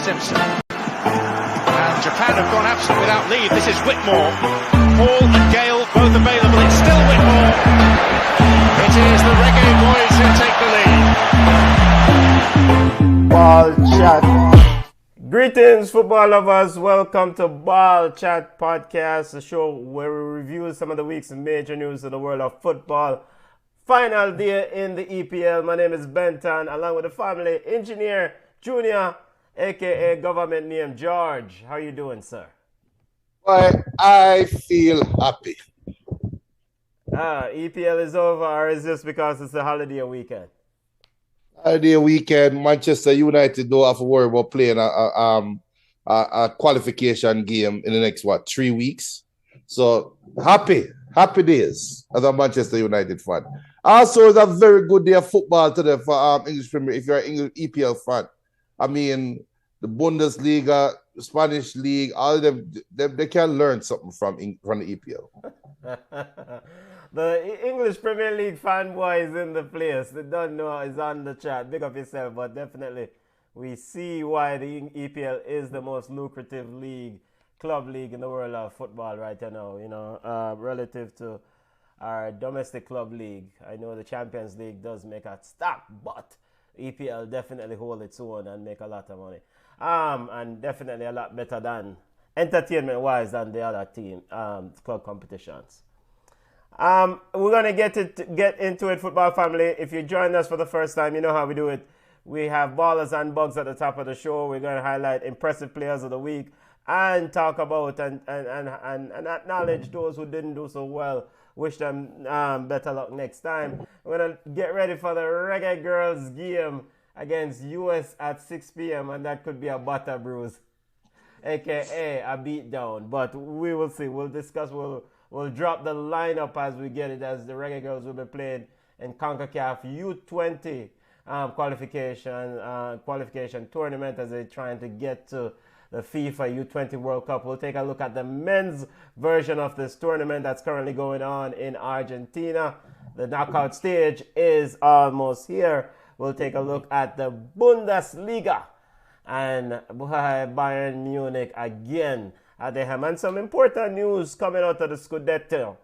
Simpson. And Japan have gone absent without leave. This is Whitmore. Hall and Gale both available. It's still Whitmore. It is the Reggae Boys who take the lead. Ballchat. Greetings, football lovers. Welcome to Ballchat Podcast, a show where we review some of the week's major news in the world of football. Final day in the EPL. My name is Benton, along with the family engineer Junior, aka government name George. How you doing, sir? I feel happy. EPL is over, or is this because it's a holiday weekend? Holiday weekend, Manchester United don't have to worry about playing a qualification game in the next 3 weeks. So happy days as a Manchester United fan. Also, it's a very good day of football today for English Premier. If you're an English EPL fan, I mean the Bundesliga, the Spanish League, all of them they can learn something from the EPL. The English Premier League fanboys in the place. They don't know it's on the chat. Big up yourself, but definitely we see why the EPL is the most lucrative club league in the world of football right now. You know, relative to our domestic club league. I know the Champions League does make a stop, but EPL definitely hold its own and make a lot of money. And definitely a lot better than entertainment-wise than the other club competitions. We're gonna get into it, football family. If you joined us for the first time, you know how we do it. We have ballers and bugs at the top of the show. We're gonna highlight impressive players of the week and talk about and acknowledge those who didn't do so well. Wish them better luck next time. We're gonna get ready for the Reggaegirlz game against US at 6 p.m. and that could be a butter bruise, aka a beatdown. But we will see. We'll discuss. We'll drop the lineup as we get it, as the Reggaegirlz will be playing in CONCACAF U20 qualification tournament as they're trying to get to the FIFA U20 World Cup. We'll take a look at the men's version of this tournament that's currently going on in Argentina. The knockout stage is almost here. We'll take a look at the Bundesliga and Bayern Munich again at the Ham. And some important news coming out of the Scudetto.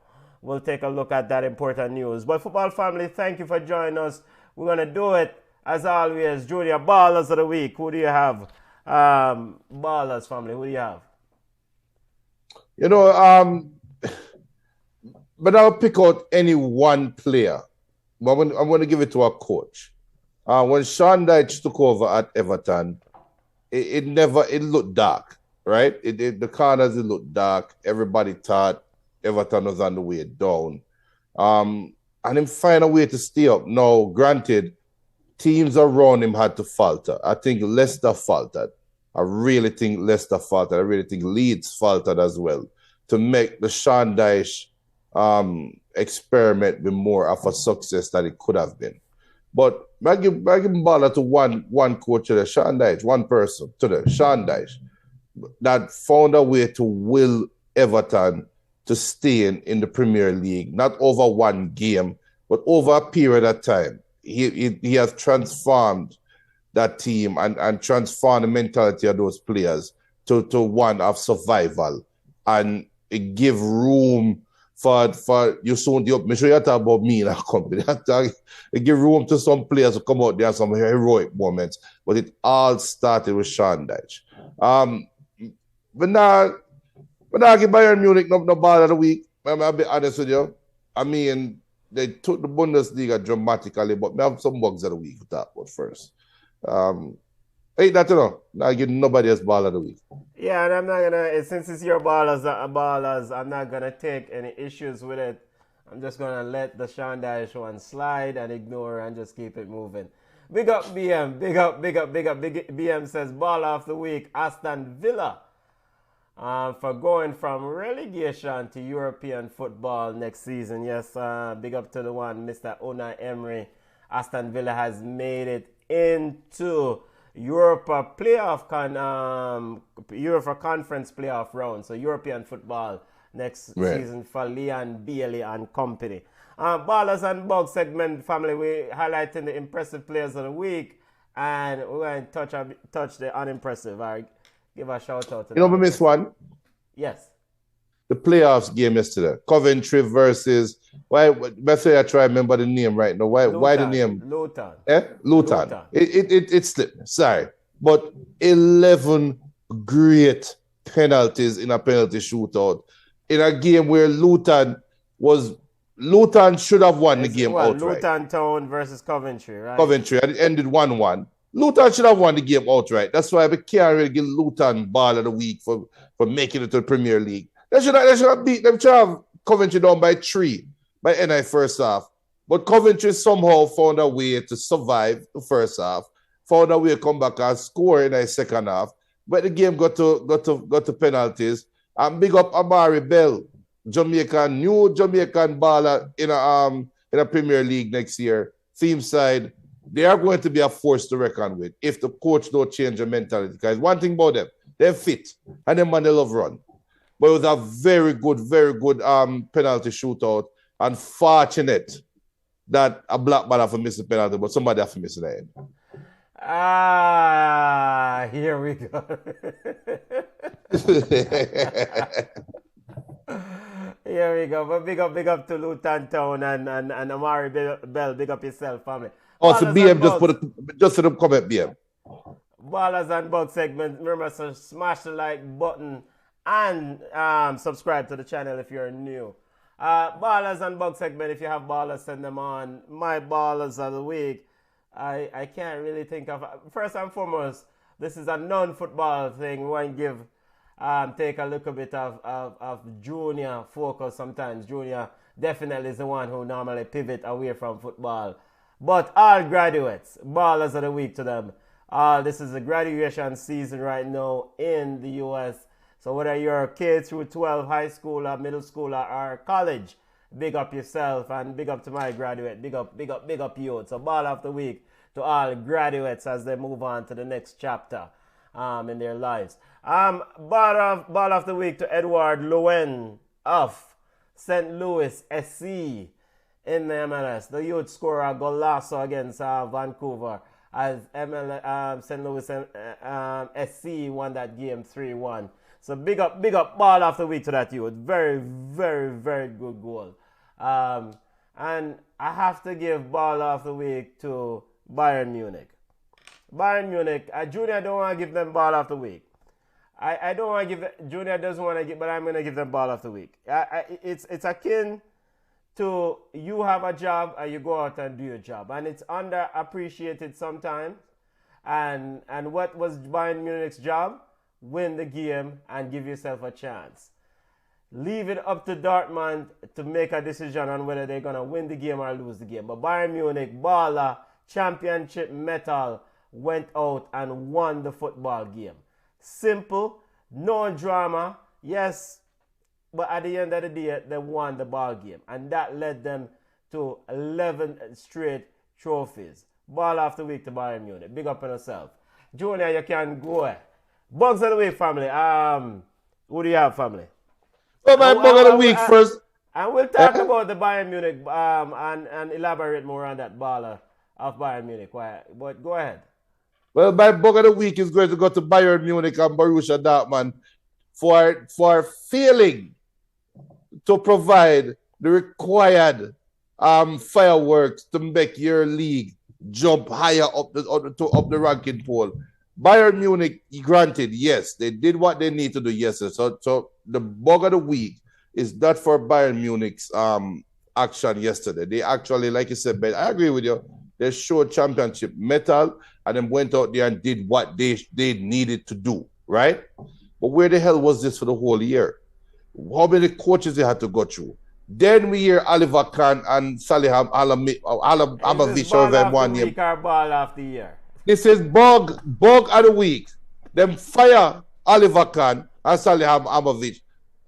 We'll take a look at that important news. But football family, thank you for joining us. We're going to do it, as always, Junior, Ballers of the Week. Who do you have? Ballers family, who do you have? You know, but I'll pick out any one player. But I'm going to give it to a coach. When Sean Dyche took over at Everton, it looked dark, right? The corners, it looked dark. Everybody thought Everton was on the way down. And him find a way to stay up. Now, granted, teams around him had to falter. I think Leicester faltered. I really think Leicester faltered. I really think Leeds faltered as well to make the Sean Dyche experiment be more of a success than it could have been. But I give baller to one coach today, Sean Dyche, one person today, Sean Dyche, that found a way to will Everton to stay in the Premier League, not over one game, but over a period of time. He has transformed that team and transformed the mentality of those players to one of survival, and it give room for you soon. Make sure you talk about me in a company. It give room to some players to come out there, some heroic moments. But it all started with Sean Dyche. But now give Bayern Munich no ball of the week. I'll be honest with you. I mean, they took the Bundesliga dramatically, but I have some bugs of the week to talk about first. Ain't that you know? Now give nobody else ball of the week. Yeah, and I'm not gonna, since it's your ballers, I'm not gonna take any issues with it. I'm just gonna let the Sean Dyche one slide and ignore and just keep it moving. Big up BM, big up. BM says ball of the week, Aston Villa. For going from relegation to European football next season. Yes, big up to the one, Mr. Unai Emery. Aston Villa has made it into Europa Conference playoff round. So European football next season for Leon Bailey and company. Ballers and Bugs segment, family, we highlighting the impressive players of the week and we're going to touch the unimpressive. Give a shout out to You know, we missed one. Yes. The playoffs game yesterday. Coventry versus let's say I try to remember the name right now. Why the name? Luton. Luton. It slipped me. Sorry. But 11 great penalties in a penalty shootout. In a game where Luton should have won the game outright. Luton Town versus Coventry, right? Coventry, and it ended 1-1. Luton should have won the game outright. That's why we can't really give Luton ball of the week for making it to the Premier League. They should have beat them. Should have Coventry down by 3 by NI first half. But Coventry somehow found a way to survive the first half, found a way to come back and score in the second half. But the game got to penalties. And big up Amari Bell, new Jamaican baller in a Premier League next year. Team side, they are going to be a force to reckon with if the coach don't change the mentality. Because one thing about them, they're fit and them man they love run. But it was a very good penalty shootout. Unfortunate that a black man have to miss the penalty, but somebody have to miss the end. Here we go. Here we go. But big up to Luton Town and Amari Bell. Big up yourself, family. Oh, so BM just for the comment, BM. Ballers and Bug segment. Remember to smash the like button and subscribe to the channel if you're new. Ballers and Bug segment. If you have ballers, send them on. My ballers of the week. I can't really think of. First and foremost, this is a non-football thing. We want to give take a little bit of Junior focus sometimes. Junior definitely is the one who normally pivot away from football. But all graduates, ballers of the week to them. This is a graduation season right now in the US. So whether you're a kid through 12, high school or middle school or college, big up yourself and big up to my graduate. Big up you. So ball of the week to all graduates as they move on to the next chapter in their lives. Ball of the week to Edward Lowen of St. Louis SC in the MLS. The youth scorer golazo against Vancouver as St. Louis SC won that game 3-1. So big up ball of the week to that youth. Very, very, very good goal. And I have to give ball of the week to Bayern Munich. Bayern Munich, Junior don't want to give them ball of the week. I don't want to give Junior doesn't want to give, but I'm going to give them ball of the week. It's akin to you have a job and you go out and do your job, and it's underappreciated sometimes. And what was Bayern Munich's job? Win the game and give yourself a chance. Leave it up to Dortmund to make a decision on whether they're going to win the game or lose the game. But Bayern Munich, baller, championship metal, went out and won the football game. Simple, no drama, yes, but at the end of the day, they won the ball game. And that led them to 11 straight trophies. Ball of the week to Bayern Munich. Big up on yourself. Junior, you can go. Bugs of the week, family. Who do you have, family? Well, my bug of the week first. And we'll talk about the Bayern Munich and elaborate more on that baller of Bayern Munich. But go ahead. Well, my bug of the week is going to go to Bayern Munich and Borussia Dortmund for failing to provide the required fireworks to make your league jump higher up the ranking pole. Bayern Munich, granted, yes, they did what they need to do yesterday. So the bug of the week is not for Bayern Munich's action yesterday. They actually, like you said, Ben, I agree with you. They showed championship metal and then went out there and did what they needed to do, right? But where the hell was this for the whole year? How many coaches they had to go through? Then we hear Oliver Kahn and Saliham Abavic over 1 year. Ball of the year. This is bug of the week. Them fire Oliver Kahn and Saliham Abavic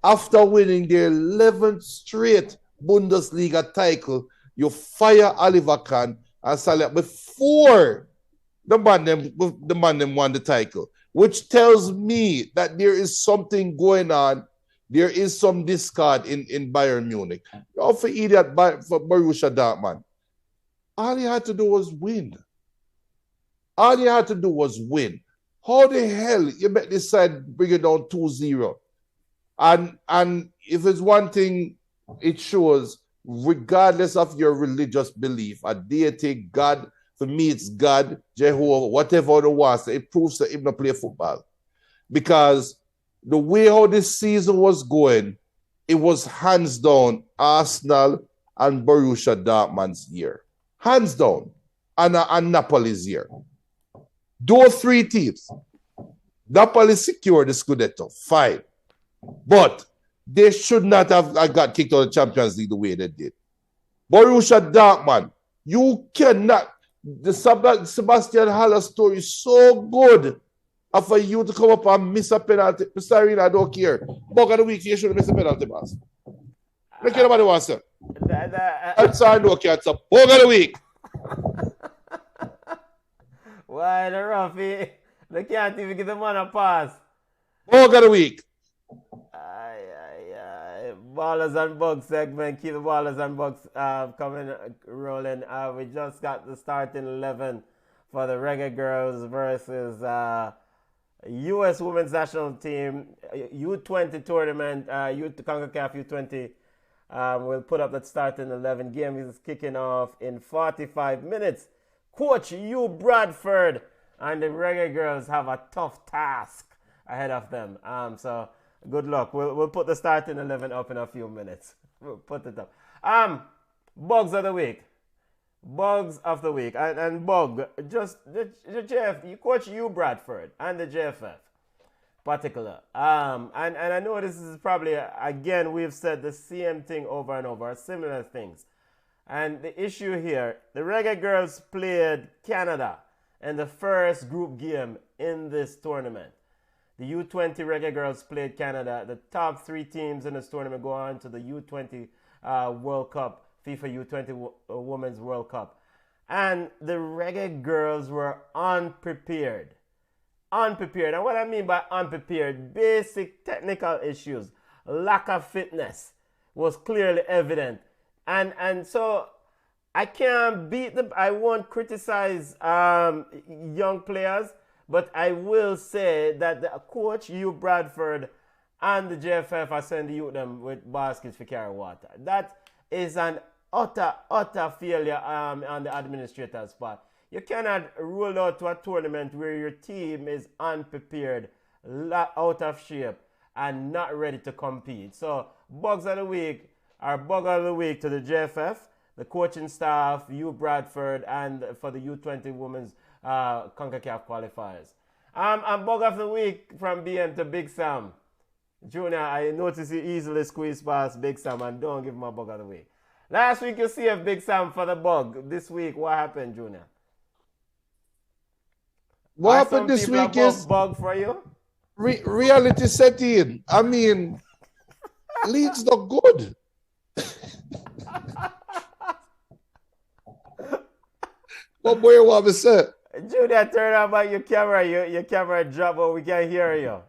after winning their 11th straight Bundesliga title. You fire Oliver Kahn and Saliham before the man them won the title, which tells me that there is something going on. There is some discard in Bayern Munich. You for idiot for Borussia Dortmund. All he had to do was win. All you had to do was win. How the hell you make this side bring it down 2-0? And if it's one thing, it shows, regardless of your religious belief, a deity, God, for me it's God, Jehovah, whatever it was, it proves that him not play football. Because the way how this season was going, it was hands down Arsenal and Borussia Dortmund's year. Hands down. And Napoli's year. Those three teams. Napoli secured the Scudetto. Fine. But they should not have got kicked out of the Champions League the way they did. Borussia Dortmund, you cannot. The Sebastian Haller story is so good. And for you to come up and miss a penalty, Mr. Arena, I don't care. Bug of the week, you should have missed a penalty, boss. Look at nobody wants to. I'm sorry, no, it's a bug of the week. Why the roughie? They can't even give the man a pass. Bug of the week. Ballers and Bugs segment. Keep the Ballers and Bugs coming, rolling. We just got the starting 11 for the Reggaegirlz versus US Women's National Team U20 tournament. CONCACAF U20 will put up that starting 11. Game is kicking off in 45 minutes. Coach Hugh Bradford and the Reggaegirlz have a tough task ahead of them. So good luck. We'll put the starting 11 up in a few minutes. We'll put it up. Bugs of the week. Bugs of the week. And Bug, just the JF, you coach Hugh Bradford and the JFF particular. And I know this is probably, again, we've said the same thing over and over, similar things. And the issue here, the Reggaegirlz played Canada in the first group game in this tournament. The U20 Reggaegirlz played Canada. The top three teams in this tournament go on to the U20 World Cup, FIFA U20 Women's World Cup. And the Reggaegirlz were unprepared. Unprepared. And what I mean by unprepared, basic technical issues, lack of fitness was clearly evident. And so I can't beat them. I won't criticize young players, but I will say that the coach, Hugh Bradford, and the JFF are sending youth them with baskets for carry water. That is an utter failure on the administrator's part. You cannot roll out to a tournament where your team is unprepared, out of shape, and not ready to compete. So, Bugs of the Week are Bug of the Week to the JFF, the coaching staff, Hugh Bradford, and for the U20 Women's CONCACAF qualifiers. And Bug of the Week from BM to Big Sam. Junior, I notice you easily squeeze past Big Sam and don't give him a Bug of the Week. Last week you see a Big Sam for the bug. This week, what happened, Junior? What happened this week is bug for you? Reality set in. I mean, Leeds not good. What boy you want me to say? Junior, turn on by your camera. Your camera drop, but we can't hear you.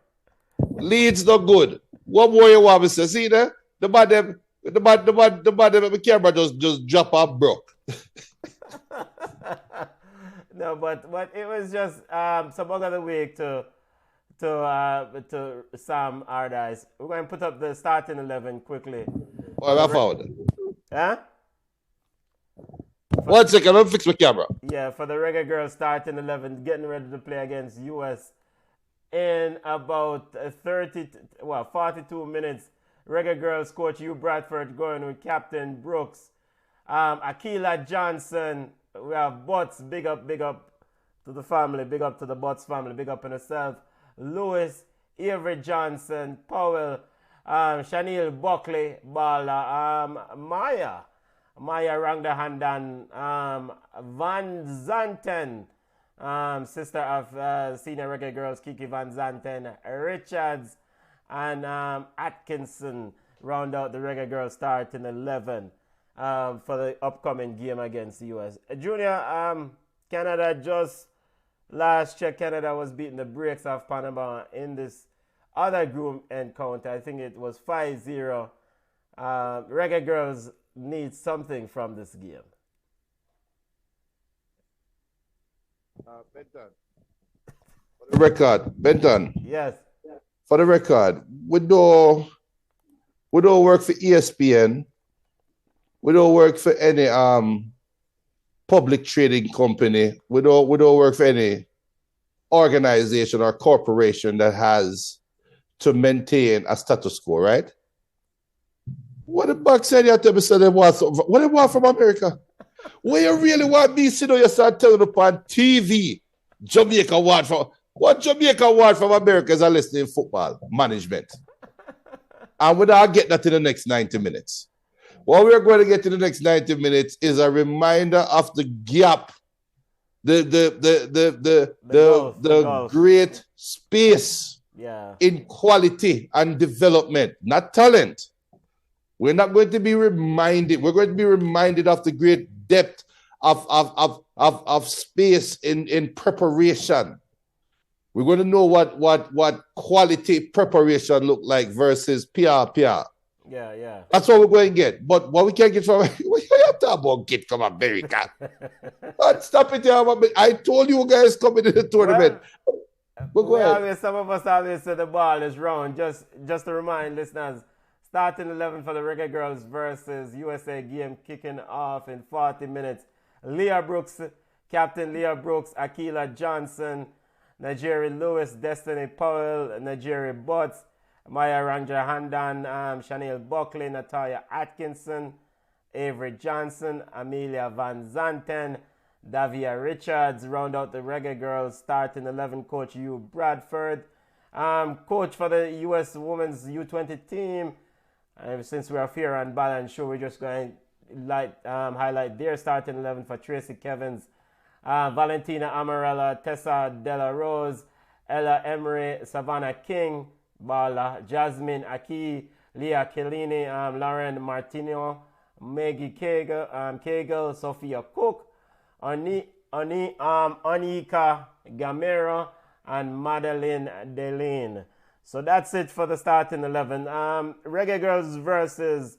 Leeds not good. What more you want me to say? See there? The camera just drop off broke. No, but it was just some Bug of the Week to Sam Allardyce. We're going to put up the starting 11 quickly. Oh, I found it. Huh? 1 second, I'll fix my camera. Yeah, for the Reggaegirlz starting 11, getting ready to play against US in about 42 minutes. Reggaegirlz coach Hugh Bradford going with Captain Brooks. Akila Johnson. We have Butts. Big up to the family. Big up to the Butts family. Big up on herself. Lewis, Avery Johnson, Powell, Chanel Buckley, Bala, Maya Rangdahandan, Van Zanten, sister of senior Reggaegirlz Kiki Van Zanten, Richards, and Atkinson round out the Reggaegirlz starting 11 for the upcoming game against the US. Junior, Canada just last check, Canada was beating the brakes off Panama in this other group encounter. I think it was 5-0. Reggaegirlz need something from this game. Benton. For the record, Benton. Yes. For the record, we don't work for ESPN. We don't work for any public trading company. We don't work for any organization or corporation that has to maintain a status quo, right? What the Bucks said you tell me say they want what they want from America? What you really want me to know you start telling upon TV Jamaica want from what Jamaica want from America is a lesson in football management. And we're not get that in the next 90 minutes. What we're going to get in the next 90 minutes is a reminder of the gap, the great space in quality and development, not talent. We're not going to be reminded. We're going to be reminded of the great depth of space in preparation. We're going to know what quality preparation look like versus PR. Yeah. That's what we're going to get. But what we can't get from what you talking about get from America? Stop it here. I told you guys coming to the tournament. But go ahead. Some of us always say the ball is round. Just to remind listeners, starting 11 for the Reggaegirlz versus USA game kicking off in 40 minutes. Leah Brooks, Captain Leah Brooks, Akila Johnson, Nigeria Lewis, Destiny Powell, Nigeria Butts, Maya Ranja Handan, Chanel Buckley, Natalia Atkinson, Avery Johnson, Amelia Van Zanten, Davia Richards. Round out the Reggaegirlz starting 11 coach Hugh Bradford. Coach for the USWNT U20 team. Since we are here on Balance Show, we're just going to highlight their starting 11 for Tracy Kevins, Valentina Amarella, Tessa Della Rose, Ella Emery, Savannah King, Bala, Jasmine Aki, Leah Kellini, Lauren Martino, Maggie Kegel, Sophia Cook, Anika Gamero, and Madeline Deline. So that's it for the starting 11. Reggaegirlz versus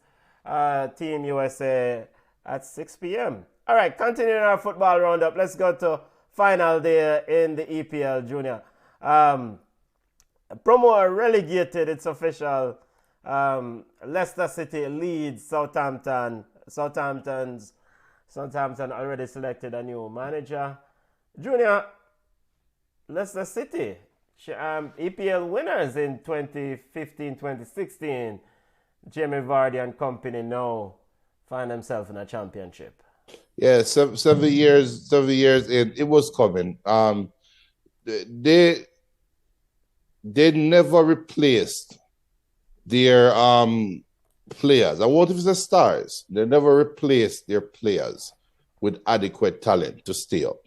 Team USA at 6 p.m. All right, continuing our football roundup. Let's go to final day in the EPL Junior. Promo are relegated. It's official. Leicester City leads Southampton. Southampton already selected a new manager. Junior, Leicester City, EPL winners in 2015-2016. Jamie Vardy and company now find themselves in a championship. Yeah, 7 years in, it was coming. They never replaced their players. I wonder if it's the stars. They never replaced their players with adequate talent to stay up.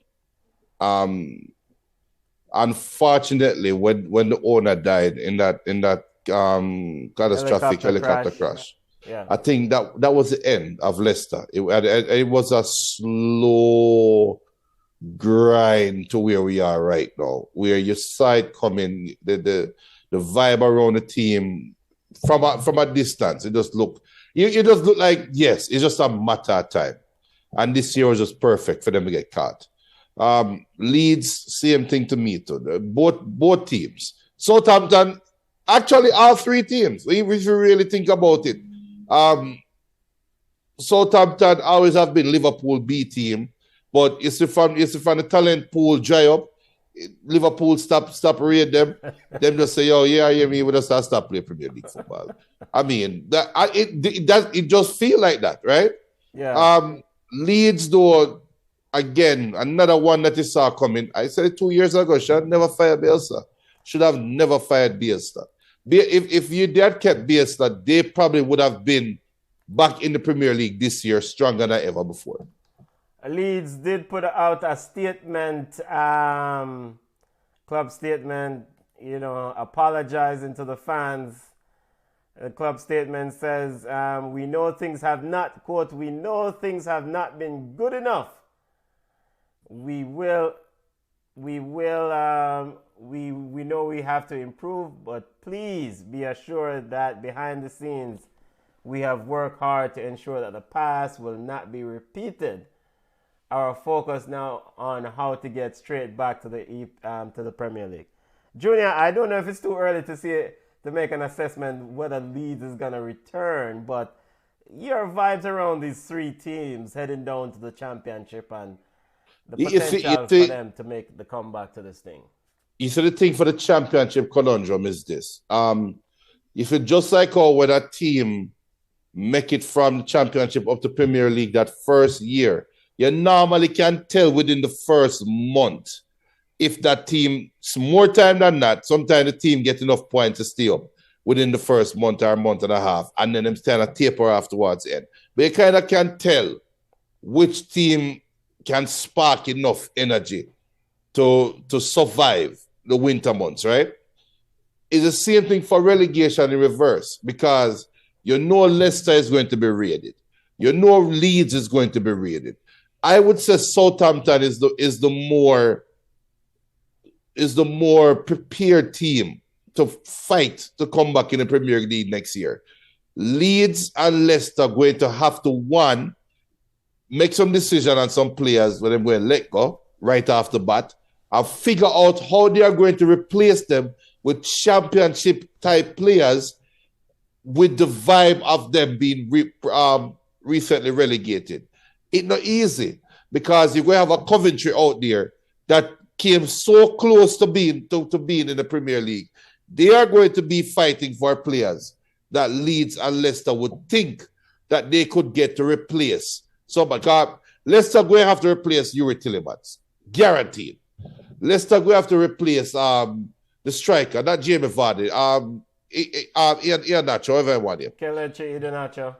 Unfortunately, when the owner died in that catastrophic helicopter crash. Yeah. I think that was the end of Leicester. It was a slow grind to where we are right now, where you saw it coming, the vibe around the team from a distance. It just looked like, yes, it's just a matter of time. And this year was just perfect for them to get caught. Leeds, same thing to me too. Both teams. Southampton, actually all three teams, if you really think about it. Southampton always have been Liverpool B team, but it's from the talent pool dry up, Liverpool stop rate them. Them just say, "Oh yeah, we just stop playing Premier League football." I mean, it just feel like that, right? Yeah. Leeds though, again, another one that you saw coming. I said it 2 years ago. Should have never fired Bielsa. Should have never fired Bielsa. If you had kept Bielsa, they probably would have been back in the Premier League this year stronger than ever before. Leeds did put out a statement, club statement, apologizing to the fans. The club statement says, we know things have not, quote, we know things have not been good enough. We know we have to improve, but please be assured that behind the scenes, we have worked hard to ensure that the past will not be repeated. our focus now on how to get straight back to the Premier League. Junior, I don't know if it's too early to make an assessment whether Leeds is gonna return, but your vibes around these three teams heading down to the Championship and the potential for them to make the comeback to this thing. You see, the thing for the Championship conundrum is this. If it's just like how when a team make it from the Championship up to Premier League that first year, you normally can tell within the first month if that team, more time than that, sometimes the team get enough points to stay up within the first month or month and a half, and then them kind of taper afterwards end. But you kind of can tell which team can spark enough energy to survive the winter months, right? It's the same thing for relegation in reverse, because you know Leicester is going to be raided. You know Leeds is going to be raided. I would say Southampton is the more prepared team to fight to come back in the Premier League next year. Leeds and Leicester going to have to, one, make some decision on some players when they're going to let go right off the bat, and figure out how they are going to replace them with Championship-type players with the vibe of them being recently relegated. It's not easy, because you're going to have a Coventry out there that came so close to being in the Premier League. They are going to be fighting for players that Leeds and Leicester would think that they could get to replace. So, because Leicester going to have to replace Yuri Tillemans, guaranteed. Leicester going to have to replace the striker, not Jamie Vardy, Ian Nacho, whoever I want him. Kelechi Iheanacho.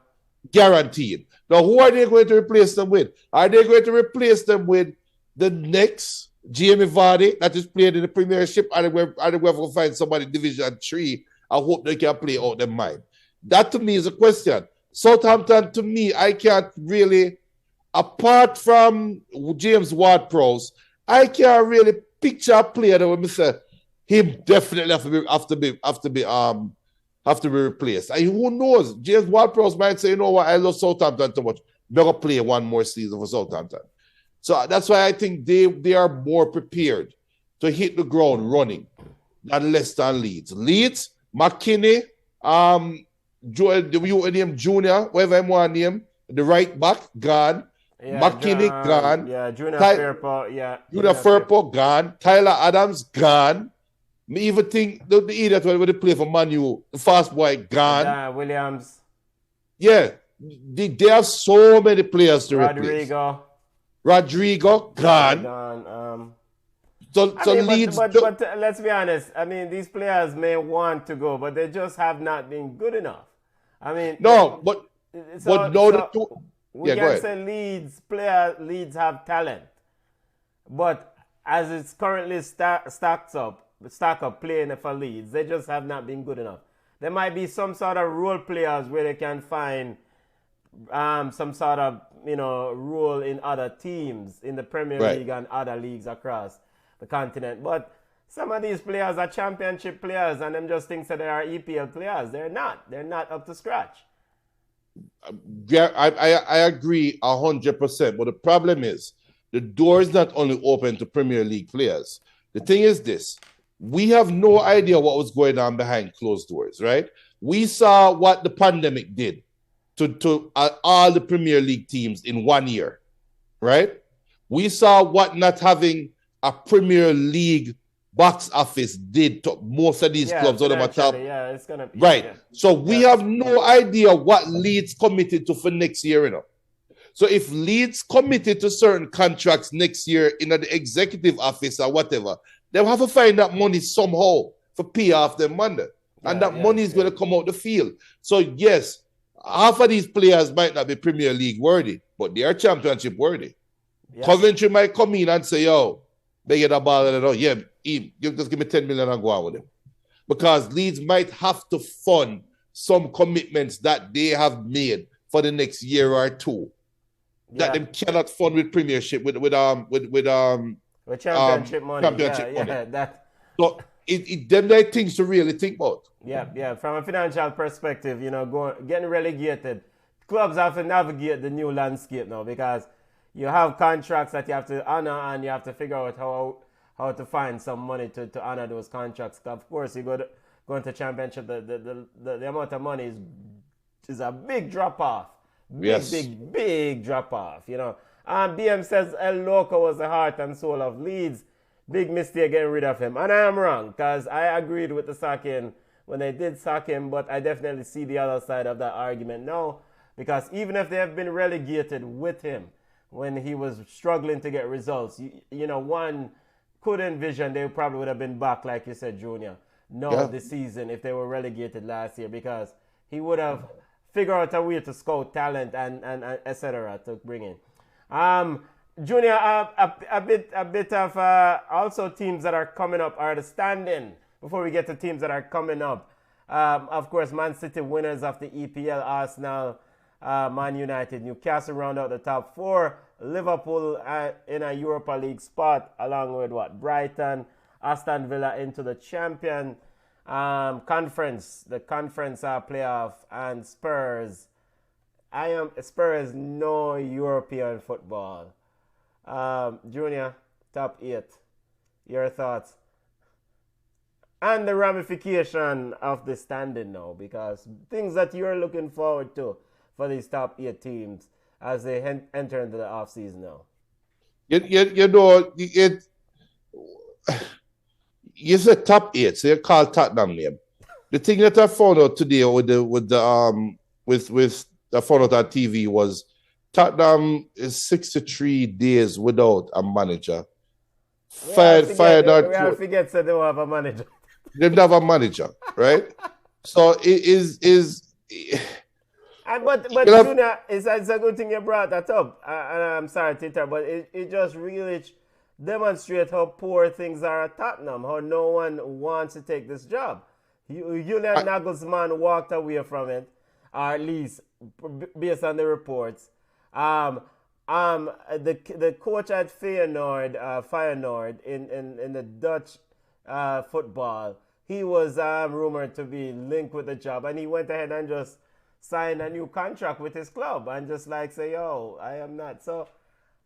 Guaranteed. Now, who are they going to replace them with? Are they going to replace them with the next Jamie Vardy that is playing in the Premiership? Are they going to find somebody in Division 3? I hope they can play out their mind. That to me is a question. Southampton, to me, I can't really, apart from James Ward-Prowse, I can't really picture a player that would say him definitely have to be replaced. And who knows? James Ward-Prowse might say, you know what, I love Southampton too much. Better play one more season for Southampton. So that's why I think they are more prepared to hit the ground running than Leicester and Leeds. Leeds, McKinney, Junior, whatever I want to name, the right back, gone. Yeah, McKinney, gone. Yeah, Junior Firpo, yeah. Junior Firpo, gone. Tyler Adams, gone. Me even think the idiot when they play for Man U, the fast boy, gone. Yeah, Williams. Yeah, they have so many players to replace. Rodrigo, gone. Leeds. But let's be honest. I mean, these players may want to go, but they just have not been good enough. I mean, no, we can say Leeds have talent, but as it's currently stacked up playing for Leeds, they just have not been good enough. There might be some sort of role players where they can find some sort of role in other teams in the Premier League and other leagues across the continent. But some of these players are Championship players, and them just think that they are EPL players. They're not. They're not up to scratch. Yeah, I agree 100%. But the problem is the door is not only open to Premier League players. The thing is this: we have no idea what was going on behind closed doors, right? We saw what the pandemic did to all the Premier League teams in 1 year, right? We saw what not having a Premier League box office did to most of these clubs on the top. Yeah, it's gonna be right. Yeah. So we have no idea what Leeds committed to for next year, So if Leeds committed to certain contracts next year in the executive office or whatever, they'll have to find that money somehow for pay off their money. And that money is going to come out the field. So yes, half of these players might not be Premier League worthy, but they are Championship worthy. Yeah. Coventry might come in and say, yo, they get a ball, yeah, you just give me 10 million and go on with him. Because Leeds might have to fund some commitments that they have made for the next year or two that them cannot fund with Premiership with Championship money. Championship money. That. So them are things to really think about. Yeah. From a financial perspective, getting relegated, clubs have to navigate the new landscape now, because you have contracts that you have to honor, and you have to figure out how to find some money to honor those contracts. Of course, you go into championship, the amount of money is a big drop off. Big drop off, you know. And BM says El Loco was the heart and soul of Leeds. Big mistake getting rid of him. And I am wrong, because I agreed with the sacking when they did sack him, but I definitely see the other side of that argument now, because even if they have been relegated with him when he was struggling to get results, you know, one could envision they probably would have been back, like you said, Junior, this season if they were relegated last year, because he would have figured out a way to scout talent and etc. to bring in. Junior, a bit of also teams that are coming up are the standing. Before we get to teams that are coming up, of course, Man City winners of the EPL, Arsenal, Man United, Newcastle round out the top four. Liverpool in a Europa League spot, along with Brighton, Aston Villa into the champion conference, the conference playoff, and Spurs. Spurs, no European football. Junior, top 8. Your thoughts? And the ramification of the standing now, because things that you're looking forward to for these top 8 teams as they enter into the offseason now. You know, you said top 8, so you call Tottenham name. The thing that I found out today with I found out on TV was Tottenham is 63 days without a manager. Fired out. We forget that they don't have a manager. They don't have a manager, right? So it is. But Junior, it's a good thing you brought that up. And I'm sorry to interrupt, but it just really demonstrates how poor things are at Tottenham, how no one wants to take this job. Julian Nagelsmann walked away from it, or at least based on the reports. The coach at Feyenoord in the Dutch football, he was rumored to be linked with the job, and he went ahead and just signed a new contract with his club and just say, yo, I am not. So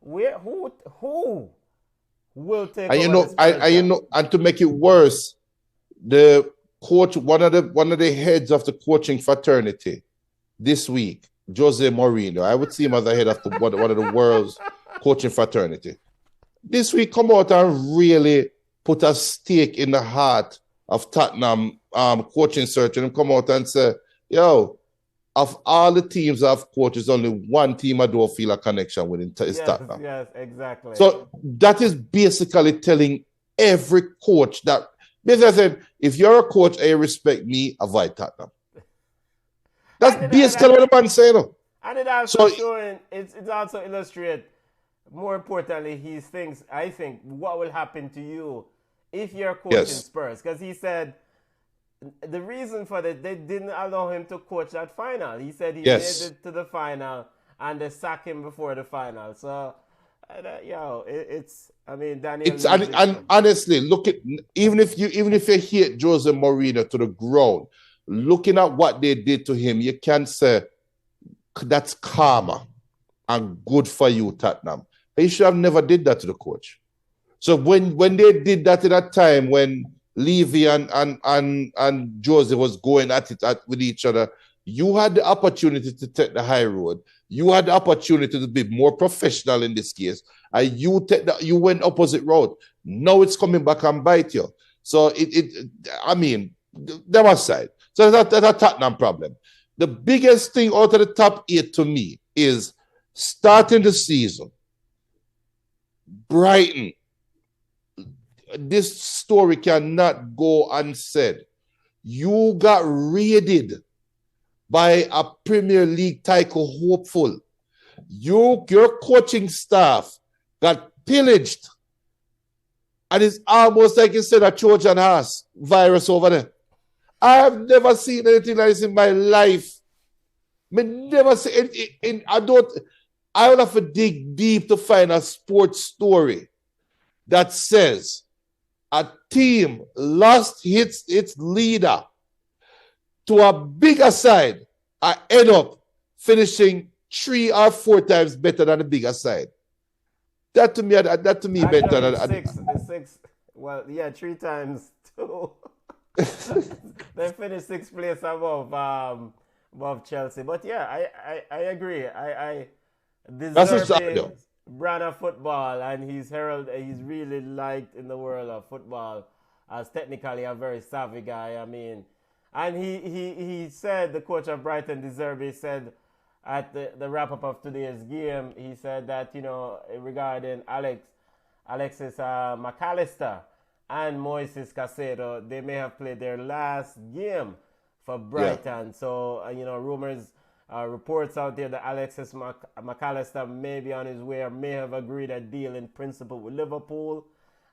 who will take over this and to make it worse, the coach, one of the heads of the coaching fraternity this week, Jose Mourinho, I would see him as the head of one of the world's coaching fraternity. This week, come out and really put a stake in the heart of Tottenham coaching search, and come out and say, yo, of all the teams I've coached, there's only one team I don't feel a connection with, is Tottenham. Yes, exactly. So that is basically telling every coach that, basically I said, if you're a coach and you respect me, avoid Tottenham. That's basically what the man saying. And it also showing, it's also illustrate, more importantly, he thinks, I think, what will happen to you if you're coaching Spurs. Because he said the reason for that, they didn't allow him to coach that final. He said he made it to the final and they sacked him before the final. So, Daniel. And honestly, look at even if you hate Jose Mourinho to the ground, looking at what they did to him, you can say that's karma and good for you, Tottenham. They should have never did that to the coach. So when they did that at that time when Levy and Jose was going at it with each other, you had the opportunity to take the high road. You had the opportunity to be more professional in this case, and you went opposite road. Now it's coming back and bite you. So that was side. So that's a Tottenham problem. The biggest thing out of the top 8 to me is starting the season. Brighton. This story cannot go unsaid. You got raided by a Premier League title hopeful. Your coaching staff got pillaged. And it's almost like you said a Trojan horse virus over there. I have never seen anything like this in my life. I never seen it. I would have to dig deep to find a sports story that says a team lost its leader to a bigger side. I end up finishing 3 or 4 times better than the bigger side. That to me better Actually, than six. Well, yeah, 3 times 2. They finished 6th place above Chelsea. But yeah, I agree. I that's a deserve shot. the brand of football, and he's really liked in the world of football as technically a very savvy guy. I mean, and he said, the coach of Brighton, De Zerbi, said at the wrap up of today's game, he said that, regarding Alexis McAllister and Moises Caicedo, they may have played their last game for Brighton. So, rumors, reports out there that Alexis McAllister may be on his way or may have agreed a deal in principle with Liverpool.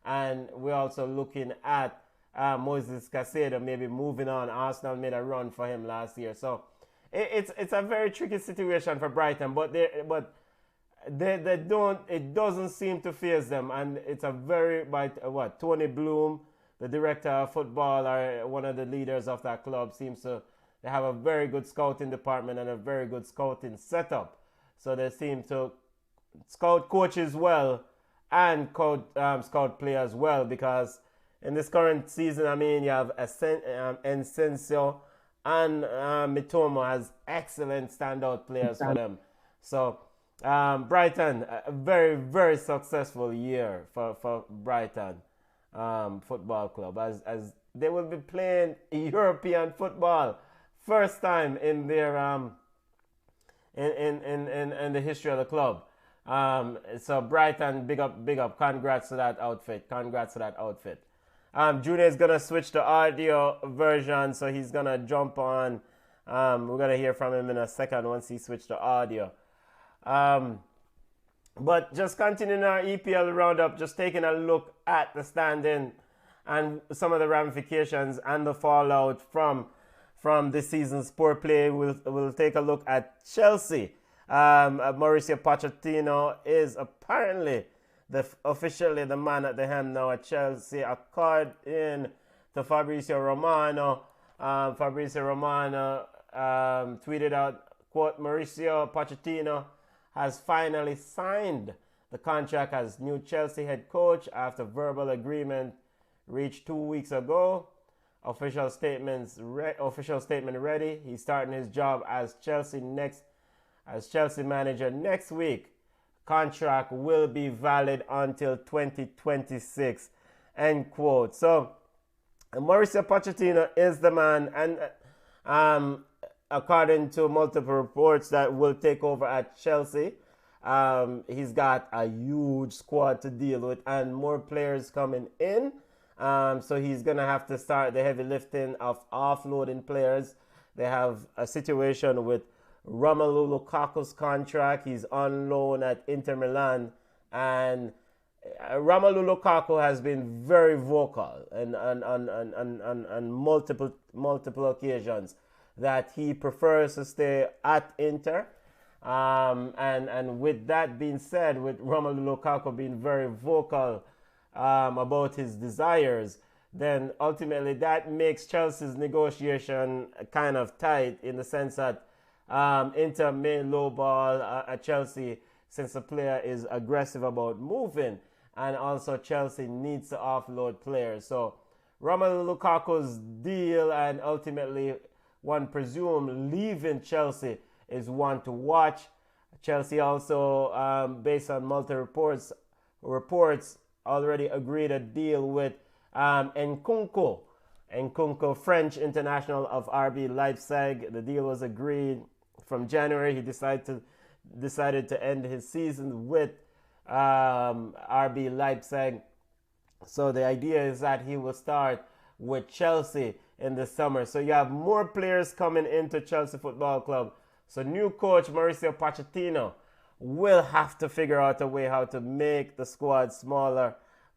And we're also looking at Moises Caicedo maybe moving on. Arsenal made a run for him last year. So it's a very tricky situation for Brighton, but they don't, it doesn't seem to faze them. And it's a very, Tony Bloom, the director of football, or one of the leaders of that club, they have a very good scouting department and a very good scouting setup. So they seem to scout coaches well and scout players well, because in this current season, I mean, you have Encensio and Mitoma has excellent standout players for them. So Brighton, a very, very successful year for Brighton Football Club, as they will be playing European football first time in their in the history of the club. So Brighton, big up, congrats to that outfit. Junior is gonna switch to audio version, so he's gonna jump on. We're gonna hear from him in a second once he switched to audio. But just continuing our EPL roundup, just taking a look at the standing and some of the ramifications and the fallout from this season's poor play. We'll take a look at Chelsea. Mauricio Pochettino is apparently officially the man at the helm now at Chelsea, according to Fabrizio Romano. Fabrizio Romano tweeted out, quote, Mauricio Pochettino has finally signed the contract as new Chelsea head coach after verbal agreement reached 2 weeks ago. Official statement ready. He's starting his job as Chelsea manager next week. Contract will be valid until 2026. End quote. So Mauricio Pochettino is the man, and according to multiple reports, that will take over at Chelsea. He's got a huge squad to deal with and more players coming in. So he's going to have to start the heavy lifting of offloading players. They have a situation with Romelu Lukaku's contract. He's on loan at Inter Milan. And Romelu Lukaku has been very vocal on multiple occasions that he prefers to stay at Inter. And with that being said, with Romelu Lukaku being very vocal about his desires, then ultimately that makes Chelsea's negotiation kind of tight, in the sense that Inter may lowball at Chelsea since the player is aggressive about moving, and also Chelsea needs to offload players. So Romelu Lukaku's deal, and ultimately one presume leaving Chelsea, is one to watch. Chelsea also, based on multiple reports, already agreed a deal with Nkunku, French international of RB Leipzig. The deal was agreed from January. He decided to end his season with RB Leipzig. So the idea is that he will start with Chelsea in the summer. So you have more players coming into Chelsea Football Club. So new coach Mauricio Pochettino will have to figure out a way how to make the squad smaller,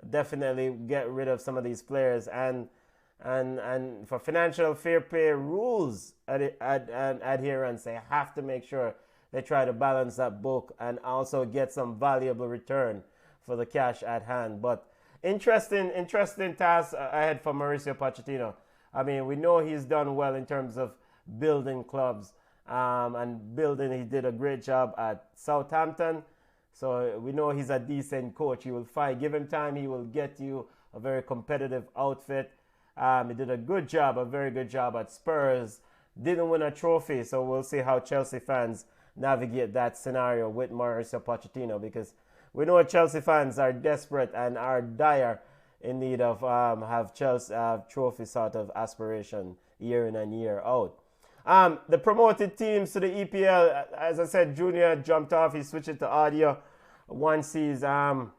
definitely get rid of some of these players, and for financial fair play rules and adherence, they have to make sure they try to balance that book and also get some valuable return for the cash at hand. But interesting task ahead for Mauricio Pochettino. I mean, we know he's done well in terms of building clubs and building. He did a great job at Southampton. So we know he's a decent coach. He will fight. Give him time. He will get you a very competitive outfit. He did a good job, a very good job at Spurs. Didn't win a trophy, so we'll see how Chelsea fans navigate that scenario with Mauricio Pochettino, because we know Chelsea fans are desperate and are dire in need of have Chelsea trophy sort of aspiration year in and year out. The promoted teams to the EPL, as I said, Junior jumped off. He switched it to audio. One sees on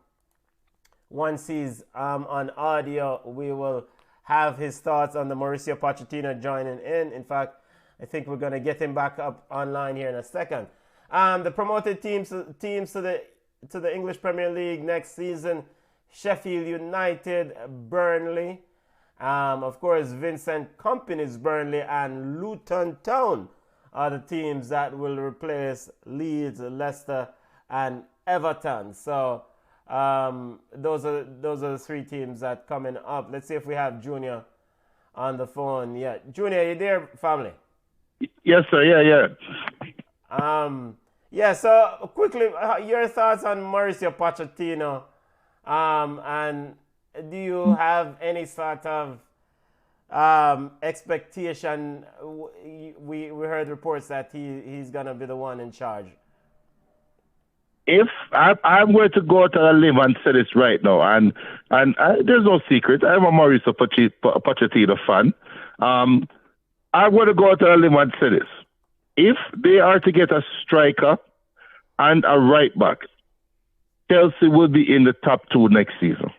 audio. We will have his thoughts on the Mauricio Pochettino joining in. In fact, I think we're going to get him back up online here in a second. The promoted teams to the English Premier League next season: Sheffield United, Burnley, of course Vincent Kompany's Burnley, and Luton Town are the teams that will replace Leeds, Leicester, and Everton. So those are the three teams that coming up. Let's see if we have Junior on the phone. Yeah, Junior, you there, family? Yes, sir. Yeah. Yeah. So quickly, your thoughts on Mauricio Pochettino, and do you have any sort of expectation? We heard reports that he's gonna be the one in charge. If I'm going to go to a limb and say this right now, and there's no secret, I'm a Mauricio Pochettino fan. I'm going to go to a limb and say this: if they are to get a striker and a right back, Chelsea will be in the top two next season.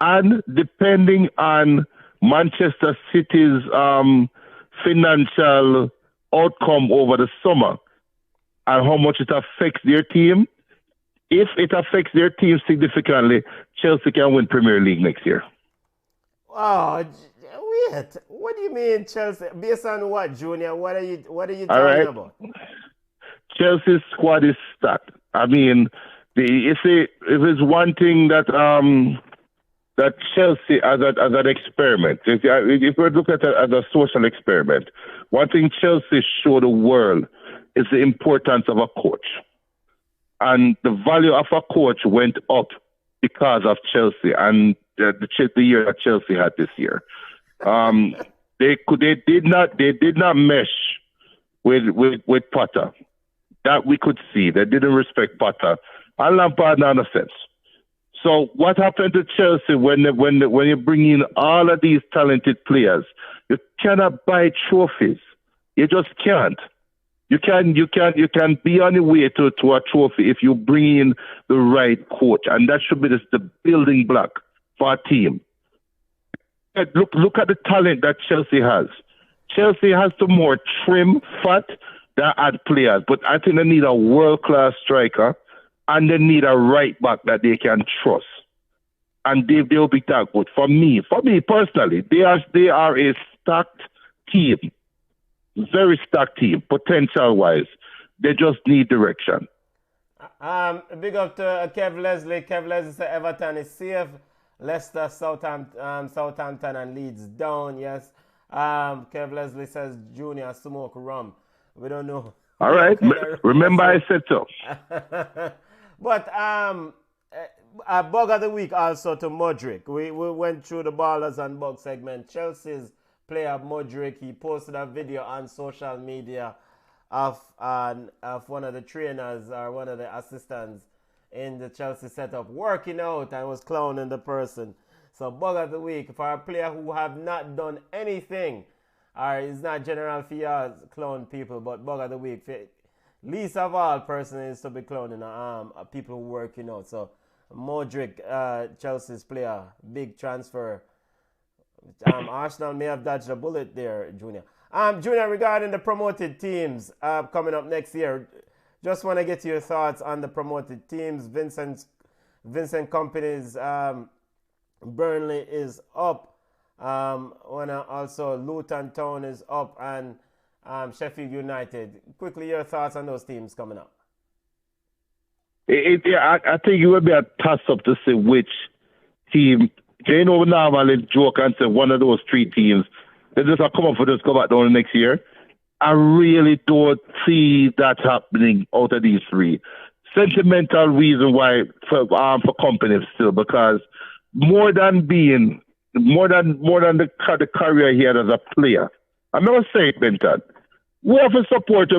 And depending on Manchester City's financial outcome over the summer and how much it affects their team, if it affects their team significantly, Chelsea can win Premier League next year. Oh, wait. What do you mean, Chelsea? Based on what, Junior? What are you talking about? Chelsea's squad is stacked. I mean, if it's one thing that Chelsea as an experiment, if we look at it as a social experiment, one thing Chelsea showed the world is the importance of a coach. And the value of a coach went up because of Chelsea and the year that Chelsea had this year. They did not mesh with Potter. That we could see. They didn't respect Potter. And Lampard, not a sense. So what happened to Chelsea when you bring in all of these talented players? You cannot buy trophies. You just can't. You can be on your way to a trophy if you bring in the right coach, and that should be the building block for a team. Look at the talent that Chelsea has. Chelsea has the more trim, fat, that add players, but I think they need a world-class striker, and they need a right back that they can trust, and they'll be that good. For me personally, they are a stacked team. Very stacked team, potential-wise. They just need direction. Big up to Kev Leslie. Kev Leslie said Everton is safe. Leicester, Southampton, and Leeds down. Yes. Kev Leslie says Junior smoke rum. We don't know. All right. Remember I said so. But bug of the week also to Modric. We went through the Ballers and Bug segment. Chelsea's player Modric, he posted a video on social media of one of the trainers or one of the assistants in the Chelsea setup working out and was clowning the person. So bug of the week for a player who have not done anything, or is not general for clown people, but bug of the week. Least of all person is to be clowning people who working out. So Modric, Chelsea's player, big transfer. Arsenal may have dodged a bullet there, Junior. Junior, regarding the promoted teams coming up next year, just want to get your thoughts on the promoted teams. Vincent Kompany's Burnley is up. Also Luton Town is up, and Sheffield United. Quickly, your thoughts on those teams coming up. I think it would be a toss-up to say which team. We normally joke and say one of those three teams. They just come up for this, go back down the next year. I really don't see that happening out of these three. sentimental reason why for companies still, because more than the career he had as a player. I'm not saying Benton. We have a support,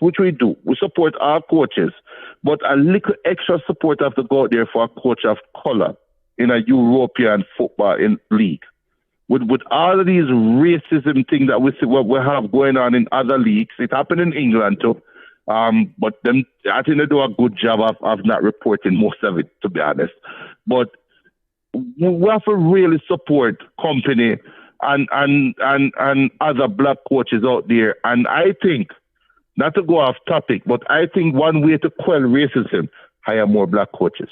which we do. We support our coaches, but a little extra support have to go out there for a coach of color in a European football in league. With all of these racism things that we see, what we have going on in other leagues, it happened in England too. But them, I think they do a good job of not reporting most of it, to be honest. But we have to really support company and other black coaches out there. And I think, not to go off topic, but I think one way to quell racism, hire more black coaches.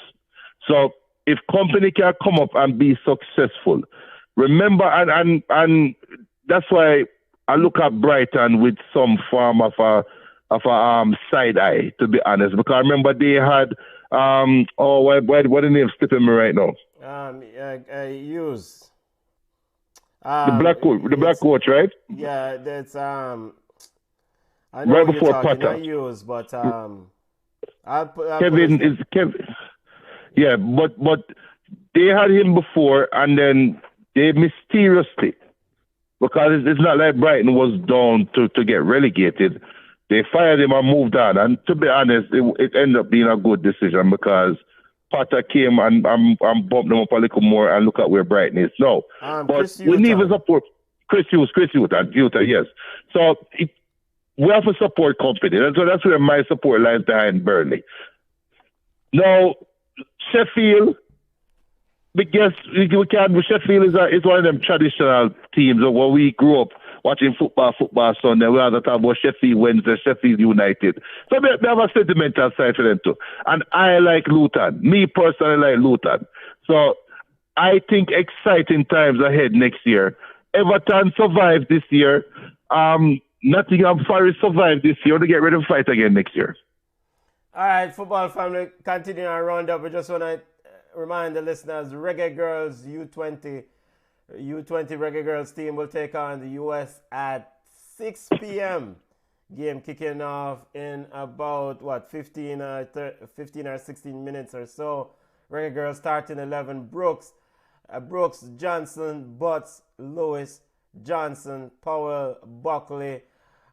So if company can come up and be successful, remember, and that's why I look at Brighton with some form of a side eye, to be honest, because I remember they had what the name slipping me right now? Hughes. The black coach, right? Yeah, that's I know right what before you're talking, Potter. not Hughes, but Kevin is Kevin. Yeah, but they had him before, and then they mysteriously, because it's not like Brighton was down to get relegated, they fired him and moved on. And to be honest, it ended up being a good decision because Potter came and bumped them up a little more, and look at where Brighton is now. But we need to support Chris Hughes and Utah, yes. So we have to support company. And so that's where my support lies behind Burnley. Now, Sheffield, Sheffield is one of them traditional teams where we grew up watching football Sunday. We rather talk about Sheffield Wednesday, Sheffield United. So they have a sentimental side for them too. And I like Luton. Me personally like Luton. So I think exciting times ahead next year. Everton survived this year. Nottingham Forest survived this year. To get ready to fight again next year. All right, football family, continuing our roundup. We just want to remind the listeners, Reggaegirlz U20 Reggaegirlz team will take on the US at 6 p.m. Game kicking off in about 15 or 16 minutes or so. Reggaegirlz starting 11: Brooks, Johnson, Butts, Lewis, Johnson, Powell, Buckley,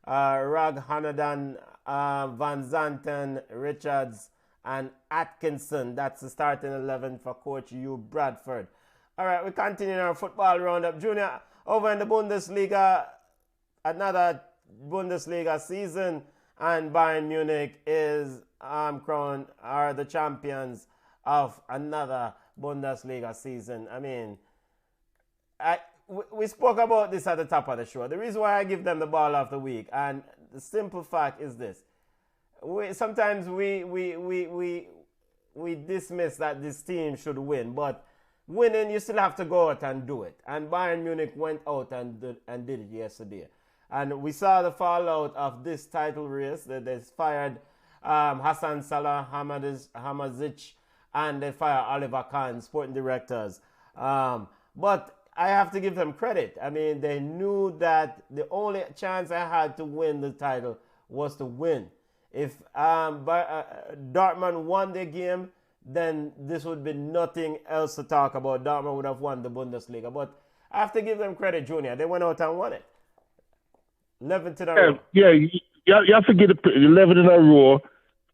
Raghanadan, Van Zanten, Richards, and Atkinson. That's the starting 11 for Coach Hugh Bradford. All right, we continue our football roundup. Junior, over in the Bundesliga, another Bundesliga season, and Bayern Munich is crowned are the champions of another Bundesliga season. I mean, we spoke about this at the top of the show. The reason why I give them the ball of the week, and the simple fact is this: sometimes we dismiss that this team should win, but winning, you still have to go out and do it. And Bayern Munich went out and did it yesterday. And we saw the fallout of this title race. They fired Hassan Salah Hamazic, and they fired Oliver Kahn, sporting directors. But I have to give them credit. I mean, they knew that the only chance I had to win the title was to win. If Dortmund won the game, then this would be nothing else to talk about. Dortmund would have won the Bundesliga. But I have to give them credit, Junior. They went out and won it. 11 in a row. Yeah, you have to get 11 in a row.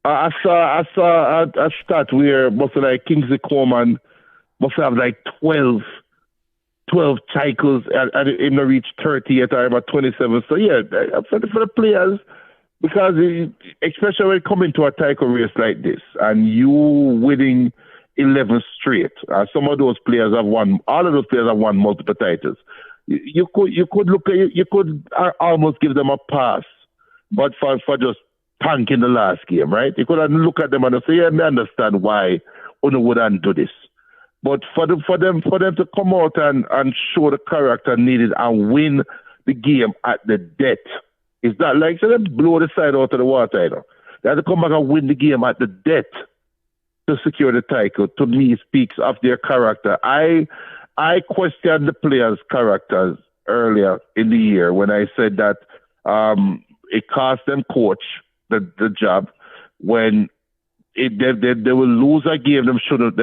I saw a stat where must have like Kingsley Coman must have like 12 titles and him to reach 30 at time at 27. So yeah, for the players, because especially when it coming to a title race like this and you winning 11 straight, some of those players have won. All of those players have won multiple titles. You could almost give them a pass, but for just tanking the last game, right? You could look at them and say, "Yeah, I understand why Uno wouldn't do this." But for them to come out and show the character needed and win the game at the death, it's not like so they blow the side out of the water. You know? They have to come back and win the game at the death to secure the title. To me, speaks of their character. I questioned the players' characters earlier in the year when I said that it cost them coach the job when they will lose a game them shouldn't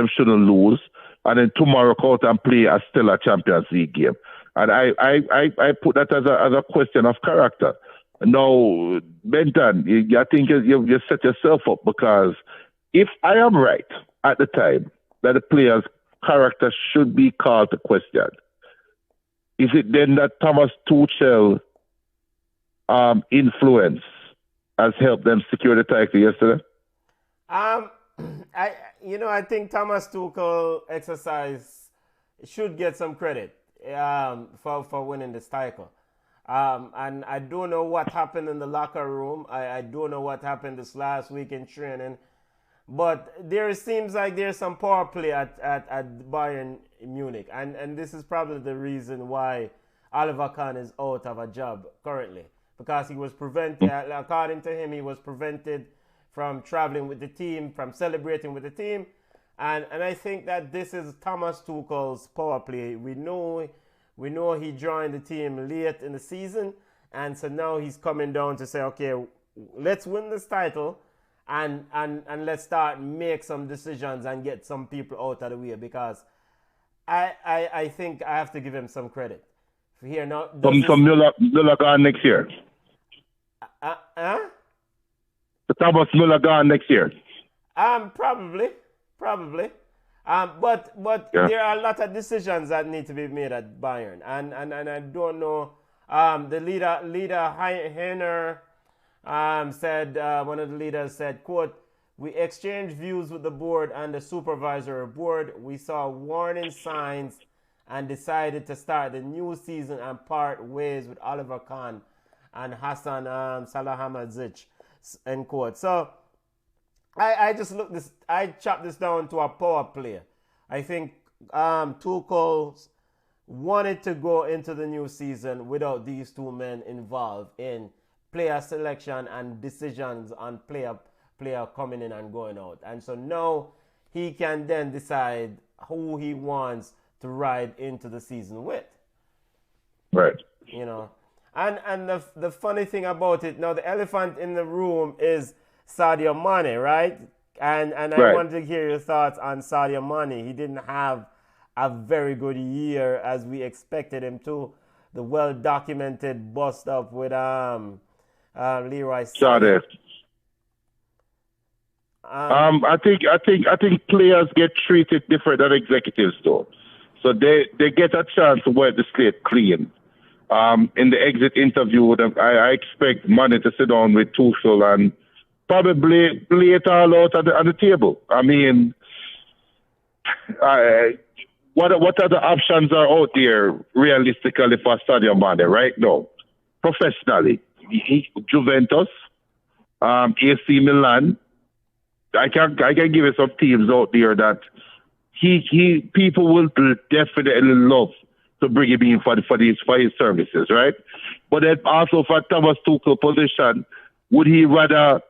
lose, and then tomorrow go out and play a stellar Champions League game. And I put that as a question of character. Now, Benton, I think you set yourself up, because if I am right at the time that the player's character should be called to question, is it then that Thomas Tuchel influence has helped them secure the title yesterday? I think Thomas Tuchel exercise should get some credit for winning this title. And I don't know what happened in the locker room. I don't know what happened this last week in training. But there seems like there's some power play at Bayern Munich. And this is probably the reason why Oliver Kahn is out of a job currently. Because he was prevented, according to him, he was prevented from traveling with the team, from celebrating with the team. And I think that this is Thomas Tuchel's power play. We know he joined the team late in the season. And so now he's coming down to say, okay, let's win this title. And let's start make some decisions and get some people out of the way, because I think I have to give him some credit. Here now, Some Müller gone next year. Thomas Müller gone next year. Probably. But Yeah. there are a lot of decisions that need to be made at Bayern, and I don't know. The leader Heiner. Said one of the leaders said, quote, "We exchanged views with the board and the supervisory board. We saw warning signs and decided to start the new season and part ways with Oliver Kahn and Hassan Salahamidzic," end quote. So I chopped this down to a power player. I think Tuchel wanted to go into the new season without these two men involved in player selection and decisions on player coming in and going out. And so now he can then decide who he wants to ride into the season with. Right. And the funny thing about it, now the elephant in the room is Sadio Mane, right? And I Right. want to hear your thoughts on Sadio Mane. He didn't have a very good year as we expected him to. The well-documented bust up with Leroy Sané. I think players get treated different than executives though. So they get a chance to wipe the slate clean. In the exit interview, I expect Mane to sit down with Tuchel and probably lay it all out on the table. I mean, what other options are out there realistically for Sadio Mane right now, professionally? Juventus, AC Milan. I can give you some teams out there that people will definitely love to bring him in for his services, right? But then also for Thomas Tuchel position, would he rather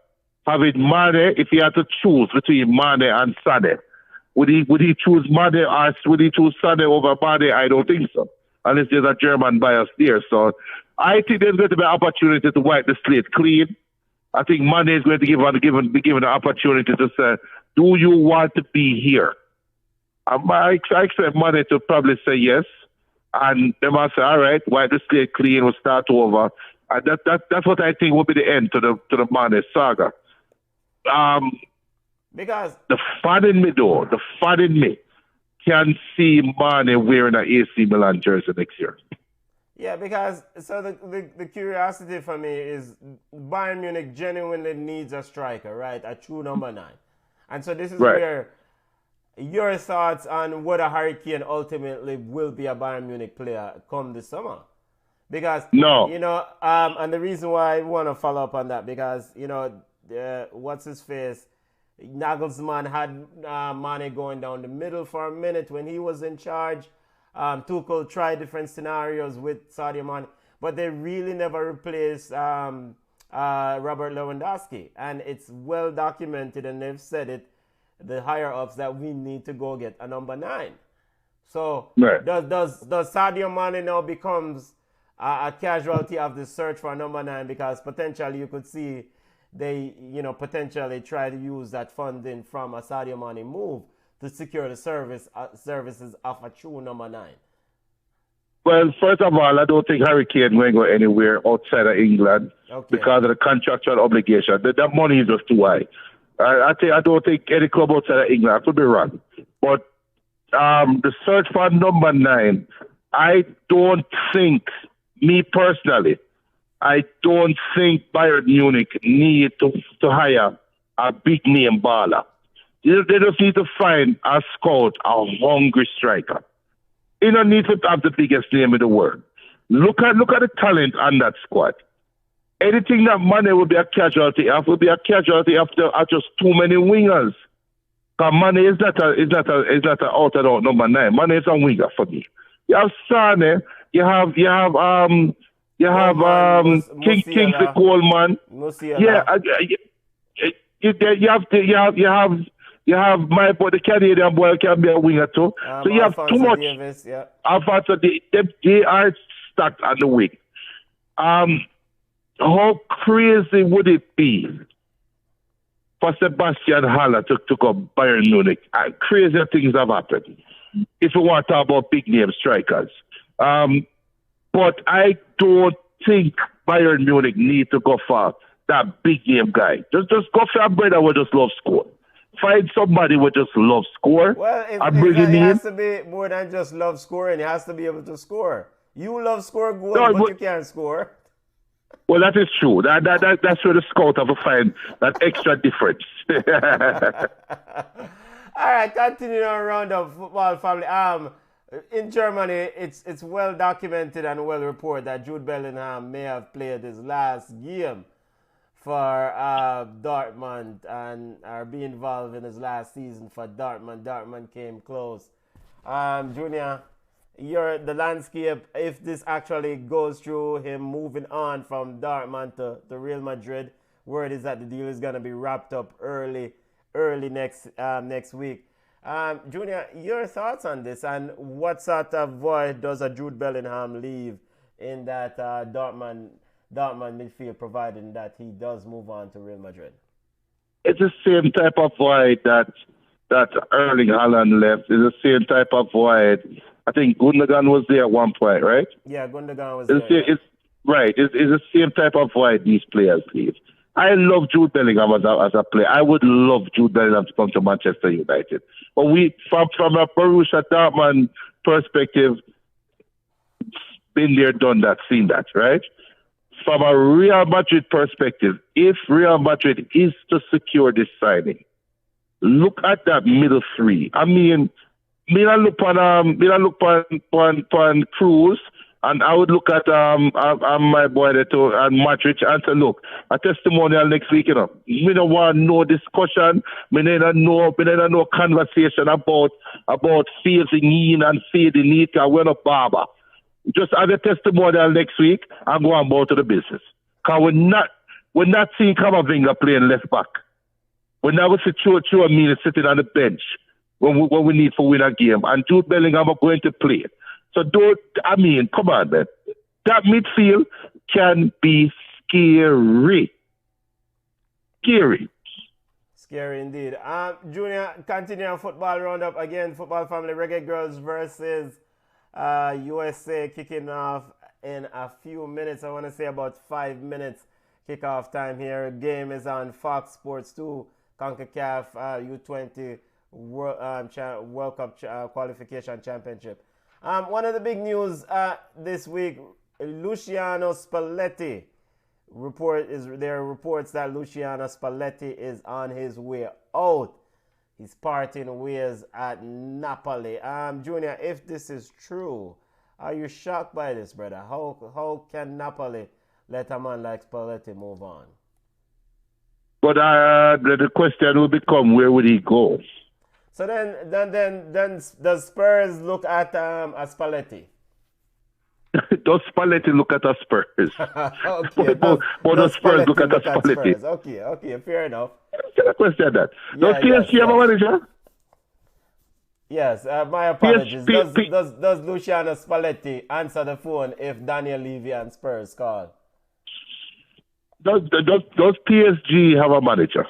have it Mane if he had to choose between Mane and Sané? Would he choose Mane or would he choose Sané over Mane? I don't think so, unless there's a German bias there. So I think there's going to be an opportunity to wipe the slate clean. I think Mane is going to be given an opportunity to say, do you want to be here? I expect Mane to probably say yes. And they might say, all right, wipe the slate clean, we'll start over. And that's what I think will be the end to the Mane saga. Because the fan in me can see Mane wearing an AC Milan jersey next year. Yeah, because so the curiosity for me is Bayern Munich genuinely needs a striker, right? A true number 9. And so this is right. where your thoughts on whether Harry Kane ultimately will be a Bayern Munich player come this summer. Because, no. And the reason why I want to follow up on that, because, what's his face? Nagelsmann had Mane going down the middle for a minute when he was in charge. Tuchel tried different scenarios with Sadio Mane, but they really never replaced Robert Lewandowski. And it's well documented, and they've said it, the higher ups, that we need to go get a number 9. So right. does Sadio Mane now becomes a casualty of the search for a number 9, because potentially you could see they potentially try to use that funding from a Sadio Mane move to secure the services of a true number 9? Well, first of all, I don't think Harry Kane will go anywhere outside of England because of the contractual obligation. That money is just too high. I don't think any club outside of England. I could be wrong. But the search for number 9, I don't think, me personally, I don't think Bayern Munich need to hire a big name baller. They just need to find a scout, a hungry striker. You don't need to have the biggest name in the world. Look at the talent on that squad. Anything that Mane will be a casualty of will be a casualty after just too many wingers. Because Mane is not an out and out number 9. Mane is a winger for me. You have Sane, you have Kingsley Coleman. Yeah, you have my boy, the Canadian boy can be a winger too. So you have too much. Davis, yeah. Alfonso, they are stacked on the wing. How crazy would it be for Sebastian Haller to come Bayern Munich? Crazier things have happened. If you want to talk about big name strikers. But I don't think Bayern Munich need to go for that big name guy. Just go for a brother who just love score. Find somebody who just love score. Well, it has to be more than just love scoring. It has to be able to score. You love score goals, but you can't score. Well, that is true. That's where the scout have to find that extra difference. All right, continuing on around the football family. In Germany, it's well documented and well reported that Jude Bellingham may have played his last game for Dortmund and be involved in his last season for Dortmund. Dortmund came close. Junior, the landscape, if this actually goes through, him moving on from Dortmund to Real Madrid, word is that the deal is going to be wrapped up early next week. Junior, your thoughts on this, and what sort of void does a Jude Bellingham leave in that Dortmund midfield, providing that he does move on to Real Madrid? It's the same type of void that Erling Haaland left. It's the same type of void. I think Gundogan was there at one point, right? Yeah, Gundogan was there. It's the same type of void these players leave. I love Jude Bellingham as a player. I would love Jude Bellingham to come to Manchester United. But from a Borussia Dortmund perspective, been there, done that, seen that, right? From a Real Madrid perspective, if Real Madrid is to secure this signing, look at that middle three. I mean, I look on Cruz, and I would look at my boy and Madrid and say, look, a testimonial next week, We don't want no discussion. We don't no conversation about phasing in and fading it, because we're not barber. Just have a testimonial next week and go on board to the business. Because we're not seeing Camavinga playing left back. We're never see Chouameni sitting on the bench when we need to win a game. And Jude Bellingham are going to play. So come on, man. That midfield can be scary. Scary indeed. Junior, continuing football roundup again. Football family, Reggaegirlz versus USA kicking off in a few minutes. I want to say about 5 minutes kickoff time here. Game is on Fox Sports 2, CONCACAF U20 World Cup Qualification Championship. One of the big news this week, Luciano Spalletti. There are reports that Luciano Spalletti is on his way out. He's parting ways at Napoli. Junior, if this is true, are you shocked by this, brother? How can Napoli let a man like Spalletti move on? But the question will become, where would he go? So then does Spurs look at Spalletti? Does Spalletti look at us Spurs? Okay. Does Spurs look at us Spalletti? Okay, fair enough. Can I question that? Does PSG have a manager? Yes, my apologies. Does Luciano Spalletti answer the phone if Daniel Levy and Spurs call? Does PSG have a manager?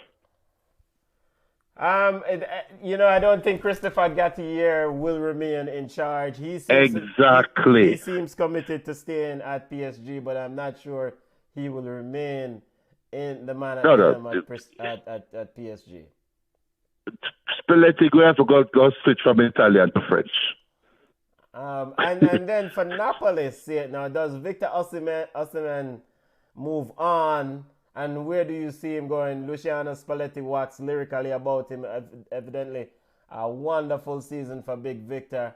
I don't think Christopher Gattier will remain in charge. He seems committed to staying at PSG, but I'm not sure he will remain in the man at PSG. Spalletti going to go switch from Italian to French. And then for Napoli, now does Victor Osimhen move on? And where do you see him going? Luciano Spalletti walks lyrically about him. Evidently, a wonderful season for Big Victor.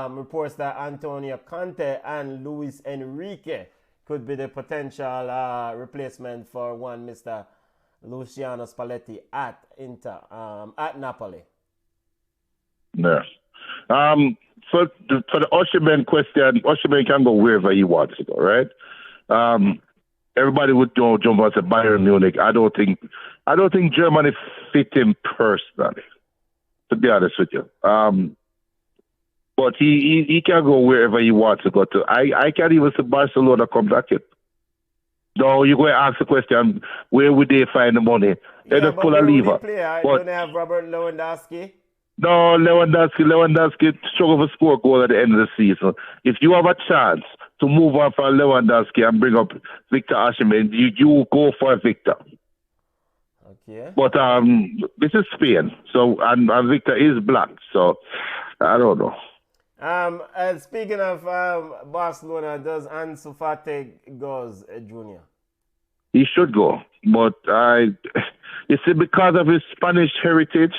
Reports that Antonio Conte and Luis Enrique could be the potential replacement for one Mr. Luciano Spalletti at Napoli. Yeah. For the Osimhen question, Osimhen can go wherever he wants to go, right? Everybody would jump on to Bayern Munich. I don't think Germany fit him personally, to be honest with you. But he can go wherever he wants to go to. I can't even see Barcelona come back yet. No, you're going to ask the question, where would they find the money? They just pull a lever. Don't they have Robert Lewandowski? No, Lewandowski struggle to score a goal at the end of the season. If you have a chance to move on from Lewandowski and bring up Victor Osimhen, you go for Victor. Okay. But this is Spain, so and Victor is black, so I don't know. And speaking of Barcelona, does Ansu Fati goes Junior? He should go, but you see, because of his Spanish heritage,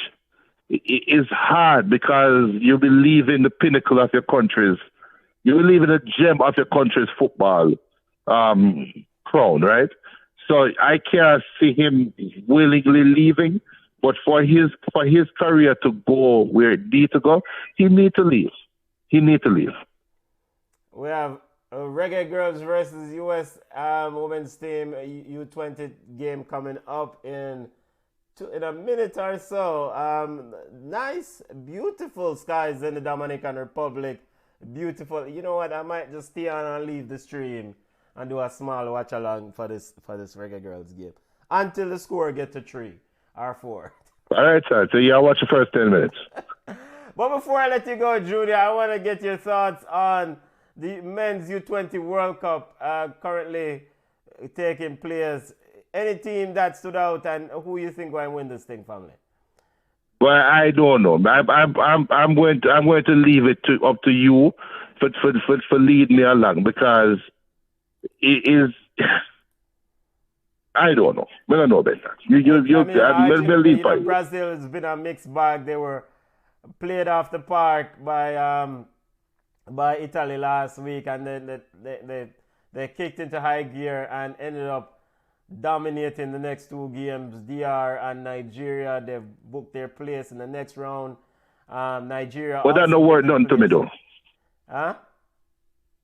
it's hard because you believe in the pinnacle of your country's. You believe in the gem of your country's football crown, right? So I can't see him willingly leaving, but for his career to go where it needs to go, he needs to leave. We have Reggaegirlz versus US women's team U20 game coming up in a minute or so. Nice, beautiful skies in the Dominican Republic. Beautiful. You know what? I might just stay on and leave the stream and do a small watch along for this Reggaegirlz game until the score get to 3 or 4. All right, sir. So I'll watch the first 10 minutes. But before I let you go, Junior, I want to get your thoughts on the men's U20 World Cup currently taking place. Any team that stood out and who you think going to win this thing, family? Well, I don't know. I'm going to leave it up to you for leading me along because it is. I don't know. I don't know better. Brazil has been a mixed bag. They were played off the park by Italy last week, and then they kicked into high gear and ended up dominating the next 2 games. DR and Nigeria, they've booked their place in the next round. Nigeria. But that no worth nothing to me though. Huh?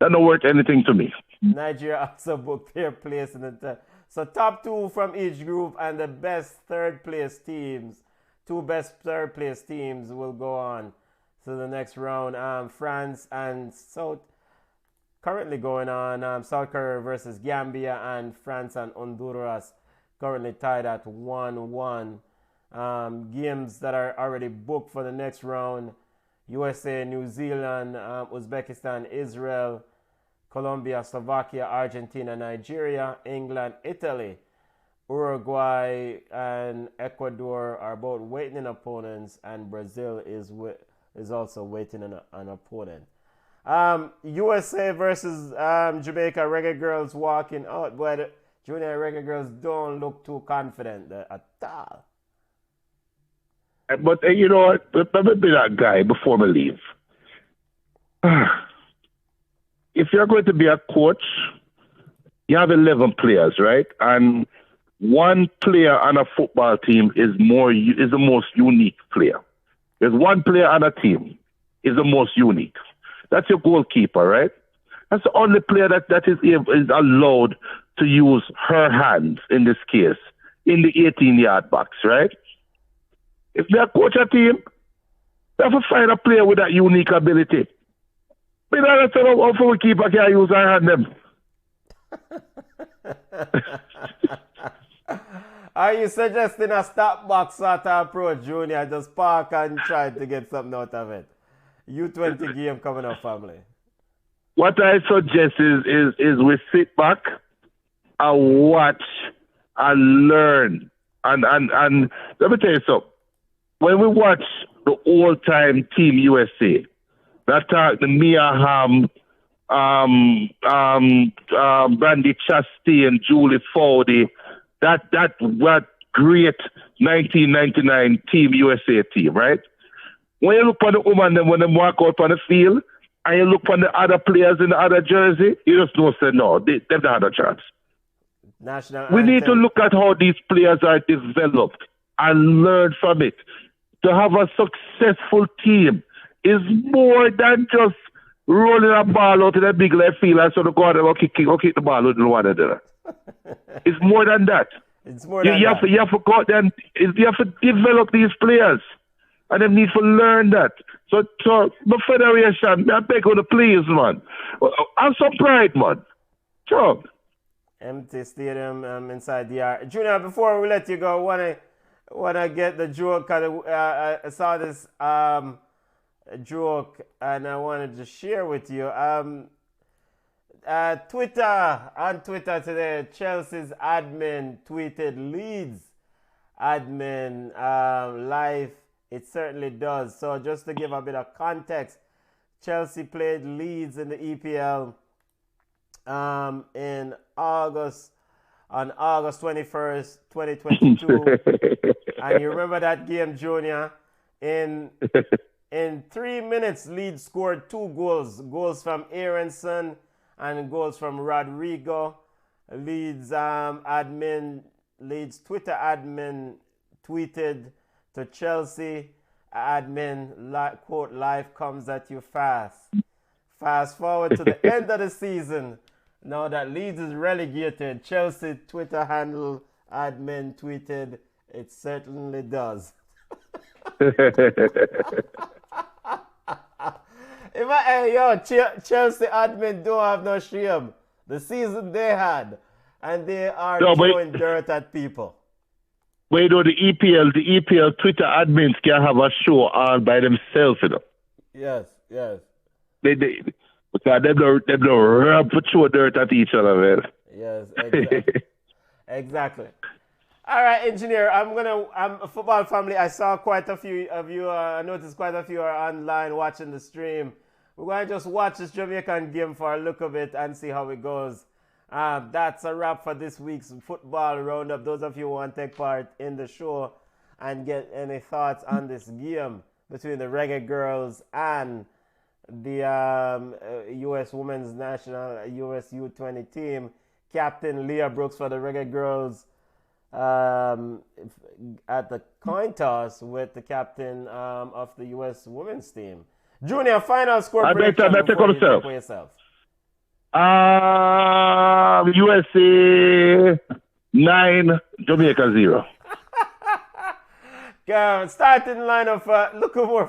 That no worth anything to me. Nigeria also booked their place in the so top 2 from each group, and the best third place teams, 2 best third place teams will go on to the next round. France and currently going on, South Korea versus Gambia, and France and Honduras currently tied at 1-1. Games that are already booked for the next round: USA, New Zealand, Uzbekistan, Israel, Colombia, Slovakia, Argentina, Nigeria, England, Italy, Uruguay, and Ecuador are both waiting opponents, and Brazil is also waiting an opponent. USA versus Jamaica. Reggaegirlz walking out, but Junior Reggaegirlz don't look too confident at all. But you know what? Let me be that guy before we leave. If you're going to be a coach, you have 11 players, right? And one player on a football team is the most unique player. There's one player on a team is the most unique. That's your goalkeeper, right? That's the only player that is allowed to use her hands in this case, in the 18-yard box, right? If they coach a team, they have to find a player with that unique ability. We don't understand how we keeper can use our hand them. Are you suggesting a stop box sort of approach, Junior? Just park and try to get something out of it. U20 game coming up, family. What I suggest is we sit back and watch and learn. And let me tell you something. When we watch the all-time Team USA, that the Mia Hamm, Brandy Chastain, Julie Foudy, that what great 1999 Team USA team, right? When you look on the woman, then when they walk out on the field, and you look on the other players in the other jersey, you just don't say no, they've not had a chance. We need to look at how these players are developed and learn from it. To have a successful team is more than just rolling a ball out in a big left field and sort of go out and kick the ball out in one another. It's more than that. It's more than that. You have to go out and you have to develop these players. And they need to learn that. So the federation, I beg you to please, man. Have some pride, man. Sure. Empty stadium inside the yard. Junior, before we let you go, wanna get the joke. I saw this joke and I wanted to share with you. On Twitter today, Chelsea's admin tweeted Leeds admin live. It certainly does. So just to give a bit of context, Chelsea played Leeds in the EPL in August 21st, 2022. And you remember that game, Junior? In 3 minutes, Leeds scored 2 goals. Goals from Aronson and goals from Rodrigo. Leeds Twitter admin tweeted to Chelsea admin, quote, life comes at you fast. Fast forward to the end of the season. Now that Leeds is relegated, Chelsea Twitter handle admin tweeted, it certainly does. Chelsea admin don't have no shame. The season they had, and they are throwing dirt at people. But you know, the EPL Twitter admins can have a show all by themselves, you know. Yes. Because they don't rub to throw dirt at each other, man. Yes, exactly. Exactly. All right, engineer. I'm football family. I saw quite a few of you. I noticed quite a few are online watching the stream. We're going to just watch this Jamaican game for a look of it and see how it goes. That's a wrap for this week's football roundup. Those of you who want to take part in the show and get any thoughts on this game between the Reggaegirlz and the U.S. Women's National US U20 team, Captain Leah Brooks for the Reggaegirlz at the coin toss with the captain of the U.S. Women's team. Junior, final score prediction before you take for yourself. USA 9, Jamaica 0. Starting lineup look over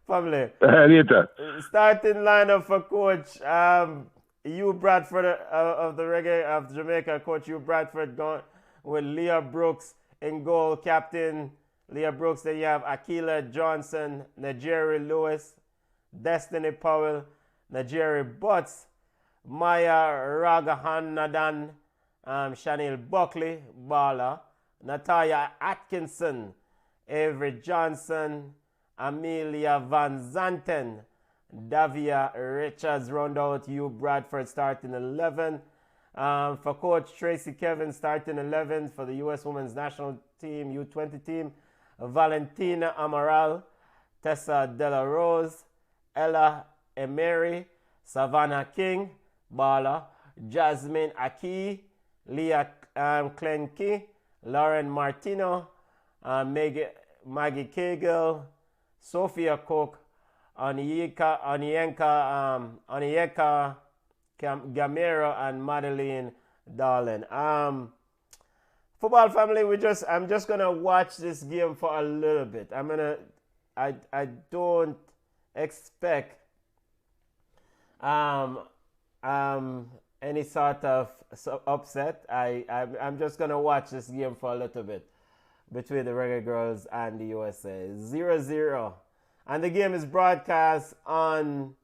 family. Later. Starting lineup for Coach Hugh Bradford of the Reggae of Jamaica. Coach Hugh Bradford going with Leah Brooks in goal. Captain Leah Brooks. Then you have Akila Johnson, Najeri Lewis, Destiny Powell, Najeri Butts, Maya Ragahanadan, Chanel Buckley, Bala, Natalia Atkinson, Avery Johnson, Amelia Van Zanten, Davia Richards round out Hugh Bradford starting 11. For Coach Tracy Kevin starting 11 for the U.S. Women's National Team, U20 team, Valentina Amaral, Tessa Dela Rose, Ella Emery, Savannah King, Bala, Jasmine Aki, Leah Klenke, Lauren Martino, Maggie Cagle, Sophia Cook, Onyeka Gamero, and Madeline Darlin. Football family, I'm just gonna watch this game for a little bit. I don't expect any sort of upset. I'm just gonna watch this game for a little bit between the Reggaegirlz and the USA. 0-0, and the game is broadcast on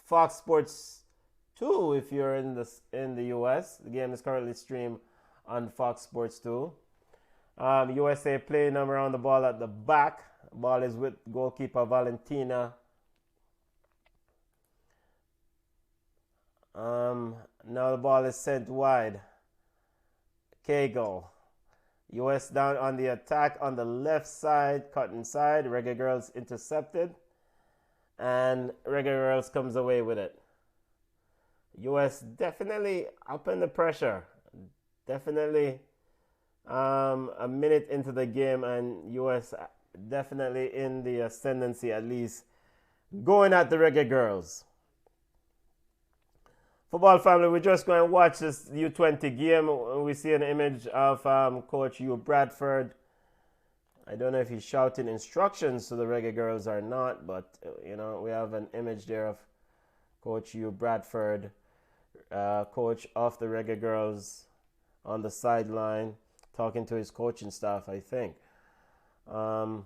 Fox Sports 2 if you're in the US. The game is currently streamed on Fox Sports 2. USA playing them around the ball at the back. Ball is with goalkeeper Valentina. Now the ball is sent wide. Kegel. US down on the attack on the left side, cut inside. Reggaegirlz intercepted. And Reggaegirlz comes away with it. US definitely up in the pressure. Definitely a minute into the game, and US definitely in the ascendancy, at least going at the Reggaegirlz. Football family, we're just going to watch this U20 game. We see an image of Coach Hugh Bradford. I don't know if he's shouting instructions to the Reggaegirlz or not, but we have an image there of Coach Hugh Bradford, coach of the Reggaegirlz, on the sideline talking to his coaching staff, I think. Ball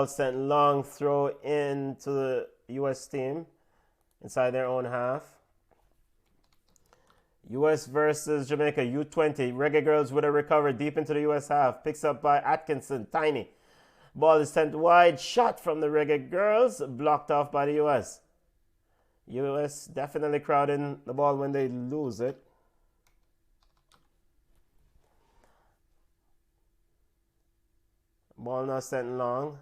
sent long, throw into the US team inside their own half. US versus Jamaica U20. Reggaegirlz with a recovery deep into the US half. Picks up by Atkinson. Tiny. Ball is sent wide. Shot from the Reggaegirlz. Blocked off by the US. US definitely crowding the ball when they lose it. Ball now sent long.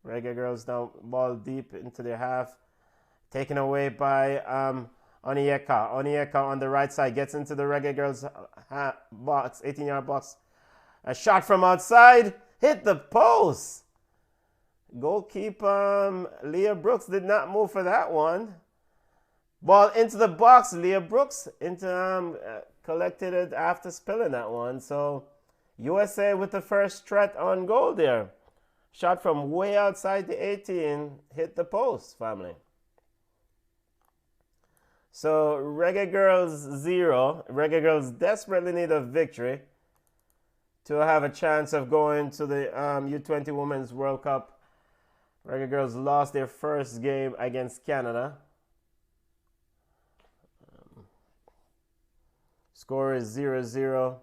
Reggaegirlz now ball deep into their half. Taken away by Onyeka. Onyeka on the right side gets into the Reggaegirlz box, 18-yard box. A shot from outside. Hit the post. Goalkeeper Leah Brooks did not move for that one. Ball into the box. Leah Brooks collected it after spilling that one. So USA with the first threat on goal there. Shot from way outside the 18. Hit the post, family. So Reggaegirlz 0. Reggaegirlz desperately need a victory to have a chance of going to the U20 Women's World Cup. Reggaegirlz lost their first game against Canada. Score is 0-0.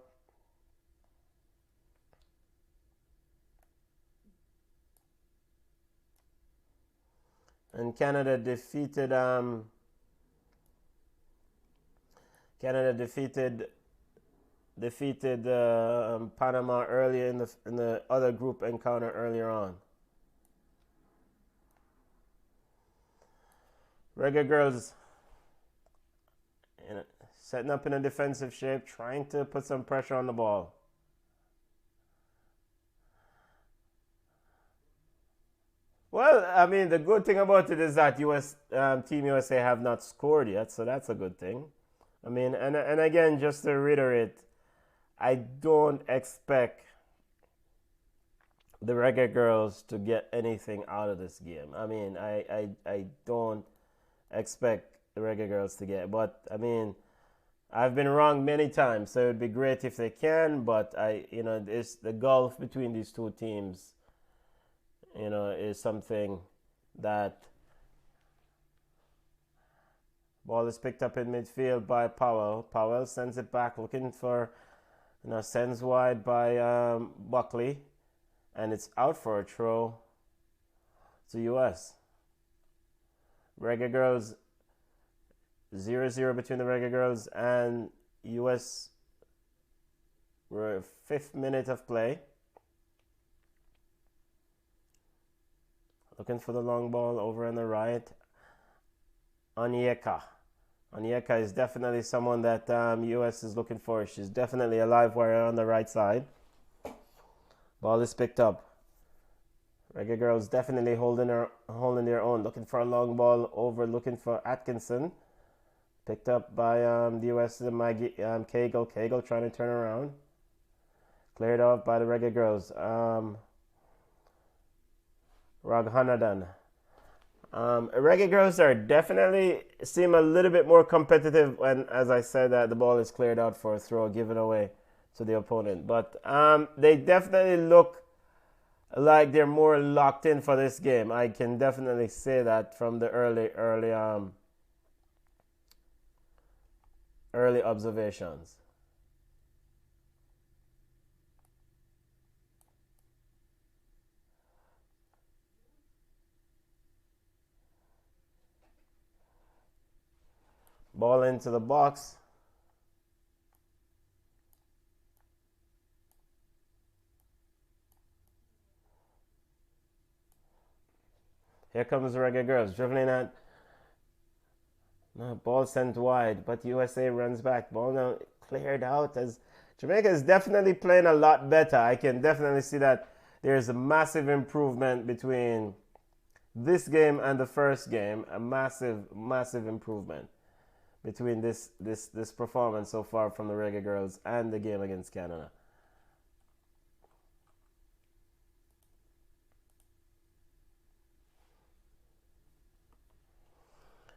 And Canada defeated Panama earlier in the other group encounter earlier on. Reggaegirlz setting up in a defensive shape, trying to put some pressure on the ball. Well, I mean, the good thing about it is that Team USA have not scored yet, so that's a good thing. I mean, and again, just to reiterate, I don't expect the Reggaegirlz to get anything out of this game. I mean, I don't expect the Reggaegirlz to get, but I mean, I've been wrong many times, so it would be great if they can, but it's the gulf between these two teams, is something that. Ball is picked up in midfield by Powell. Powell sends it back, looking for, sends wide by Buckley. And it's out for a throw to US. Reggaegirlz 0-0 between the Reggaegirlz and US. We're 5th minute of play. Looking for the long ball over on the right. Onyeka. Onyeka is definitely someone that US is looking for. She's definitely a live wire on the right side. Ball is picked up. Reggaegirlz definitely holding their own. Looking for a long ball over, looking for Atkinson. Picked up by the US Kegel. Kegel trying to turn around. Cleared off by the Reggaegirlz. Raghanadan. Reggaegirlz are definitely seem a little bit more competitive when, as I said, that the ball is cleared out for a throw given away to the opponent. But they definitely look like they're more locked in for this game. I can definitely say that from the early observations. Ball into the box. Here comes the Reggaegirlz dribbling at. No, ball sent wide, but USA runs back. Ball now cleared out as Jamaica is definitely playing a lot better. I can definitely see that there's a massive improvement between this game and the first game. A massive improvement between this performance so far from the Reggaegirlz and the game against Canada.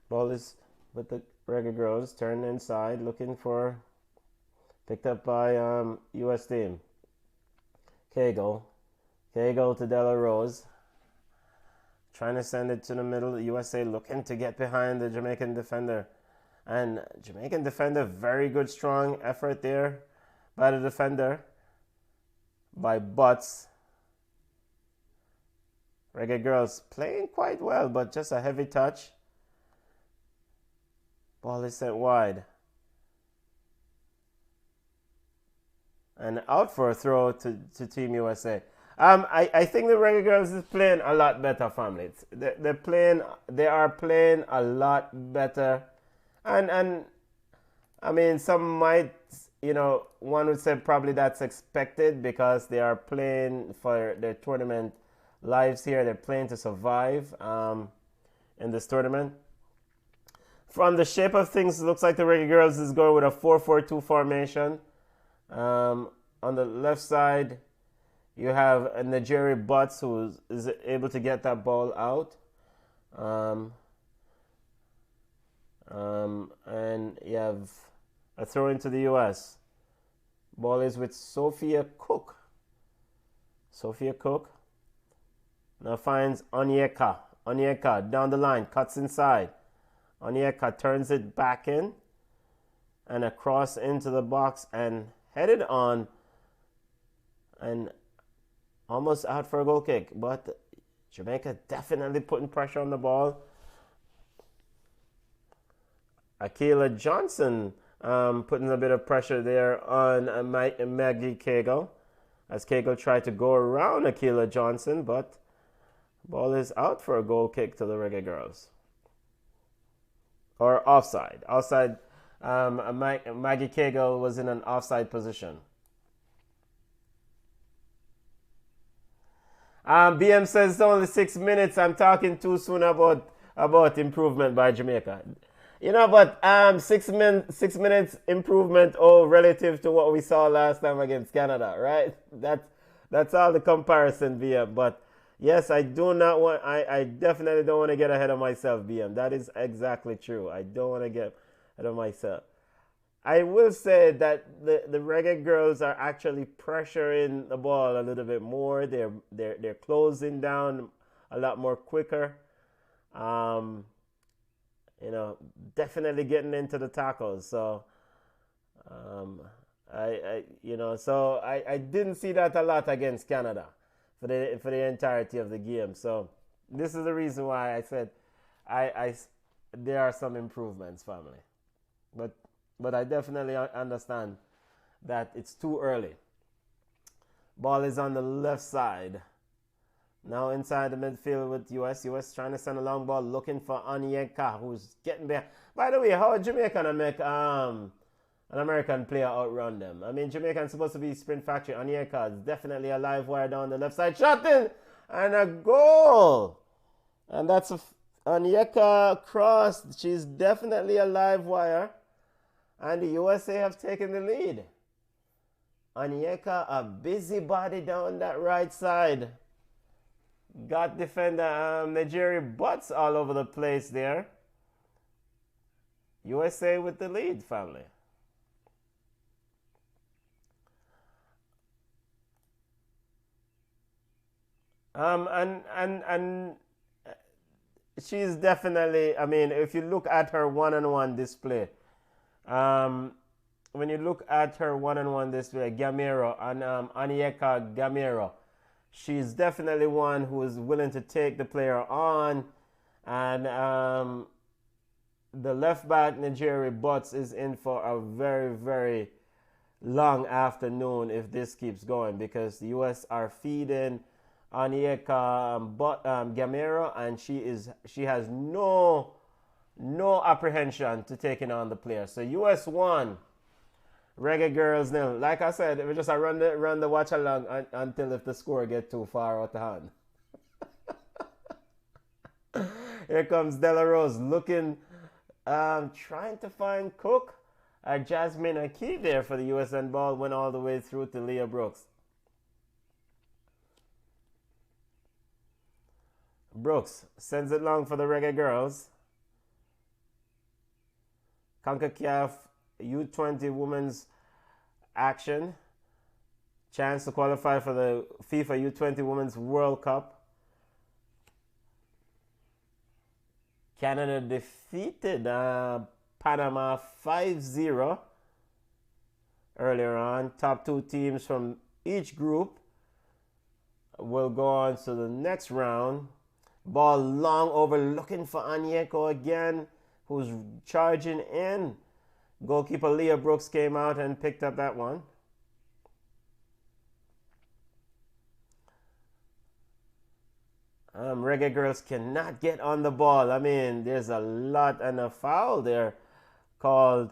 Ball is with the Reggaegirlz, turned inside, looking for, picked up by US team. Cagle to Della Rose, trying to send it to the middle. USA looking to get behind the Jamaican defender. And Jamaican defender, very good strong effort there by the defender, by Butts. Reggaegirlz playing quite well, but just a heavy touch. Ball is sent wide. And out for a throw to Team USA. I think the Reggaegirlz is playing a lot better, family. They are playing a lot better. And I mean, some might, one would say probably that's expected because they are playing for their tournament lives here. They're playing to survive in this tournament. From the shape of things, it looks like the Reggaegirlz is going with a 4-4-2 formation. On the left side, you have a Nigeri Butts who is able to get that ball out. And you have a throw into the US. Ball is with Sophia Cook. Now finds Onyeka. Onyeka down the line, cuts inside. Onyeka turns it back in and across into the box and headed on and almost out for a goal kick. But Jamaica definitely putting pressure on the ball. Akila Johnson putting a bit of pressure there on Maggie Cagle as Cagle tried to go around Akila Johnson, but ball is out for a goal kick to the Reggaegirlz. Or offside. Maggie Cagle was in an offside position. BM says it's only 6 minutes. I'm talking too soon about improvement by Jamaica. But 6 minutes improvement relative to what we saw last time against Canada, right? That's all the comparison, BM. But yes, I definitely don't want to get ahead of myself, BM. That is exactly true. I don't want to get ahead of myself. I will say that the Reggaegirlz are actually pressuring the ball a little bit more. They're closing down a lot more quicker. Definitely getting into the tackles. So, I didn't see that a lot against Canada for the entirety of the game. So, this is the reason why I said there are some improvements, family. But I definitely understand that it's too early. Ball is on the left side. Now inside the midfield with US. US trying to send a long ball, looking for Onyeka, who's getting behind. By the way, how are Jamaica gonna make an American player outrun them? I mean, Jamaican's supposed to be sprint factory. Onyeka is definitely a live wire down the left side. Shot in! And a goal! And that's Onyeka crossed. She's definitely a live wire. And the USA have taken the lead. Onyeka, a busybody down that right side. got defender Nigeri Butts all over the place there. USA with the lead, family. And she's definitely, I mean, if you look at her one-on-one display, when you look at her one-on-one display, Gamero and Onyeka Gamero, she's definitely one who is willing to take the player on. And the left back, Nigeri Butts, is in for a very, very long afternoon if this keeps going, because the US are feeding Onyeka Gamero, and she has no apprehension to taking on the player. So US 1, Reggaegirlz 0. Like I said, we just run the watch along until if the score get too far out of hand. Here comes Dela Rose looking, trying to find Cook. Jasmine Akey there for the US, and ball went all the way through to Leah Brooks. Brooks sends it long for the Reggaegirlz. CONCACAF U20 women's action. Chance to qualify for the FIFA U20 Women's World Cup. Canada defeated Panama 5-0 earlier on. Top two teams from each group will go on to the next round. Ball long over, looking for Onyeka again, who's charging in. Goalkeeper Leah Brooks came out and picked up that one. Reggaegirlz cannot get on the ball. I mean, there's a lot and a foul there called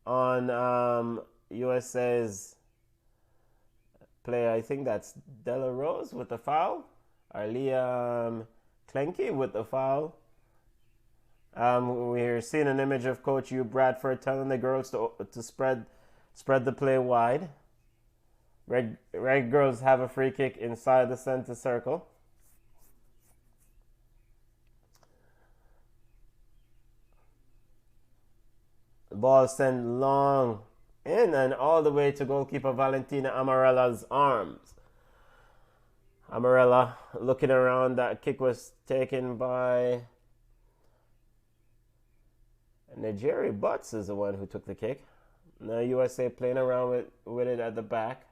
on USA's player. I think that's Dela Rose with the foul. Or Leah Klenke with the foul. We're seeing an image of Coach Hugh Bradford telling the girls to spread the play wide. Reggaegirlz have a free kick inside the center circle. The ball sent long in and all the way to goalkeeper Valentina Amarella's arms. Amarella looking around. That kick was taken by Nigeri Butts is the one who took the kick. Now USA playing around with it at the back.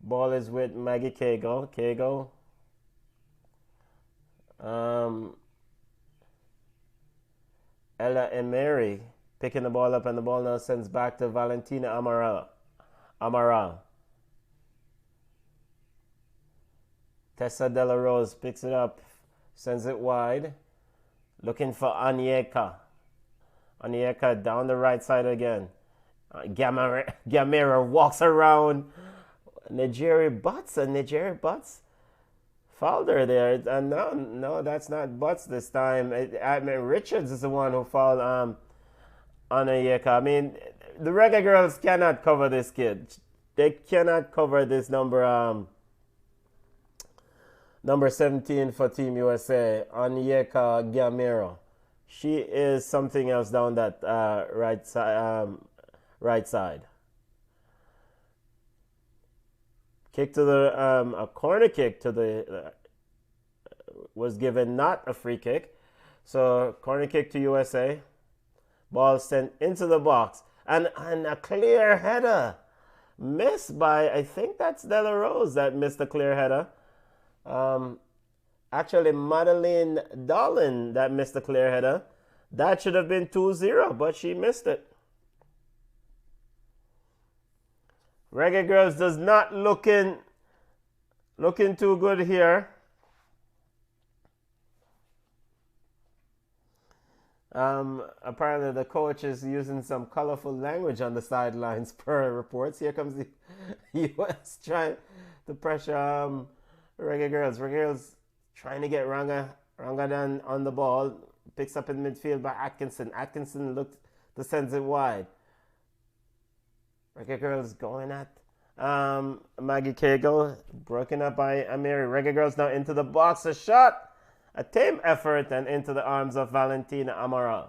Ball is with Maggie Kago. Ella Emery picking the ball up, and the ball now sends back to Valentina Amaral. Tessa Dela Rose picks it up, sends it wide, looking for Onyeka. Onyeka down the right side again. Gamera walks around Nigeri Butts, and Nigeri Butts fouled her there. And no, that's not Butts this time. I mean, Richards is the one who fouled Onyeka. I mean, the Reggaegirlz cannot cover this kid. They cannot cover this number 17 for Team USA, Onyeka Gamero. She is something else down that right side. Kick to the a corner kick to the was given, not a free kick. So corner kick to USA. Ball sent into the box, and a clear header missed by, I think that's Dela Rose that missed the clear header. Actually, Madeline Dolan that missed the clear header. That should have been 2-0, but she missed it. Reggaegirlz does not looking too good here. Apparently the coach is using some colorful language on the sidelines per reports. Here comes the US trying to pressure Reggaegirlz. Reggaegirlz trying to get Rangadan on the ball. Picks up in midfield by Atkinson. Atkinson looks to send it wide. Reggaegirlz going at Maggie Cagle broken up by Amiri. Reggaegirlz now into the box. A shot. A tame effort and into the arms of Valentina Amaral.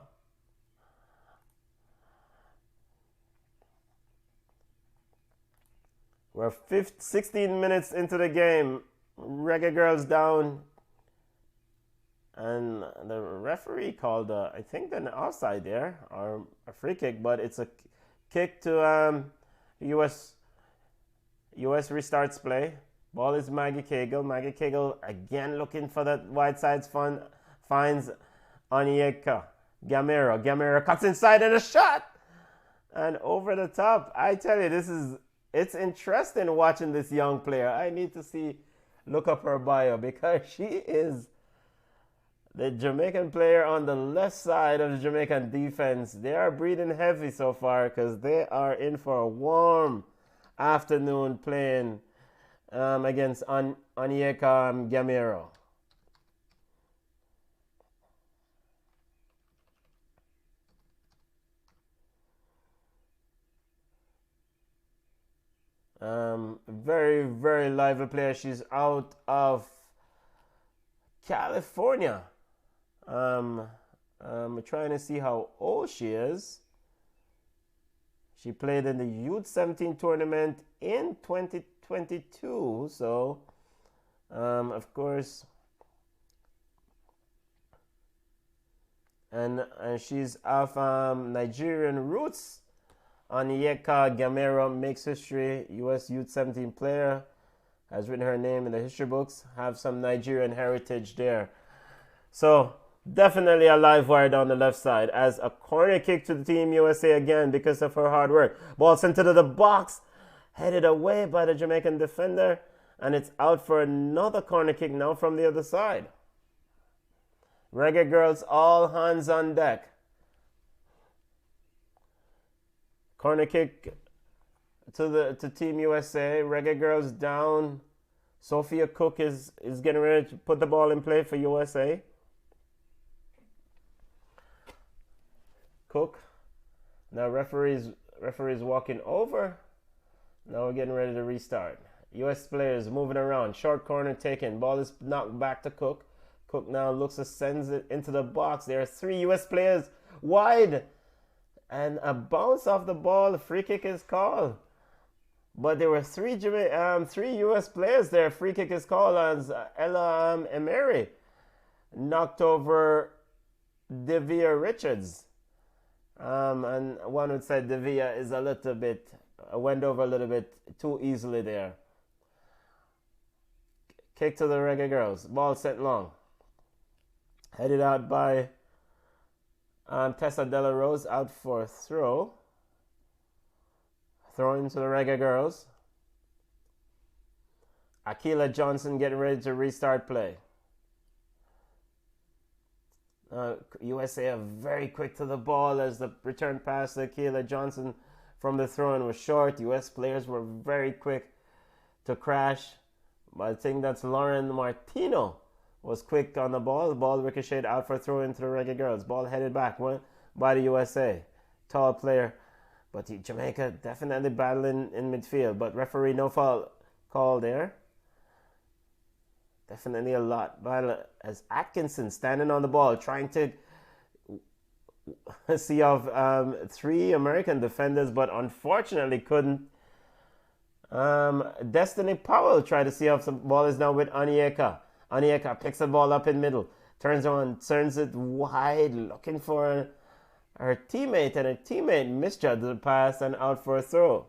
We're 16 minutes into the game. Reggaegirlz down. And the referee called, I think, an offside there, or a free kick, but it's a kick to US restarts play. Ball is Maggie Cagle. Maggie Cagle again looking for that wide sides finds Onyeka Gamero. Gamero cuts inside and a shot! And over the top. I tell you, it's interesting watching this young player. I need to look up her bio because she is the Jamaican player on the left side of the Jamaican defense. They are breathing heavy so far because they are in for a warm afternoon playing against Onyeka Gamero. Very, very lively player. She's out of California. I'm trying to see how old she is. She played in the U20 tournament in 2022. So, of course, and she's of Nigerian roots. Onyeka Gamero makes history. US U17 player. Has written her name in the history books. Have some Nigerian heritage there. So, definitely a live wire down the left side as a corner kick to the Team USA again because of her hard work. Ball sent into the box. Headed away by the Jamaican defender. And it's out for another corner kick now from the other side. Reggaegirlz all hands on deck. Corner kick to Team USA. Reggaegirlz down. Sophia Cook is getting ready to put the ball in play for USA. Cook. Now referee's walking over. Now we're getting ready to restart. US players moving around. Short corner taken. Ball is knocked back to Cook. Cook now looks to sends it into the box. There are 3 US players wide. And a bounce off the ball. A free kick is called. But there were 3 US players there. Free kick is called as Ella Emery knocked over Devia Richards. And one would say Devia is went over a little bit too easily there. Kick to the Reggaegirlz. Ball sent long. Headed out by Tessa Della Rose out for a throw. Throw into the Reggaegirlz. Akila Johnson getting ready to restart play. USA are very quick to the ball as the return pass to Akila Johnson from the throw-in was short. US players were very quick to crash. But I think that's Lauren Martino was quick on the ball. The ball ricocheted out for a throw into the Reggaegirlz. Ball headed back by the USA. Tall player. But Jamaica definitely battling in midfield. But referee no foul call there. Definitely a lot. But as Atkinson standing on the ball trying to see off 3 American defenders. But unfortunately couldn't. Destiny Powell tried to see off some ball is now with Onyeka. Onyeka picks the ball up in middle. Turns it wide looking for her teammate, and her teammate misjudged the pass and out for a throw.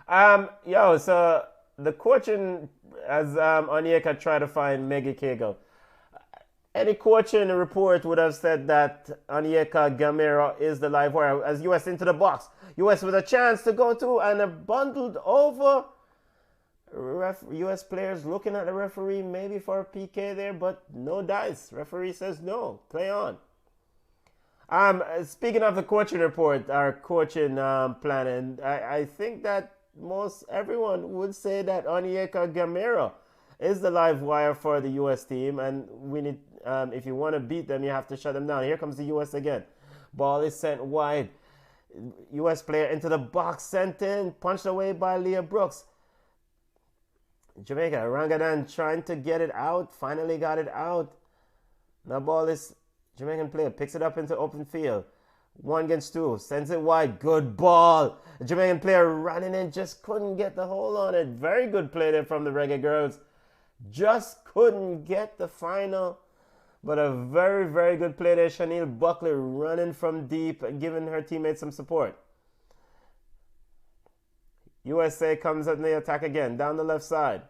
So the coaching as Onyeka tried to find Maggie Cagle. Any coaching report would have said that Onyeka Gamero is the live wire as US into the box. US with a chance to go to and a bundled over. US players looking at the referee maybe for a PK there, but no dice. Referee says no. Play on. Speaking of the coaching report, our coaching plan, and I think that most everyone would say that Onyeka Gamero is the live wire for the US team, and we need if you want to beat them, you have to shut them down. Here comes the US again. Ball is sent wide. US player into the box, sent in, punched away by Leah Brooks. Jamaica, Rangadan trying to get it out, finally got it out. Now ball is, Jamaican player picks it up into open field. 1 against 2, sends it wide, good ball. The Jamaican player running in, just couldn't get the hold on it. Very good play there from the Reggaegirlz. Just couldn't get the final. But a very, very good play there. Chanel Buckley running from deep and giving her teammates some support. USA comes at the attack again, down the left side.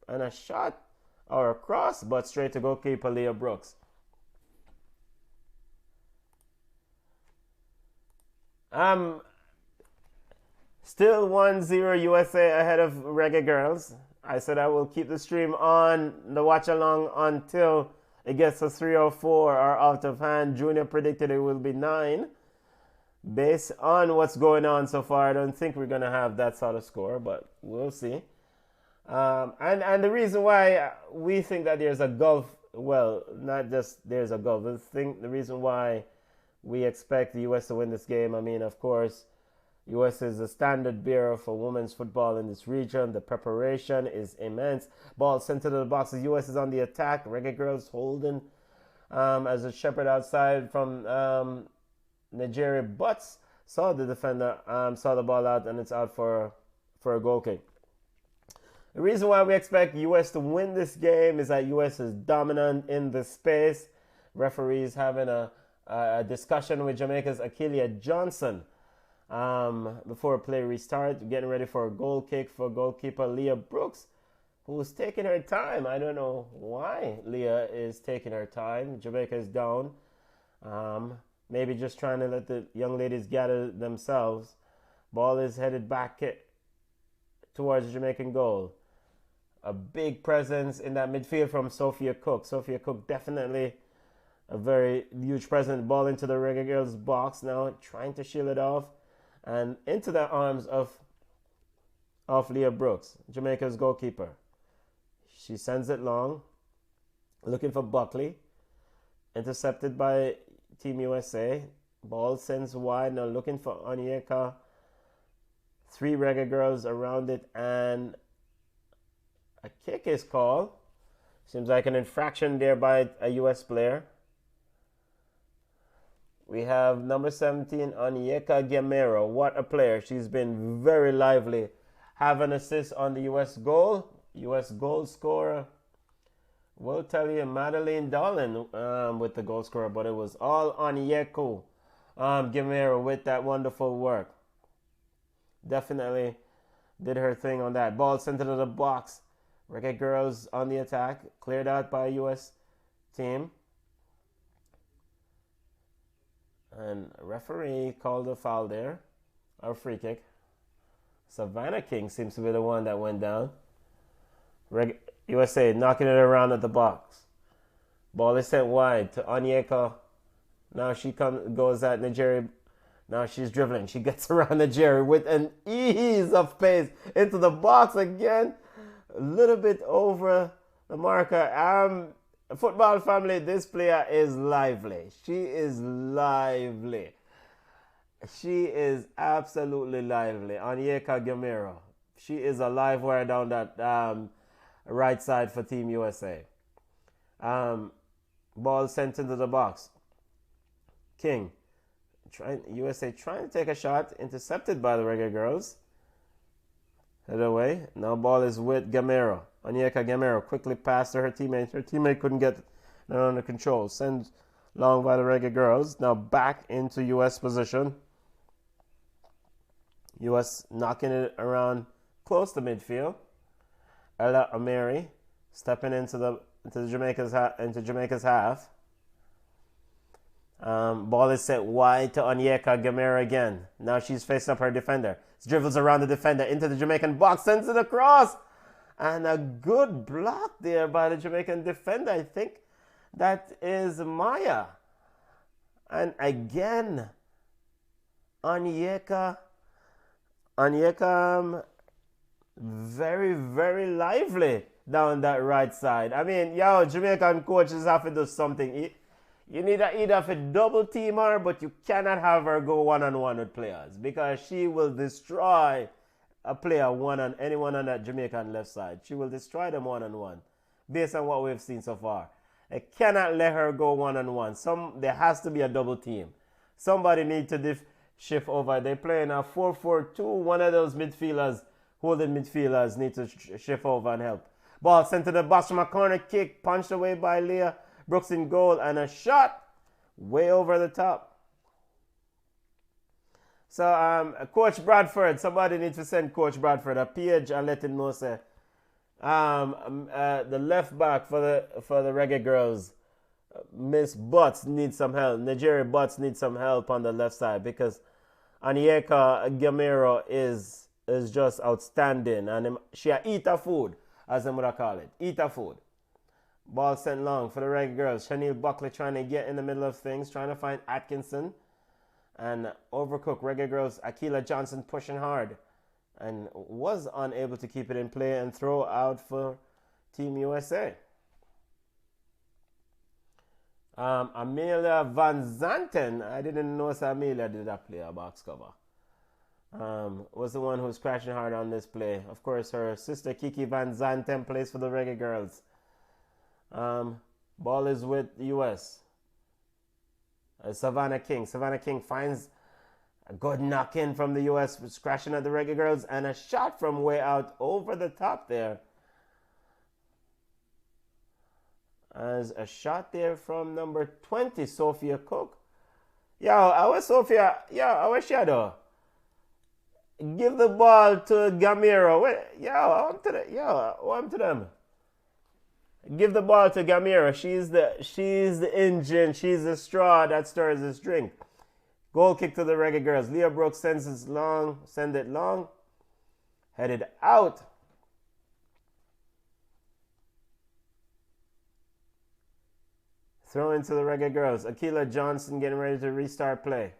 And a shot or a cross, but straight to goalkeeper Leah Brooks. Still 1-0 USA ahead of Reggaegirlz. I said I will keep the stream on the watch along until it gets to 3 or 4 or out of hand. Junior predicted it will be 9. Based on what's going on so far, I don't think we're going to have that sort of score, but we'll see. And the reason why we think that there's a gulf, well, not just there's a gulf, the reason why we expect the US to win this game, I mean, of course, US is the standard bearer for women's football in this region. The preparation is immense. Ball sent to the box. The US is on the attack. Reggaegirlz holding as a shepherd outside from Nigeria Butts saw the defender, saw the ball out, and it's out for a goal kick. The reason why we expect US to win this game is that US is dominant in the space. Referees having a discussion with Jamaica's Akeelia Johnson before play restart, getting ready for a goal kick for goalkeeper Leah Brooks, who's taking her time. I don't know why Leah is taking her time. Jamaica is down. Maybe just trying to let the young ladies gather themselves. Ball is headed back towards the Jamaican goal. A big presence in that midfield from Sophia Cook. Sophia Cook definitely a very huge presence. Ball into the Reggaegirlz box now, trying to shield it off. And into the arms of Leah Brooks, Jamaica's goalkeeper. She sends it long, looking for Buckley. Intercepted by Team USA. Ball sends wide, now looking for Onyeka. 3 Reggaegirlz around it, and a kick is called. Seems like an infraction there by a US player. We have number 17, Onyeka Gamero. What a player. She's been very lively. Have an assist on the US goal. US goal scorer. We'll tell you, Madeline Dolan with the goal scorer, but it was all Onyeka Gamero with that wonderful work. Definitely did her thing on that. Ball sent into the box. Reggaegirlz on the attack. Cleared out by a US team. And a referee called a foul there. Or free kick. Savannah King seems to be the one that went down. USA knocking it around at the box. Ball is sent wide to Onyeka. Now she goes at Nigeria. Now she's dribbling. She gets around Nigeria with an ease of pace into the box again. A little bit over the marker. Football family, this player is lively. She is lively. She is absolutely lively. Onyeka Gamero. She is a live wire down that right side for Team USA. Ball sent into the box. King. USA trying to take a shot. Intercepted by the Reggaegirlz. Head away. Now ball is with Gamero. Onyeka Gamero quickly passed to her teammate. Her teammate couldn't get it under control. Sent long by the Reggaegirlz. Now back into US position. US knocking it around close to midfield. Ella Ameri stepping into Jamaica's half. Ball is set wide to Onyeka Gamero again. Now she's facing up her defender. Dribbles around the defender into the Jamaican box, sends it across. And a good block there by the Jamaican defender. I think that is Maya. And again, Onyeka very, very lively down that right side. I mean, Jamaican coaches have to do something. You need to either have a double team her, but you cannot have her go one-on-one with players because she will destroy a player anyone on that Jamaican left side. She will destroy them one-on-one based on what we've seen so far. I cannot let her go one-on-one. There has to be a double team. Somebody needs to shift over. They're playing a 4-4-2. One of those midfielders, holding midfielders, need to shift over and help. Ball sent to the box from a corner kick, punched away by Leah Brooks in goal, and a shot way over the top. So, Coach Bradford, somebody needs to send Coach Bradford a page and let him know, say, the left back for the Reggaegirlz, Miss Butts needs some help. Nigeria Butts needs some help on the left side because Onyeka Gamero is just outstanding, and she eat her food, as they would call it. Eat her food. Ball sent long for the Reggaegirlz. Chanel Buckley trying to get in the middle of things, trying to find Atkinson. And overcooked Reggaegirlz. Akila Johnson pushing hard and was unable to keep it in play and throw out for Team USA. Amelia Van Zanten, I didn't know Amelia did that play a box cover. Was the one who was crashing hard on this play. Of course, her sister Kiki Van Zanten plays for the Reggaegirlz. Ball is with the US. Savannah King. Savannah King finds a good knock in from the US, crashing at the Reggaegirlz, and a shot from way out over the top there. As a shot there from number 20, Sophia Cook. Yo, our Sophia, our shadow. Give the ball to Gamero. I'm to them. Give the ball to Gamera. She's the engine. She's the straw that stirs this drink. Goal kick to the Reggaegirlz. Leah Brooks send it long. Headed out. Throw into the Reggaegirlz. Akila Johnson getting ready to restart play.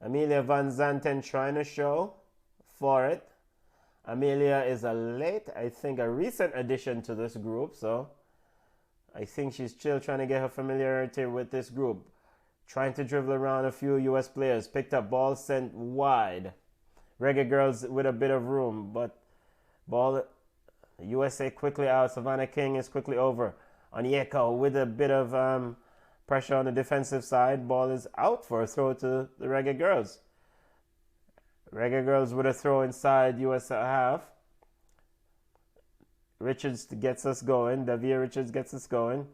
Amelia Van Zanten trying to show for it. Amelia is a recent addition to this group, so I think she's still trying to get her familiarity with this group. Trying to dribble around a few US players. Picked up ball, sent wide. Reggaegirlz with a bit of room, but ball, USA quickly out. Savannah King is quickly over. Onyeka with a bit of pressure on the defensive side. Ball is out for a throw to the Reggaegirlz. Reggaegirlz with a throw inside US half. Richards gets us going. Davia Richards gets us going.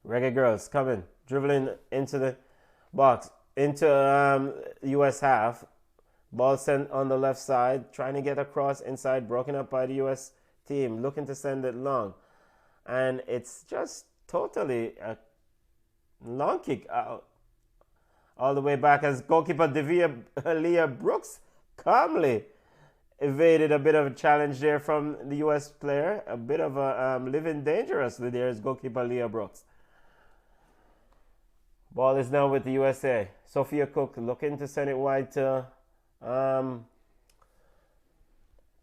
Reggaegirlz coming, dribbling into the box, into US half. Ball sent on the left side, trying to get across inside, broken up by the US team, looking to send it long. And it's just totally a long kick out. All the way back as goalkeeper Leah Brooks calmly evaded a bit of a challenge there from the US player. A bit of a living dangerously there is goalkeeper Leah Brooks. Ball is now with the USA. Sophia Cook looking to send it wide to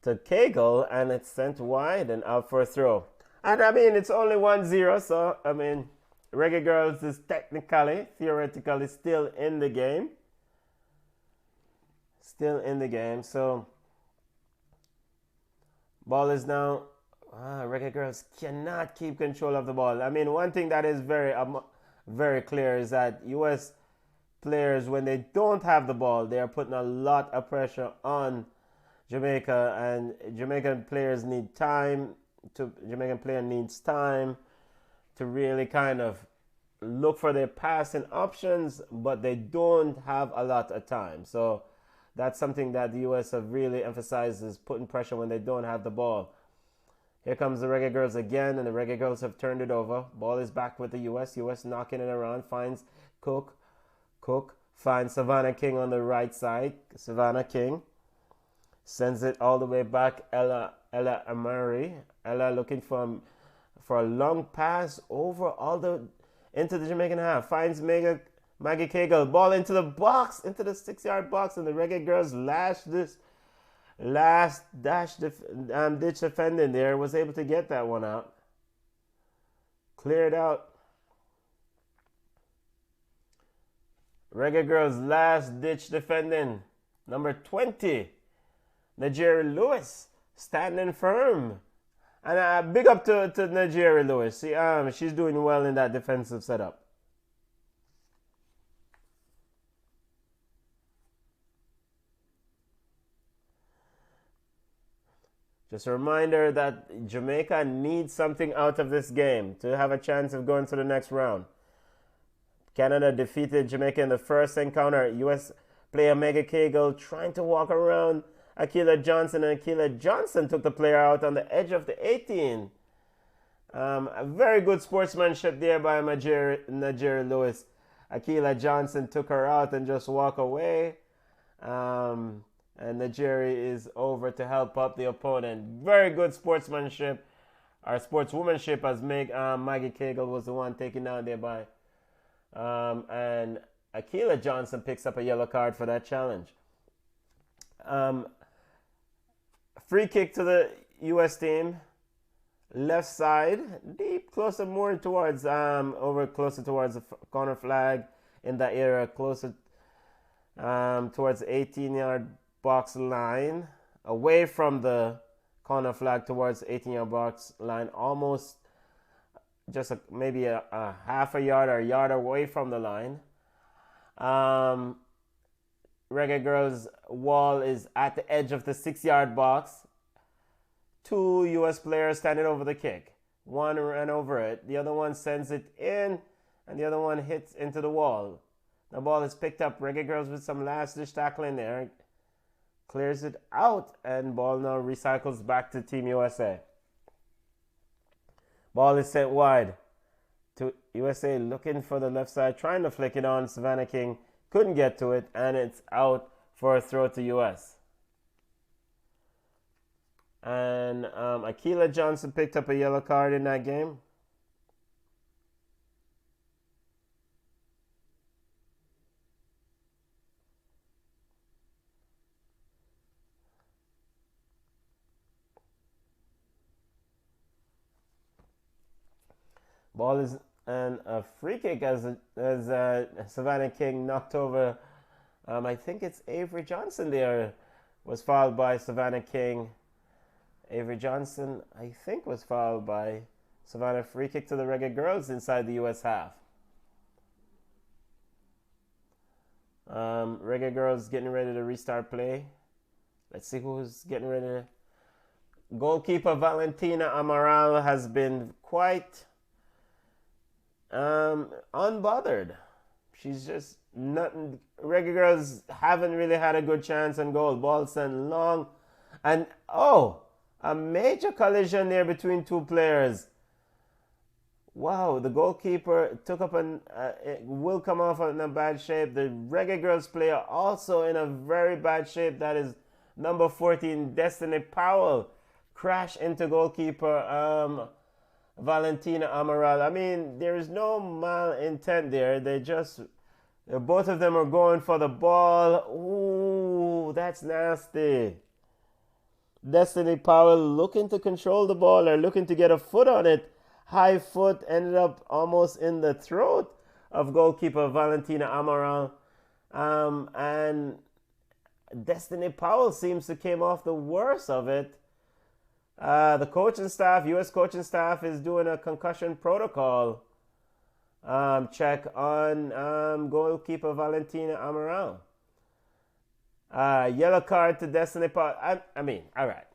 Cagle, and it's sent wide and out for a throw. And I mean, it's only 1-0, so I mean, Reggaegirlz is theoretically still in the game. So ball is now, Reggaegirlz cannot keep control of the ball. I mean, one thing that is very clear is that US players, when they don't have the ball, they are putting a lot of pressure on Jamaica, and Jamaican player needs time to really kind of look for their passing options, but they don't have a lot of time. So that's something that the US have really emphasized, is putting pressure when they don't have the ball. Here comes the Reggaegirlz again, and the Reggaegirlz have turned it over. Ball is back with the US. US knocking it around, finds Cook. Cook finds Savannah King on the right side. Savannah King sends it all the way back. Ella Amari. Ella looking for a long pass over into the Jamaican half. Finds Maggie Cagle. Ball into the box, into the 6-yard box, and the Reggaegirlz lash this Last ditch defending there, was able to get that one out. Cleared out. Reggaegirlz last ditch defending. Number 20, Nigeria Lewis, standing firm. And big up to Nigeria Lewis. She's doing well in that defensive setup. Just a reminder that Jamaica needs something out of this game to have a chance of going to the next round. Canada defeated Jamaica in the first encounter. US player Reggaegirlz trying to walk around Akila Johnson, and Akila Johnson took the player out on the edge of the 18. A very good sportsmanship there by Nigeria Lewis. Akila Johnson took her out and just walk away. And Nigeria is over to help up the opponent. Very good sportsmanship, or sportswomanship, as Maggie Cagle was the one taken down there by. And Akila Johnson picks up a yellow card for that challenge. Free kick to the US team. Left side, deep, closer more towards, closer towards the corner flag in that area, closer towards the 18-yard box line, away from the corner flag towards the 18-yard box line, almost just maybe a half a yard or a yard away from the line. Reggaegirlz wall is at the edge of the 6-yard box. 2 US players standing over the kick. One ran over it, the other one sends it in, and the other one hits into the wall. The ball is picked up. Reggaegirlz with some last-ditch tackling there. Clears it out, and ball now recycles back to Team USA. Ball is sent wide to USA, looking for the left side, trying to flick it on. Savannah King couldn't get to it, and it's out for a throw to US. And Akila Johnson picked up a yellow card in that game. Ball is and a free kick as Savannah King knocked over. I think it's Avery Johnson there. Was fouled by Savannah King. Avery Johnson, I think, was fouled by Savannah. Free kick to the Reggaegirlz inside the US half. Reggaegirlz getting ready to restart play. Let's see who's getting ready to. Goalkeeper Valentina Amaral has been quite unbothered. She's just nothing. Reggaegirlz haven't really had a good chance on goal. Ball sent long, and a major collision there between 2 players. Wow, the goalkeeper took up will come off in a bad shape. The Reggaegirlz player also in a very bad shape. That is number 14, Destiny Powell, crash into goalkeeper Valentina Amaral. I mean, there is no malintent there. Both of them are going for the ball. Ooh, that's nasty. Destiny Powell looking to control the ball, or looking to get a foot on it. High foot, ended up almost in the throat of goalkeeper Valentina Amaral. And Destiny Powell seems to came off the worst of it. The coaching staff, U.S. coaching staff, is doing a concussion protocol check on goalkeeper Valentina Amaral. Yellow card to Destiny Powell. I mean, all right.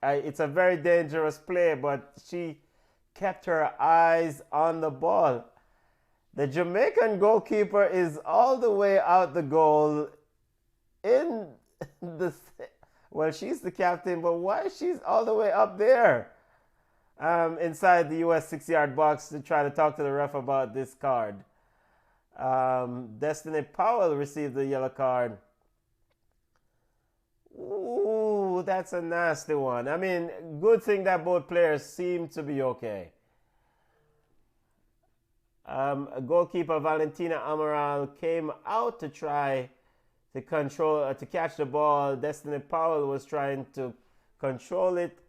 It's a very dangerous play, but she kept her eyes on the ball. The Jamaican goalkeeper is all the way out the goal in the... Well, she's the captain, but why she's all the way up there inside the U.S. 6-yard box to try to talk to the ref about this card? Destiny Powell received the yellow card. Ooh, that's a nasty one. I mean, good thing that both players seem to be okay. Goalkeeper Valentina Amaral came out to try to catch the ball. Destiny Powell was trying to control it,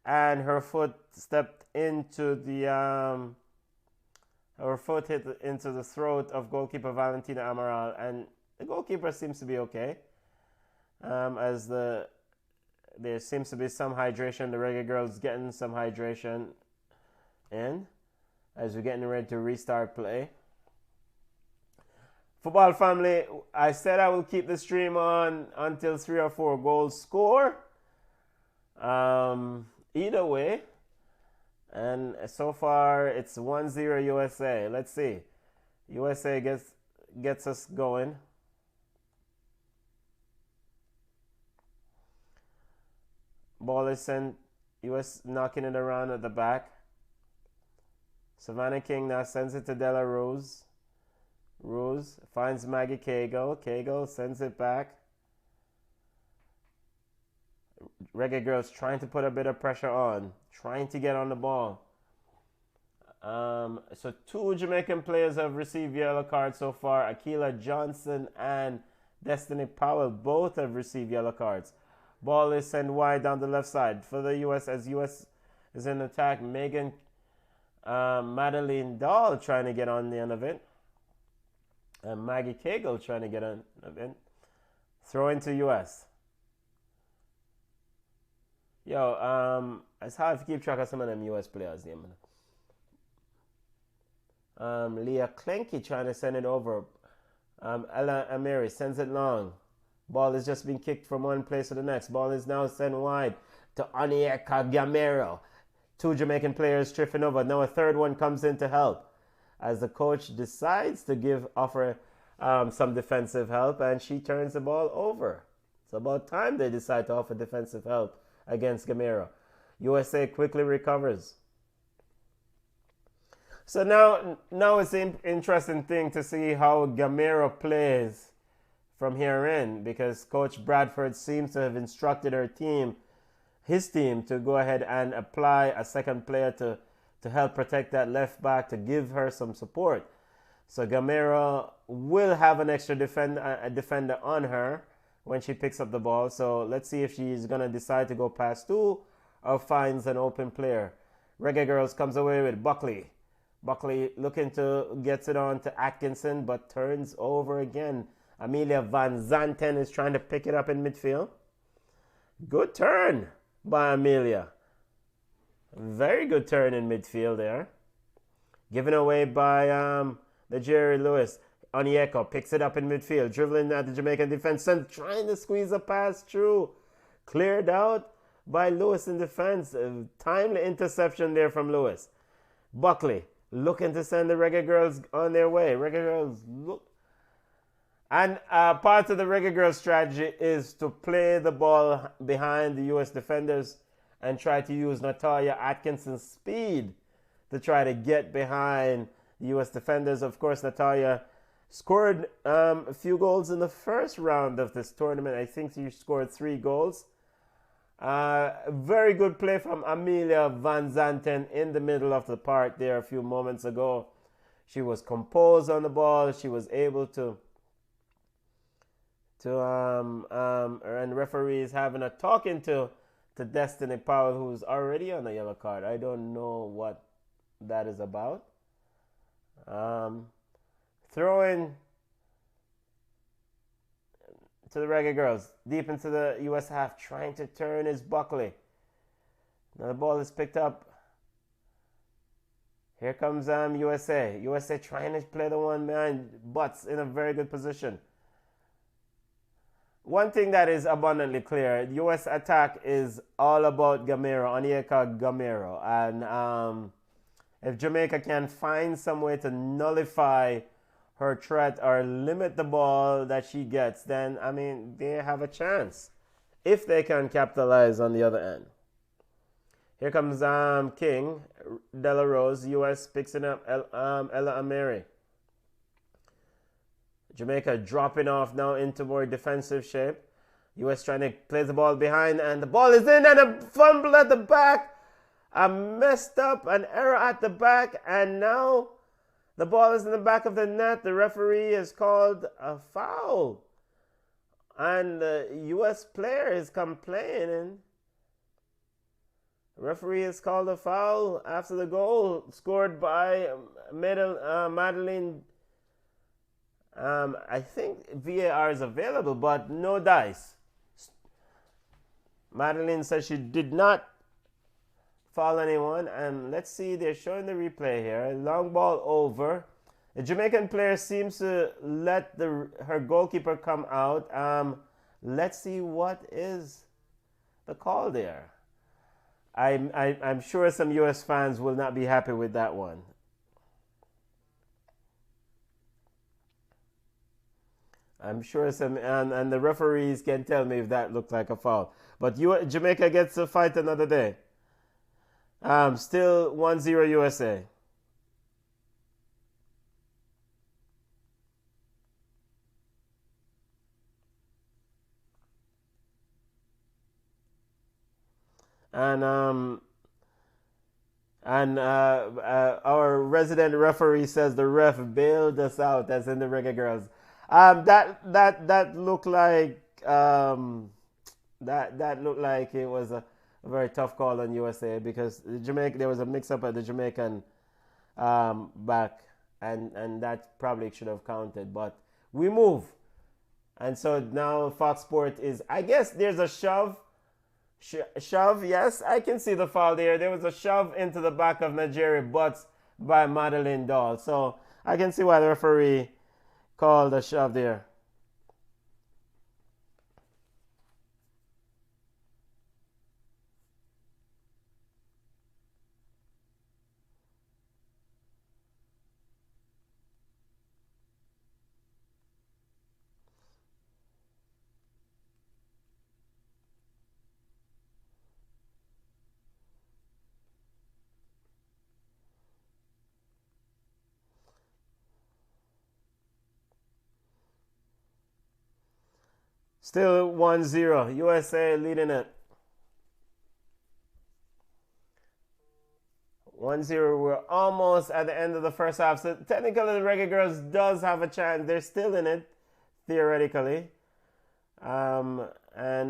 and her foot stepped into the her foot hit into the throat of goalkeeper Valentina Amaral, and the goalkeeper seems to be okay. As there seems to be some hydration. The Reggaegirlz getting some hydration in as we're getting ready to restart play. Football family, I said I will keep the stream on until 3 or 4 goals score. Either way. And so far it's 1-0 USA. Let's see. USA gets us going. Ball is sent. US knocking it around at the back. Savannah King now sends it to Della Rose. Rose finds Maggie Cagle. Cagle sends it back. Reggaegirlz trying to put a bit of pressure on. Trying to get on the ball. So 2 Jamaican players have received yellow cards so far. Akila Johnson and Destiny Powell both have received yellow cards. Ball is sent wide down the left side for the US as US is in attack. Madeline Dahl trying to get on the end of it. And Maggie Cagle trying to get on the end of it. Throw into US. It's hard to keep track of some of them US players' name. Leah Klenke trying to send it over. Ella Amiri sends it long. Ball is just being kicked from one place to the next. Ball is now sent wide to Onyeka Gamero. 2 Jamaican players tripping over. Now a third one comes in to help as the coach decides to offer some defensive help, and she turns the ball over. It's about time they decide to offer defensive help against Gamero. USA quickly recovers. So now it's an interesting thing to see how Gamero plays from here in, because Coach Bradford seems to have instructed his team to go ahead and apply a second player to help protect that left back, to give her some support. So Gamero will have an extra defender on her when she picks up the ball. So let's see if she's going to decide to go past 2 or finds an open player. Reggaegirlz comes away with Buckley. Buckley looking to gets it on to Atkinson, but turns over again. Amelia Van Zanten is trying to pick it up in midfield. Good turn by Amelia. Very good turn in midfield there. Given away by the Jerry Lewis. Onyeka picks it up in midfield. Dribbling at the Jamaican defense and trying to squeeze a pass through. Cleared out by Lewis in defense. A timely interception there from Lewis. Buckley looking to send the Reggaegirlz on their way. Reggaegirlz look. And part of the Reggaegirlz strategy is to play the ball behind the U.S. defenders and try to use Natalia Atkinson's speed to try to get behind the U.S. defenders. Of course, Natalia scored a few goals in the first round of this tournament. I think she scored 3 goals. Very good play from Amelia Van Zanten in the middle of the park there a few moments ago. She was composed on the ball. She was able to and referees having a talking to Destiny Powell, who's already on a yellow card. I don't know what that is about. Throwing to the Reggaegirlz deep into the US half, trying to turn is Buckley. Now the ball is picked up. Here comes USA. USA trying to play the one behind, Butts in a very good position. One thing that is abundantly clear, the U.S. attack is all about Gamero, Onyeka Gamero. And if Jamaica can find some way to nullify her threat or limit the ball that she gets, then, I mean, they have a chance if they can capitalize on the other end. Here comes King, Della Rose. U.S. picks it up, Ella Amiri. Jamaica dropping off now into more defensive shape. U.S. trying to play the ball behind, and the ball is in, and a fumble at the back. A messed up, an error at the back, and now the ball is in the back of the net. The referee has called a foul And the U.S. player is complaining. Referee has called a foul after the goal scored by Madeline. I think VAR is available, but no dice. Madeline says she did not foul anyone. And let's see, they're showing the replay here. Long ball over. The Jamaican player seems to let her goalkeeper come out. Let's see what is the call there. I'm sure some U.S. fans will not be happy with that one. I'm sure some, and the referees can tell me if that looked like a foul. But Jamaica gets to fight another day. Still 1-0 USA. And our resident referee says the ref bailed us out, as in the Reggaegirlz. That looked like that looked like it was a very tough call on USA, because there was a mix-up at the Jamaican back, and that probably should have counted. But we move, and so now Fox Sport is. I guess there's a shove. Shove, yes, I can see the foul there. There was a shove into the back of Nigeria butts by Madeline Dahl. So I can see why the referee called a shove there. Still 1-0. USA leading it. 1-0. We're almost at the end of the first half. So technically the Reggaegirlz does have a chance. They're still in it, theoretically. And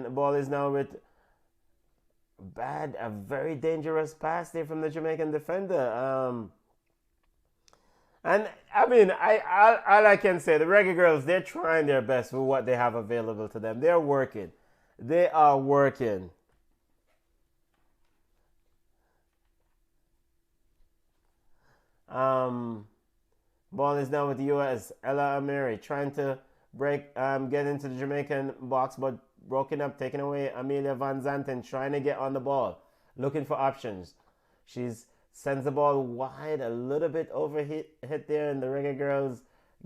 the ball is now with a very dangerous pass there from the Jamaican defender. And I mean, all I can say, the Reggaegirlz, they're trying their best with what they have available to them. They're working. They are working. Ball is now with the U.S. Ella Amiri trying to get into the Jamaican box, but broken up, taken away. Amelia Van Zanten trying to get on the ball, looking for options. She's sends the ball wide, a little bit overhit there, and the Reggaegirlz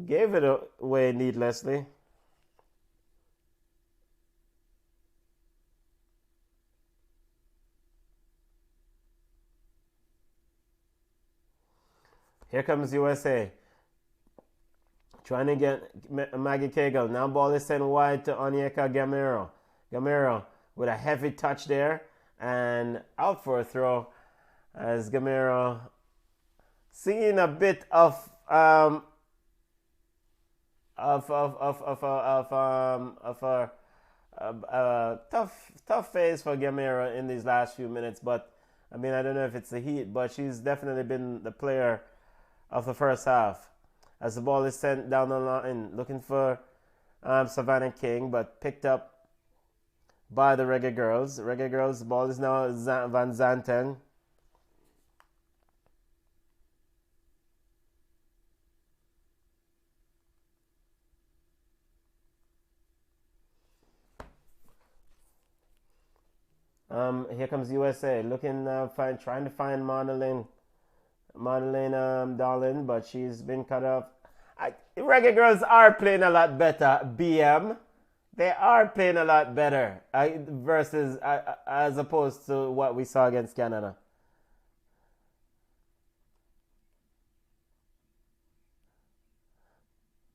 gave it away needlessly. Here comes USA. Trying to get Maggie Cagle. Now ball is sent wide to Onyeka Gamero. Gamero with a heavy touch there and out for a throw. As Gamero seeing a bit of a tough phase for Gamero in these last few minutes, but I mean, I don't know if it's the heat, but she's definitely been the player of the first half. As the ball is sent down the line, looking for Savannah King, but picked up by the Reggaegirlz. Reggaegirlz, the ball is now Van Zanten. Here comes USA looking, trying to find Madeline Darlin, but she's been cut off. Reggaegirlz are playing a lot better. BM, they are playing a lot better versus as opposed to what we saw against Canada.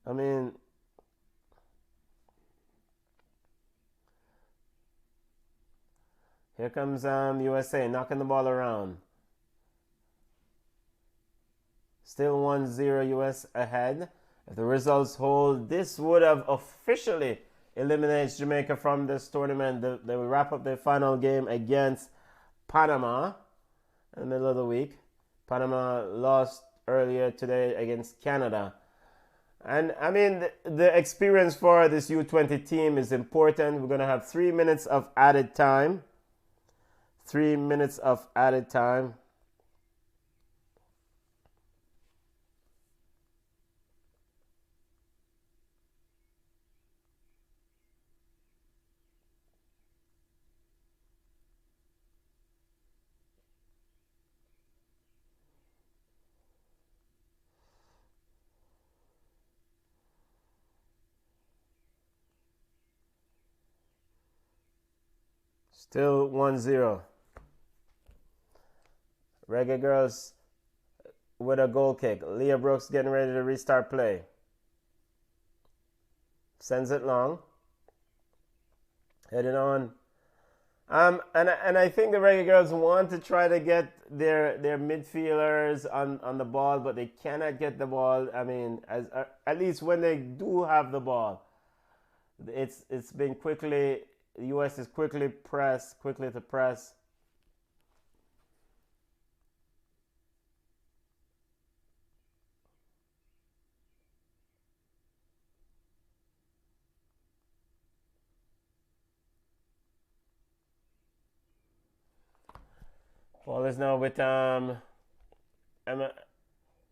I mean, here comes USA knocking the ball around. Still 1-0 US ahead. If the results hold, this would have officially eliminates Jamaica from this tournament. They will wrap up their final game against Panama in the middle of the week. Panama lost earlier today against Canada. And I mean, the experience for this U20 team is important. We're going to have 3 minutes of added time. 3 minutes of added time. Still 1-0. Reggaegirlz with a goal kick. Leah Brooks getting ready to restart play. Sends it long. Heading on. And I think the Reggaegirlz want to try to get their midfielders on the ball, but they cannot get the ball. I mean, at least when they do have the ball, it's been quickly. The U.S. is quickly to press. Ball is now with Ella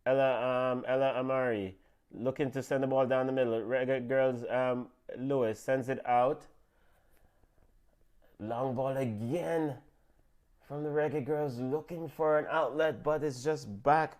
Amari looking to send the ball down the middle. Reggaegirlz Lewis sends it out. Long ball again from the Reggaegirlz, looking for an outlet, but it's just back.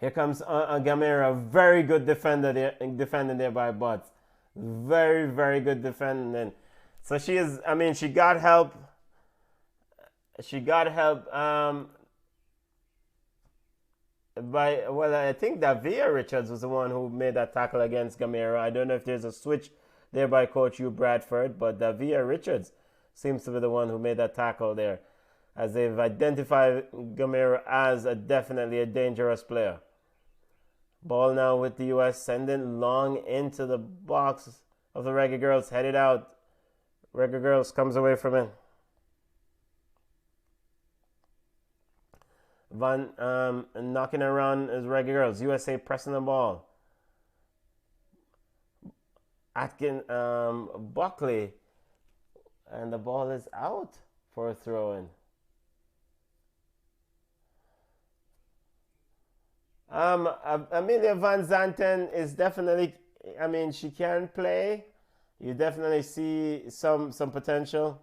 Here comes Gamera, very good defending there by Butts. Very, very good defending. So she is, I mean, she got help. I think that Via Richards was the one who made that tackle against Gamera. I don't know if there's a switch there by Coach Hugh Bradford, but Via Richards seems to be the one who made that tackle there, as they've identified Gamera as definitely a dangerous player. Ball now with the U.S. sending long into the box of the Reggaegirlz, headed out. Reggaegirlz comes away from it. Knocking around is Reggaegirlz. USA pressing the ball. Buckley, and the ball is out for a throw-in. Amelia Van Zanten is definitely, I mean, she can play. You definitely see some potential.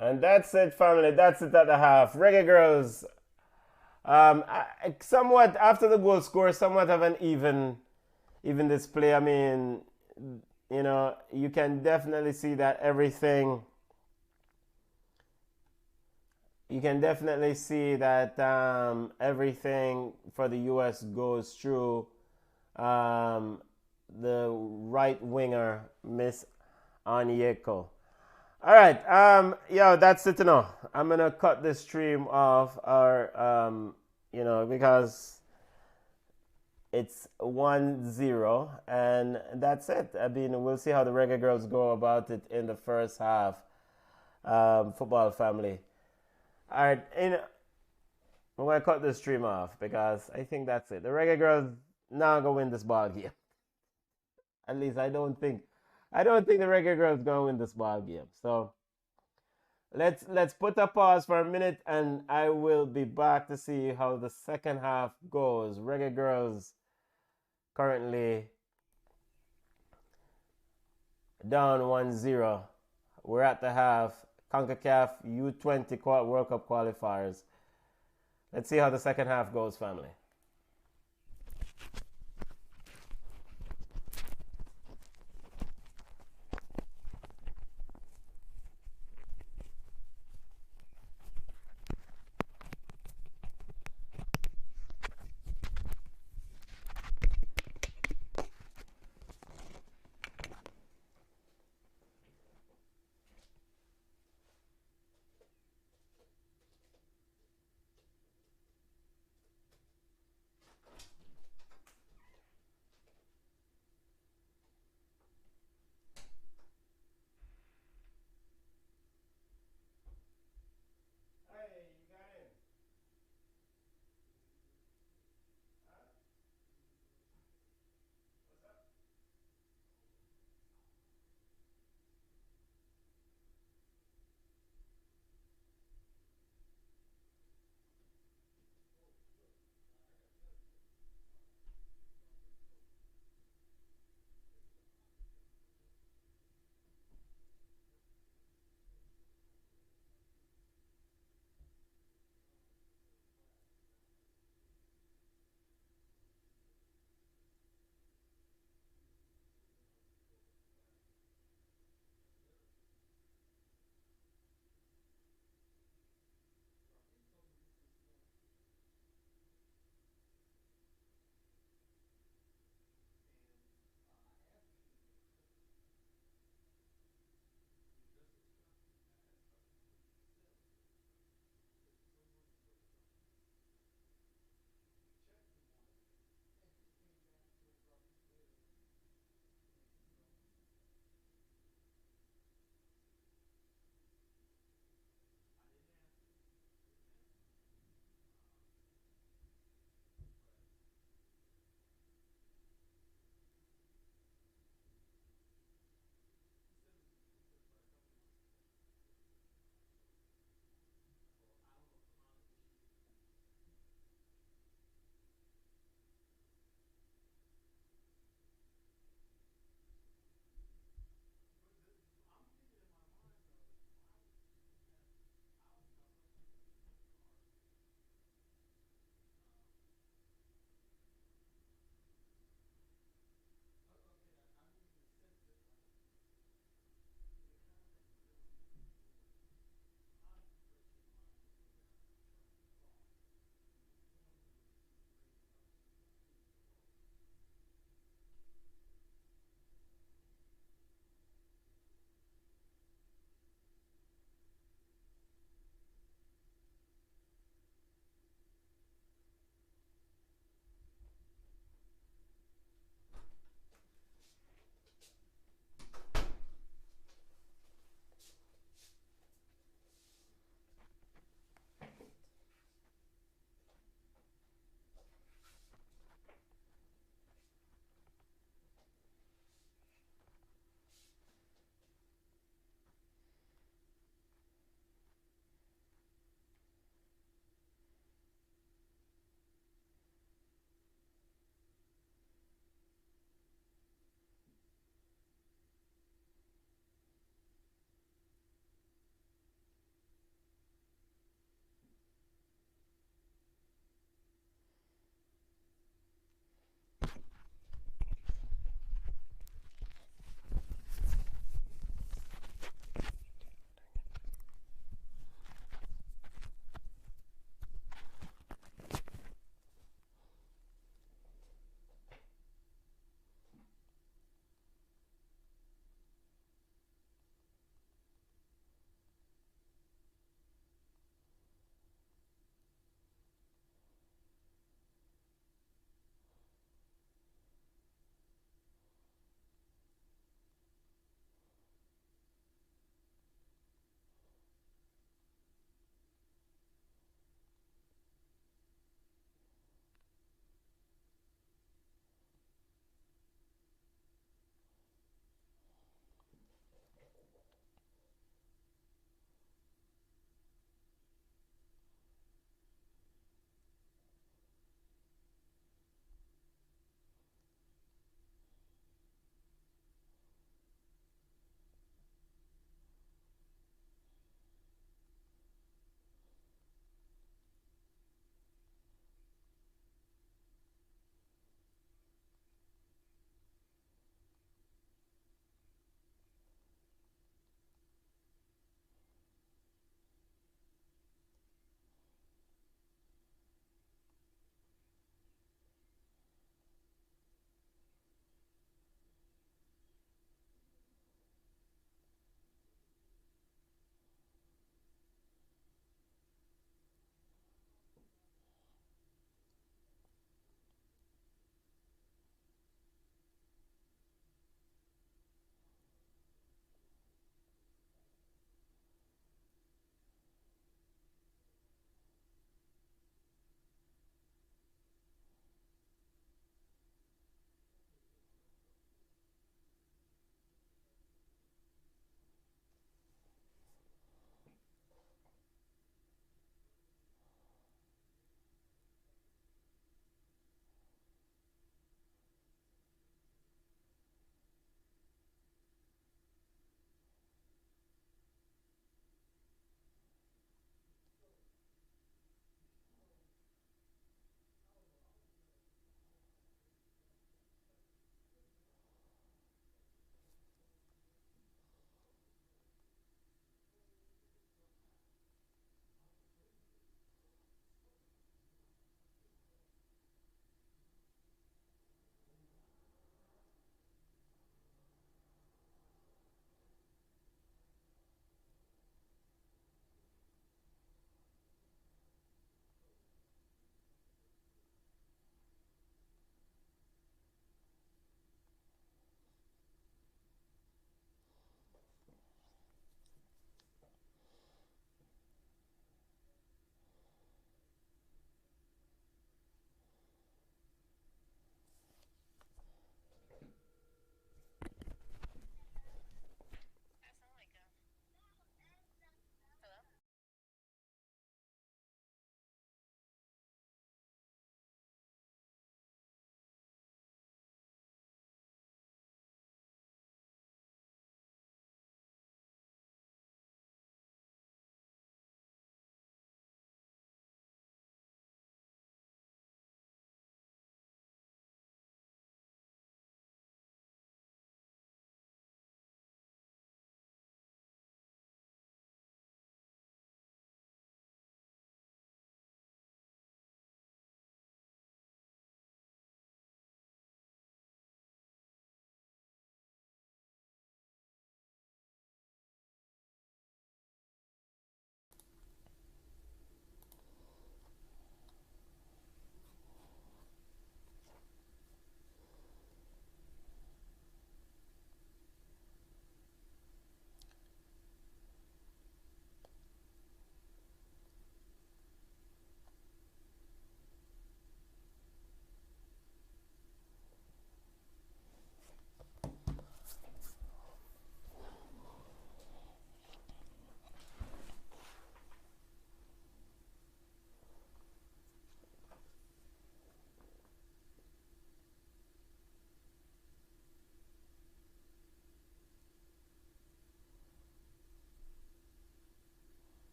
And that's it, family. That's it at the half. Reggaegirlz, somewhat after the goal score, somewhat of an even display. I mean, you know, you can definitely see that everything. You can definitely see that everything for the U.S. goes through the right winger, Miss Onyeko. All right, that's it to know. I'm gonna cut this stream off, because it's 1-0, and that's it. I mean, we'll see how the Reggaegirlz go about it in the first half. Football family. All right, I'm gonna cut this stream off because I think that's it. The Reggaegirlz now gonna win this ball game. At least I don't think the Reggaegirlz gonna win this ball game. So let's put a pause for a minute, and I will be back to see how the second half goes. Reggaegirlz currently down 1-0. We're at the half. CONCACAF U20 World Cup qualifiers. Let's see how the second half goes, family.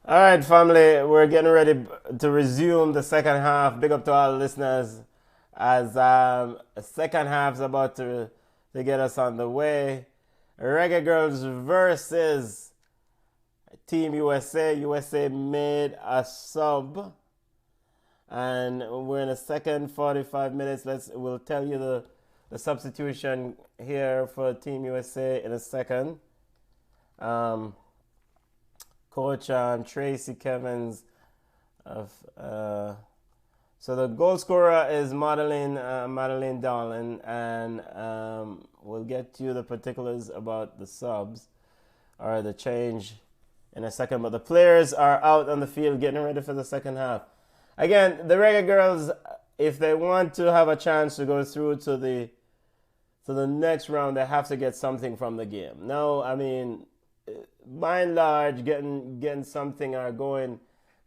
All right, family, we're getting ready to resume the second half. Big up to all listeners as the second half's about to get us on the way. Reggaegirlz versus Team USA. USA made a sub, and we're in the second 45 minutes. We'll tell you the substitution here for Team USA in a second. Coach Tracy Kevins so the goal scorer is Madeline Darlin, and we'll get you the particulars about the subs or the change in a second. But the players are out on the field getting ready for the second half. Again, the Reggaegirlz, if they want to have a chance to go through to the next round, they have to get something from the game. Now, I mean, by and large, getting something or going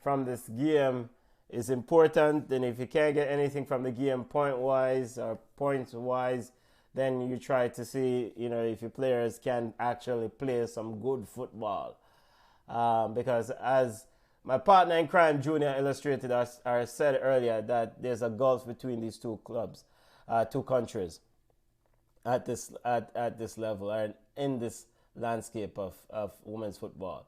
from this game is important. And if you can't get anything from the game point-wise or points-wise, then you try to see, if your players can actually play some good football. Because as my partner in crime, Junior, illustrated or said earlier, that there's a gulf between these two clubs, two countries at this level and in this landscape of women's football.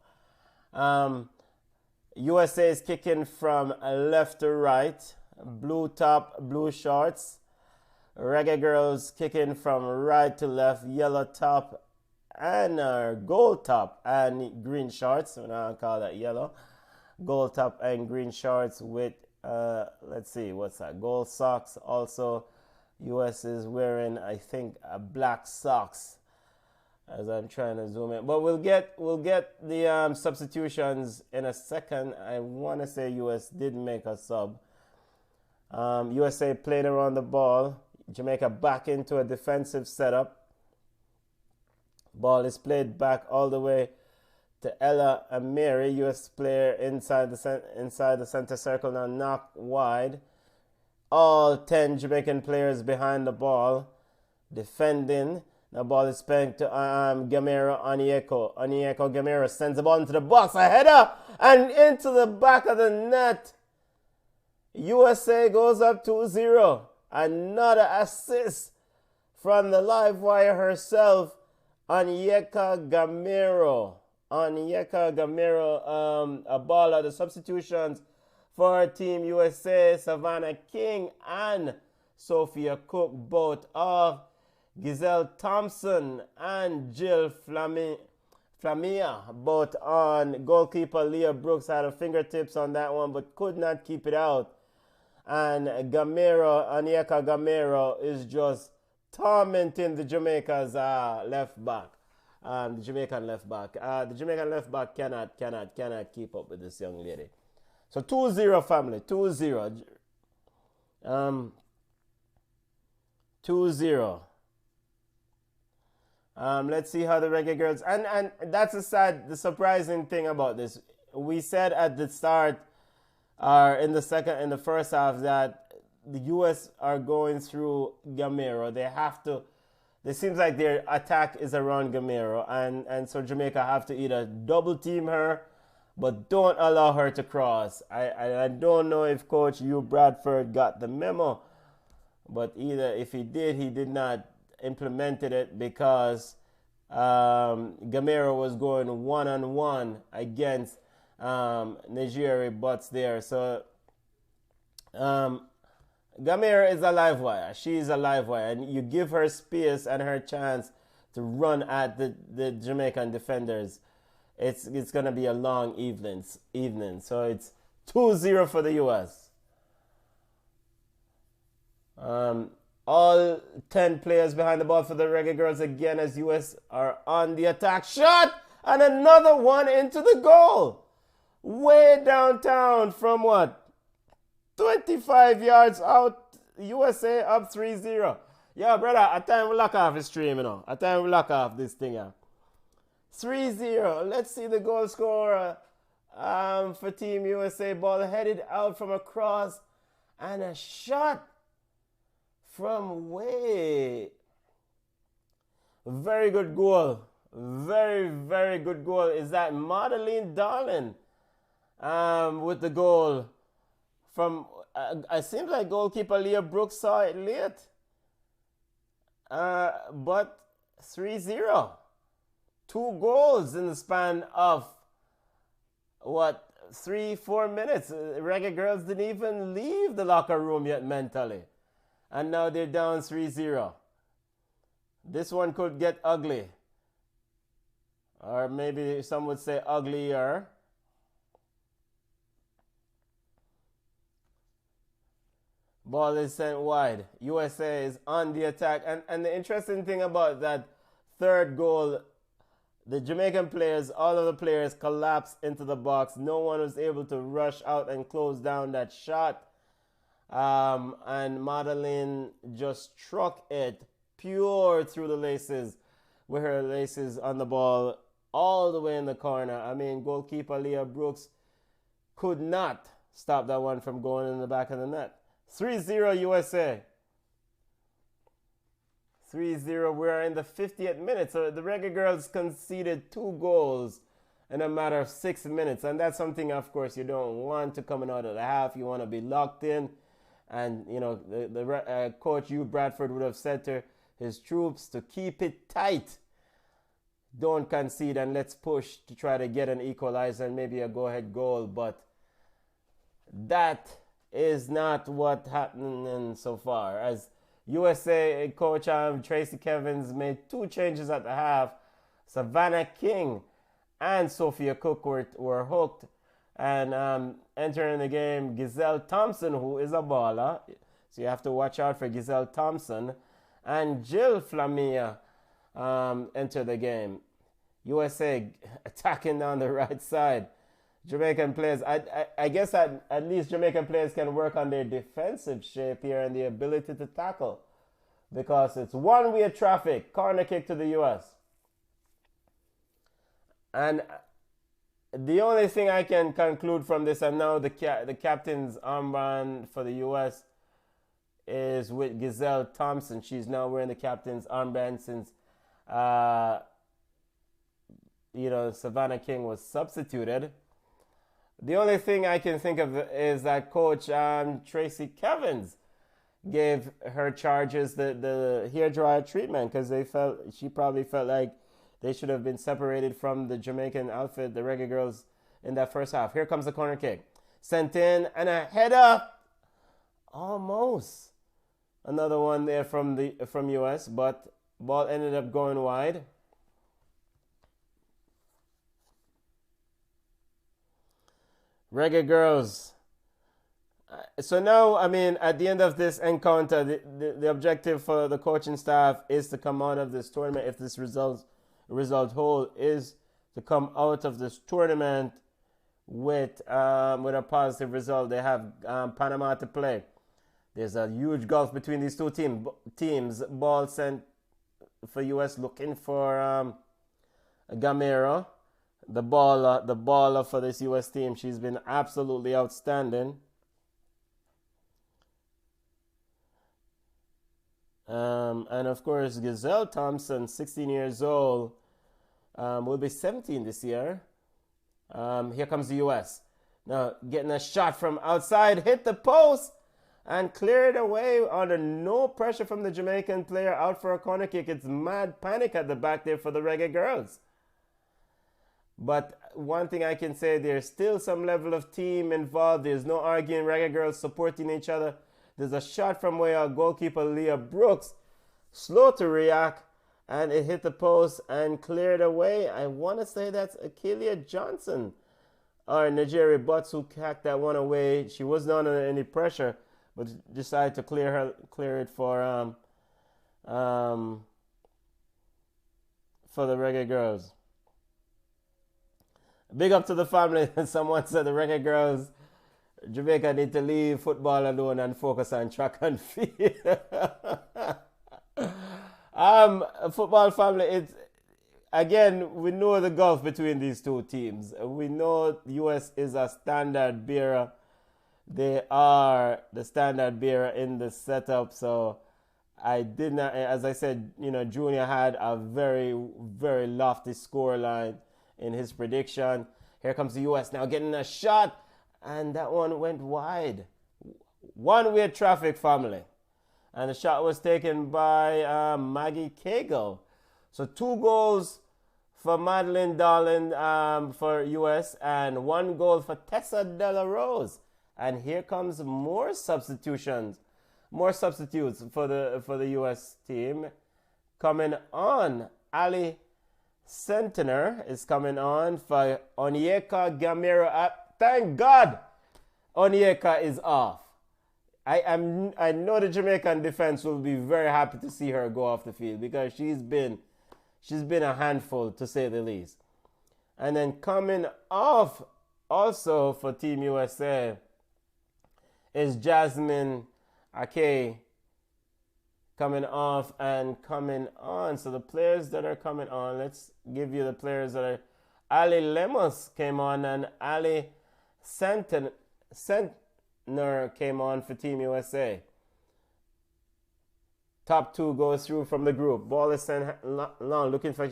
USA is kicking from left to right, blue top, blue shorts. Reggaegirlz kicking from right to left, yellow top and gold top and green shorts. So now I call that yellow. Gold top and green shorts with let's see, what's that? Gold socks. Also, US is wearing, I think, black socks, as I'm trying to zoom in. But we'll get the substitutions in a second. I want to say US did make a sub. USA playing around the ball. Jamaica back into a defensive setup. Ball is played back all the way to Ella and Mary. US player inside the center circle now, knocked wide. All 10 Jamaican players behind the ball defending. The ball is playing to Gamero Onyeko. Gamero sends the ball into the box. A header and into the back of the net. USA goes up 2-0. Another assist from the live wire herself, Onyeka Gamero. A ball at the substitutions for Team USA. Savannah King and Sophia Cook, both off. Giselle Thompson and Jill Flamia, both on. Goalkeeper Leah Brooks had her fingertips on that one, but could not keep it out. And Onyeka Gamero is just tormenting the Jamaica's left back. The Jamaican left back. The Jamaican left back cannot keep up with this young lady. So 2-0, family. 2-0. 2-0. Let's see how the Reggaegirlz, and that's the surprising thing about this. We said at the start, in the first half, that the US are going through Gamero. It seems like their attack is around Gamero, and so Jamaica have to either double team her, but don't allow her to cross. I don't know if Coach Hugh Bradford got the memo, but if he did not implemented it, because Gamero was going one-on-one against Nigeria Butts there. So Gamero is a live wire. She's a live wire, and you give her space and her chance to run at the Jamaican defenders. It's going to be a long evening. So it's 2-0 for the US. All 10 players behind the ball for the Reggaegirlz again, as US are on the attack. Shot! And another one into the goal. Way downtown from 25 yards out. USA up 3-0. Yeah, brother, at time we lock off the stream, At time we lock off this thing, 3-0. Let's see the goal scorer for Team USA. Ball headed out from across. And a shot from way. Very good goal. Very, very good goal. Is that Madeline Darlin? with the goal from, it seems like goalkeeper Leah Brooks saw it late. But 3-0. 2 goals in the span of, 3-4 minutes. Reggaegirlz didn't even leave the locker room yet mentally. And now they're down 3-0. This one could get ugly. Or maybe some would say uglier. Ball is sent wide. USA is on the attack. And the interesting thing about that third goal, the Jamaican players, all of the players collapsed into the box. No one was able to rush out and close down that shot. And Madeline just struck it pure through the laces with her laces on the ball all the way in the corner. I mean, goalkeeper Leah Brooks could not stop that one from going in the back of the net. 3-0 USA. 3-0. We are in the 50th minute. So the Reggaegirlz conceded 2 goals in a matter of 6 minutes. And that's something, of course, you don't want to coming out of the half. You want to be locked in. And, you know, the coach Hugh Bradford would have said to his troops to keep it tight. Don't concede and let's push to try to get an equalizer and maybe a go-ahead goal. But that is not what happened so far. As USA coach Tracy Kevins made 2 changes at the half. Savannah King and Sophia Cook were hooked. And entering the game, Giselle Thompson, who is a baller. So you have to watch out for Giselle Thompson. And Jill Flamia enter the game. USA attacking down the right side. Jamaican players, I guess at least Jamaican players can work on their defensive shape here and the ability to tackle. Because it's one-way traffic. Corner kick to the US. And the only thing I can conclude from this, and now the captain's armband for the US is with Giselle Thompson. She's now wearing the captain's armband since, Savannah King was substituted. The only thing I can think of is that coach Tracy Kevins gave her charges the hairdryer treatment because she probably felt like they should have been separated from the Jamaican outfit, the Reggaegirlz, in that first half. Here comes the corner kick. Sent in and a header. Almost. Another one there from US, but ball ended up going wide. Reggaegirlz. So now, I mean, at the end of this encounter, the objective for the coaching staff is to come out of this tournament. If this result hold, is to come out of this tournament with a positive result. They have Panama to play. There's a huge gulf between these two teams. Ball sent for US looking for Gamero. The baller for this US team. She's been absolutely outstanding. And of course, Giselle Thompson, 16 years old, will be 17 this year. Here comes the US. Now, getting a shot from outside, hit the post, and cleared away under no pressure from the Jamaican player out for a corner kick. It's mad panic at the back there for the Reggaegirlz. But one thing I can say, there's still some level of team involved. There's no arguing. Reggaegirlz supporting each other. There's a shot from where our goalkeeper Leah Brooks, slow to react, and it hit the post and cleared away. I want to say that's Akelia Johnson or Nigeria Butts who hacked that one away. She wasn't under any pressure, but decided to clear it for the Reggaegirlz. Big up to the family. Someone said the Reggaegirlz, Jamaica need to leave football alone and focus on track and field. Football family, it's again, we know the gulf between these two teams. We know the US is a standard bearer. They are the standard bearer in the setup. So I did not, as I said, Junior had a very, very lofty scoreline in his prediction. Here comes the US now getting a shot. and that one went wide. One-way traffic, family. And the shot was taken by Maggie Cagle. So 2 goals for Madeline Darling for US and 1 goal for Tessa Della Rose. And here comes more substitutes for the US team coming on. Ali Centener is coming on for Onyeka Gamero. Thank God Onyeka is off. I know the Jamaican defense will be very happy to see her go off the field because she's been a handful, to say the least. And then coming off also for Team USA is Jasmine Ake coming off and coming on. So the players that are coming on, let's give you the players that are. Ali Lemos came on and Ali Sentner came on for Team USA. Top 2 goes through from the group. Ball is sent long, looking for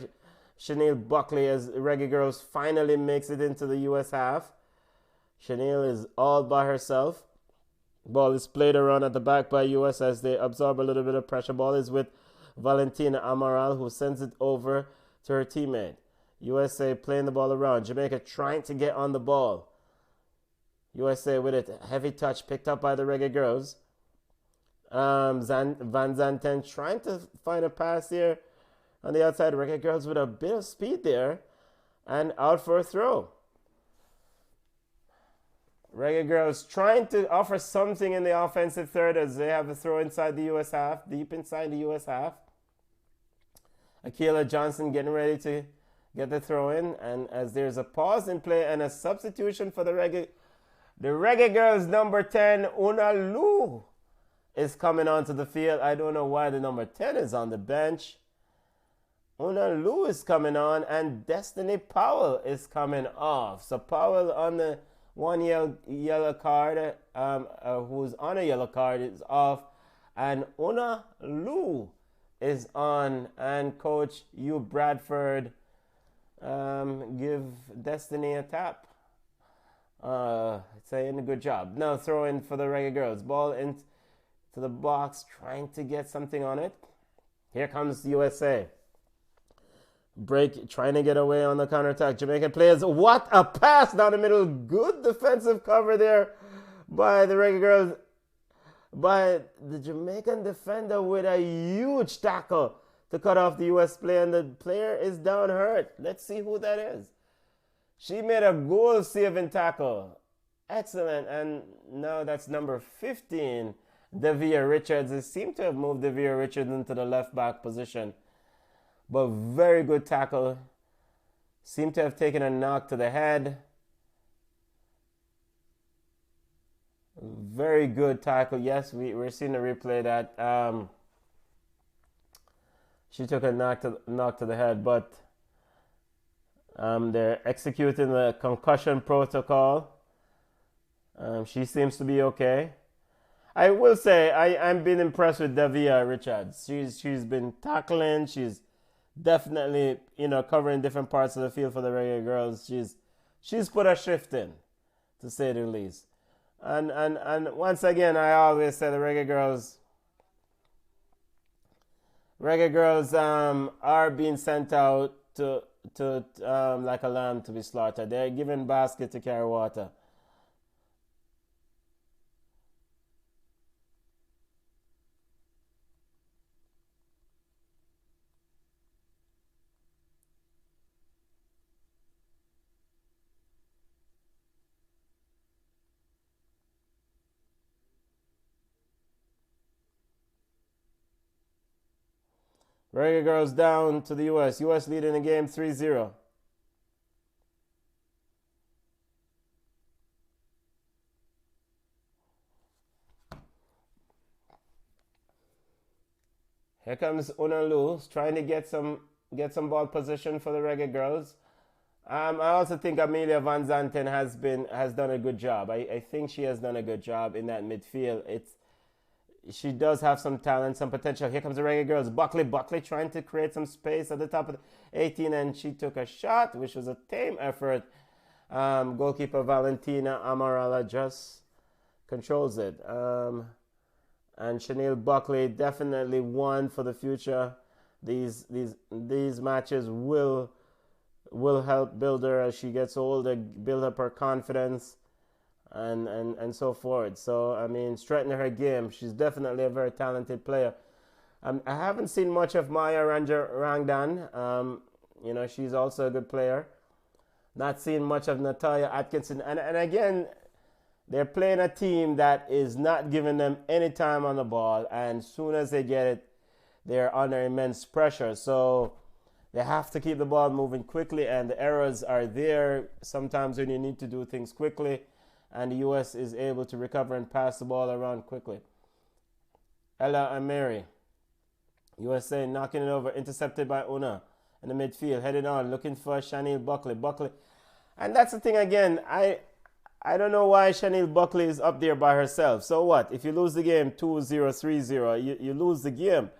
Chanel Buckley as Reggaegirlz finally makes it into the US half. Chanel is all by herself. Ball is played around at the back by US as they absorb a little bit of pressure. Ball is with Valentina Amaral, who sends it over to her teammate. USA playing the ball around. Jamaica trying to get on the ball. USA with it. Heavy touch picked up by the Reggaegirlz. Van Zanten trying to find a pass here on the outside. Reggaegirlz with a bit of speed there and out for a throw. Reggaegirlz trying to offer something in the offensive third as they have a throw inside the US half, deep inside the US half. Akila Johnson getting ready to get the throw in, and as there's a pause in play and a substitution for the Reggaegirlz number 10, Una Lu, is coming onto the field. I don't know why the number 10 is on the bench. Una Lu is coming on, and Destiny Powell is coming off. So Powell on the one yellow card, who's on a yellow card, is off, and Una Lu is on. And Coach Hugh Bradford give Destiny a tap. Saying a good job. Now throw in for the Reggaegirlz. Ball into the box, trying to get something on it. Here comes the USA. Break, trying to get away on the counterattack. Jamaican players, what a pass down the middle. Good defensive cover there by the Reggaegirlz. By the Jamaican defender with a huge tackle to cut off the US player, and the player is down hurt. Let's see who that is. She made a goal-saving tackle. Excellent. And now that's number 15, Davia Richards. They seem to have moved Davia Richards into the left-back position. But very good tackle. Seem to have taken a knock to the head. Very good tackle. Yes, we're seeing the replay that she took a knock to the head, but they're executing the concussion protocol. She seems to be okay. I will say I'm been impressed with Davia Richards. She's been tackling. She's definitely covering different parts of the field for the Reggaegirlz. She's put a shift in, to say the least. And once again, I always say the Reggaegirlz are being sent out to like a lamb to be slaughtered. They're given basket to carry water. Reggaegirlz down to the US. US leading the game 3-0. Here comes Unalu trying to get some ball position for the Reggaegirlz. I also think Amelia Van Zanten has done a good job. I think she has done a good job in that midfield. She does have some talent, some potential. Here comes the Reggaegirlz. Buckley trying to create some space at the top of the 18, and she took a shot, which was a tame effort. Goalkeeper Valentina Amaralla just controls it. And Chanel Buckley definitely one for the future. These matches will help build her as she gets older, build up her confidence, and so forth. So I mean, strengthen her game. She's definitely a very talented player. I haven't seen much of Maya Rangdan. You know, she's also a good player. Not seen much of Natalia Atkinson. And again, they're playing a team that is not giving them any time on the ball. And as soon as they get it, they're under immense pressure. So they have to keep the ball moving quickly. And the errors are there sometimes when you need to do things quickly. And the U.S. is able to recover and pass the ball around quickly. Ella and Mary. USA knocking it over, intercepted by Una in the midfield, headed on, looking for Chanel Buckley. And that's the thing again, I don't know why Chanel Buckley is up there by herself. So what? If you lose the game 2-0, 3-0, you lose the game.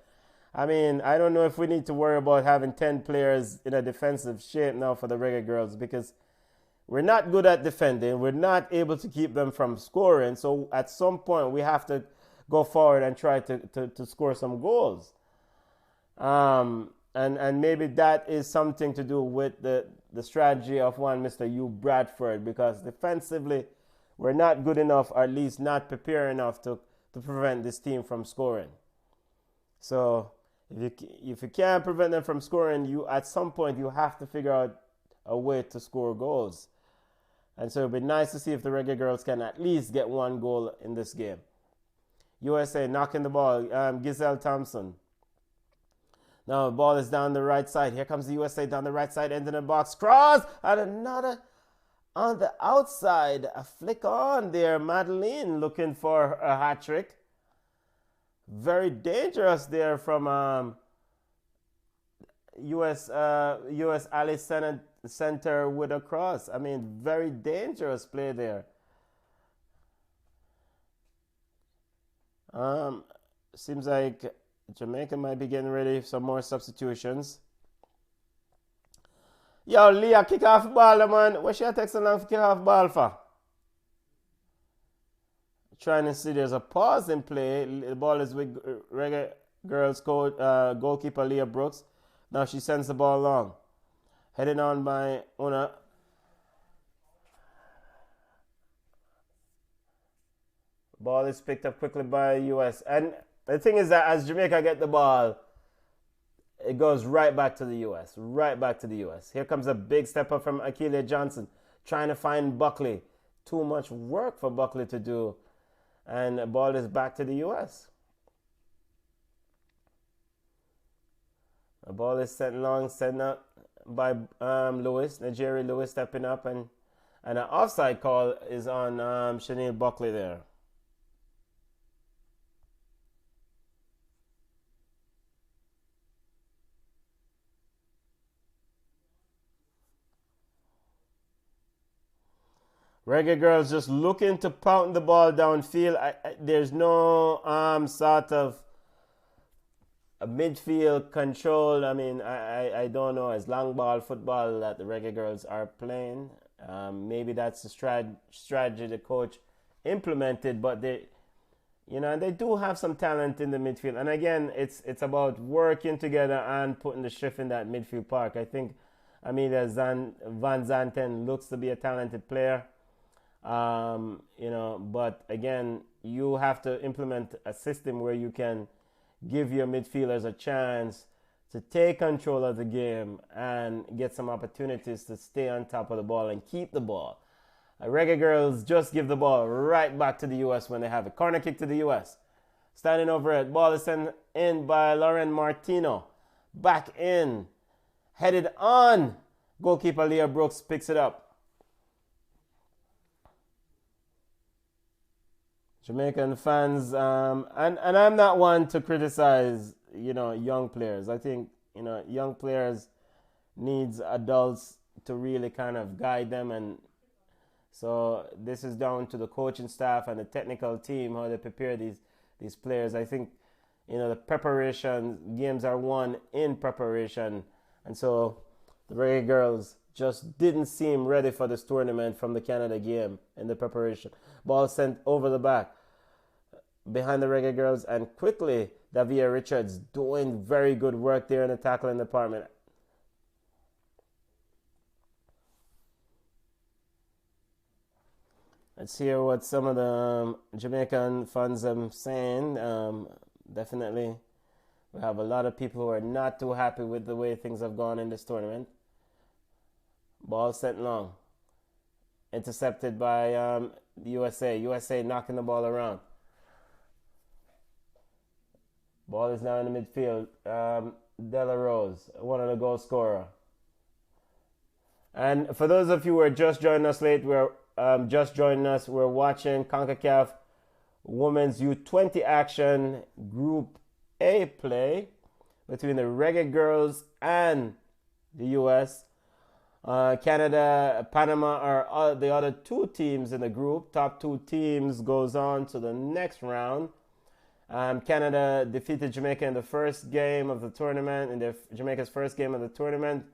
I mean, I don't know if we need to worry about having 10 players in a defensive shape now for the Reggaegirlz, because we're not good at defending. We're not able to keep them from scoring. So at some point, we have to go forward and try to score some goals. And maybe that is something to do with the strategy of one Mr. Hugh Bradford, because defensively we're not good enough, or at least not prepared enough to prevent this team from scoring. So if you can't prevent them from scoring, you at some point you have to figure out a way to score goals. And so it'd be nice to see if the Reggaegirlz can at least get one goal in this game. USA knocking the ball, Giselle Thompson. Now the ball is down the right side. Here comes the USA down the right side, into the box. Cross! And another on the outside. A flick on there. Madeline looking for a hat trick. Very dangerous there from US Alice Center with a cross. I mean, very dangerous play there. Seems like Jamaica might be getting ready for some more substitutions. Yo, Leah, kick off the ball, man. What should I take so long to kick off the ball for? Trying to see there's a pause in play. The ball is with Reggaegirlz coach, goalkeeper Leah Brooks. Now she sends the ball long. Headed on by Una. Ball is picked up quickly by US. And the thing is that as Jamaica get the ball, it goes right back to the US. Right back to the US. Here comes a big step up from Akeelia Johnson, trying to find Buckley. Too much work for Buckley to do. And the ball is back to the US. The ball is sent long, sent up by Lewis. Nigeria Lewis stepping up. And an offside call is on Chanel Buckley there. Reggaegirlz just looking to pound the ball downfield. There's no sort of a midfield control. I mean, I don't know. It's long ball football that the Reggaegirlz are playing. Maybe that's the strategy the coach implemented, but they do have some talent in the midfield. And again, it's about working together and putting the shift in that midfield park. I think Amelia Van Zanten looks to be a talented player. But again, you have to implement a system where you can give your midfielders a chance to take control of the game and get some opportunities to stay on top of the ball and keep the ball. Reggaegirlz just give the ball right back to the US when they have it. Corner kick to the US. Standing over it. Ball is sent in by Lauren Martino. Back in. Headed on. Goalkeeper Leah Brooks picks it up. Jamaican fans, and I'm not one to criticize, young players. I think, young players needs adults to really kind of guide them, and so this is down to the coaching staff and the technical team, how they prepare these players. I think, the preparation, games are won in preparation, and so the Reggaegirlz just didn't seem ready for this tournament from the Canada game in the preparation. Ball sent over the back behind the Reggaegirlz, and quickly Davia Richards doing very good work there in the tackling department. Let's hear what some of the Jamaican fans are saying. Definitely, we have a lot of people who are not too happy with the way things have gone in this tournament. Ball sent long. Intercepted by the USA. USA knocking the ball around. Ball is now in the midfield. Della Rose, one of the goal scorer. And for those of you who are just joining us late, we're watching CONCACAF Women's U20 action Group A play between the Reggaegirlz and the US. Canada, Panama are the other two teams in the group. Top two teams goes on to the next round. Canada defeated Jamaica in the first game of the tournament, Jamaica's first game of the tournament.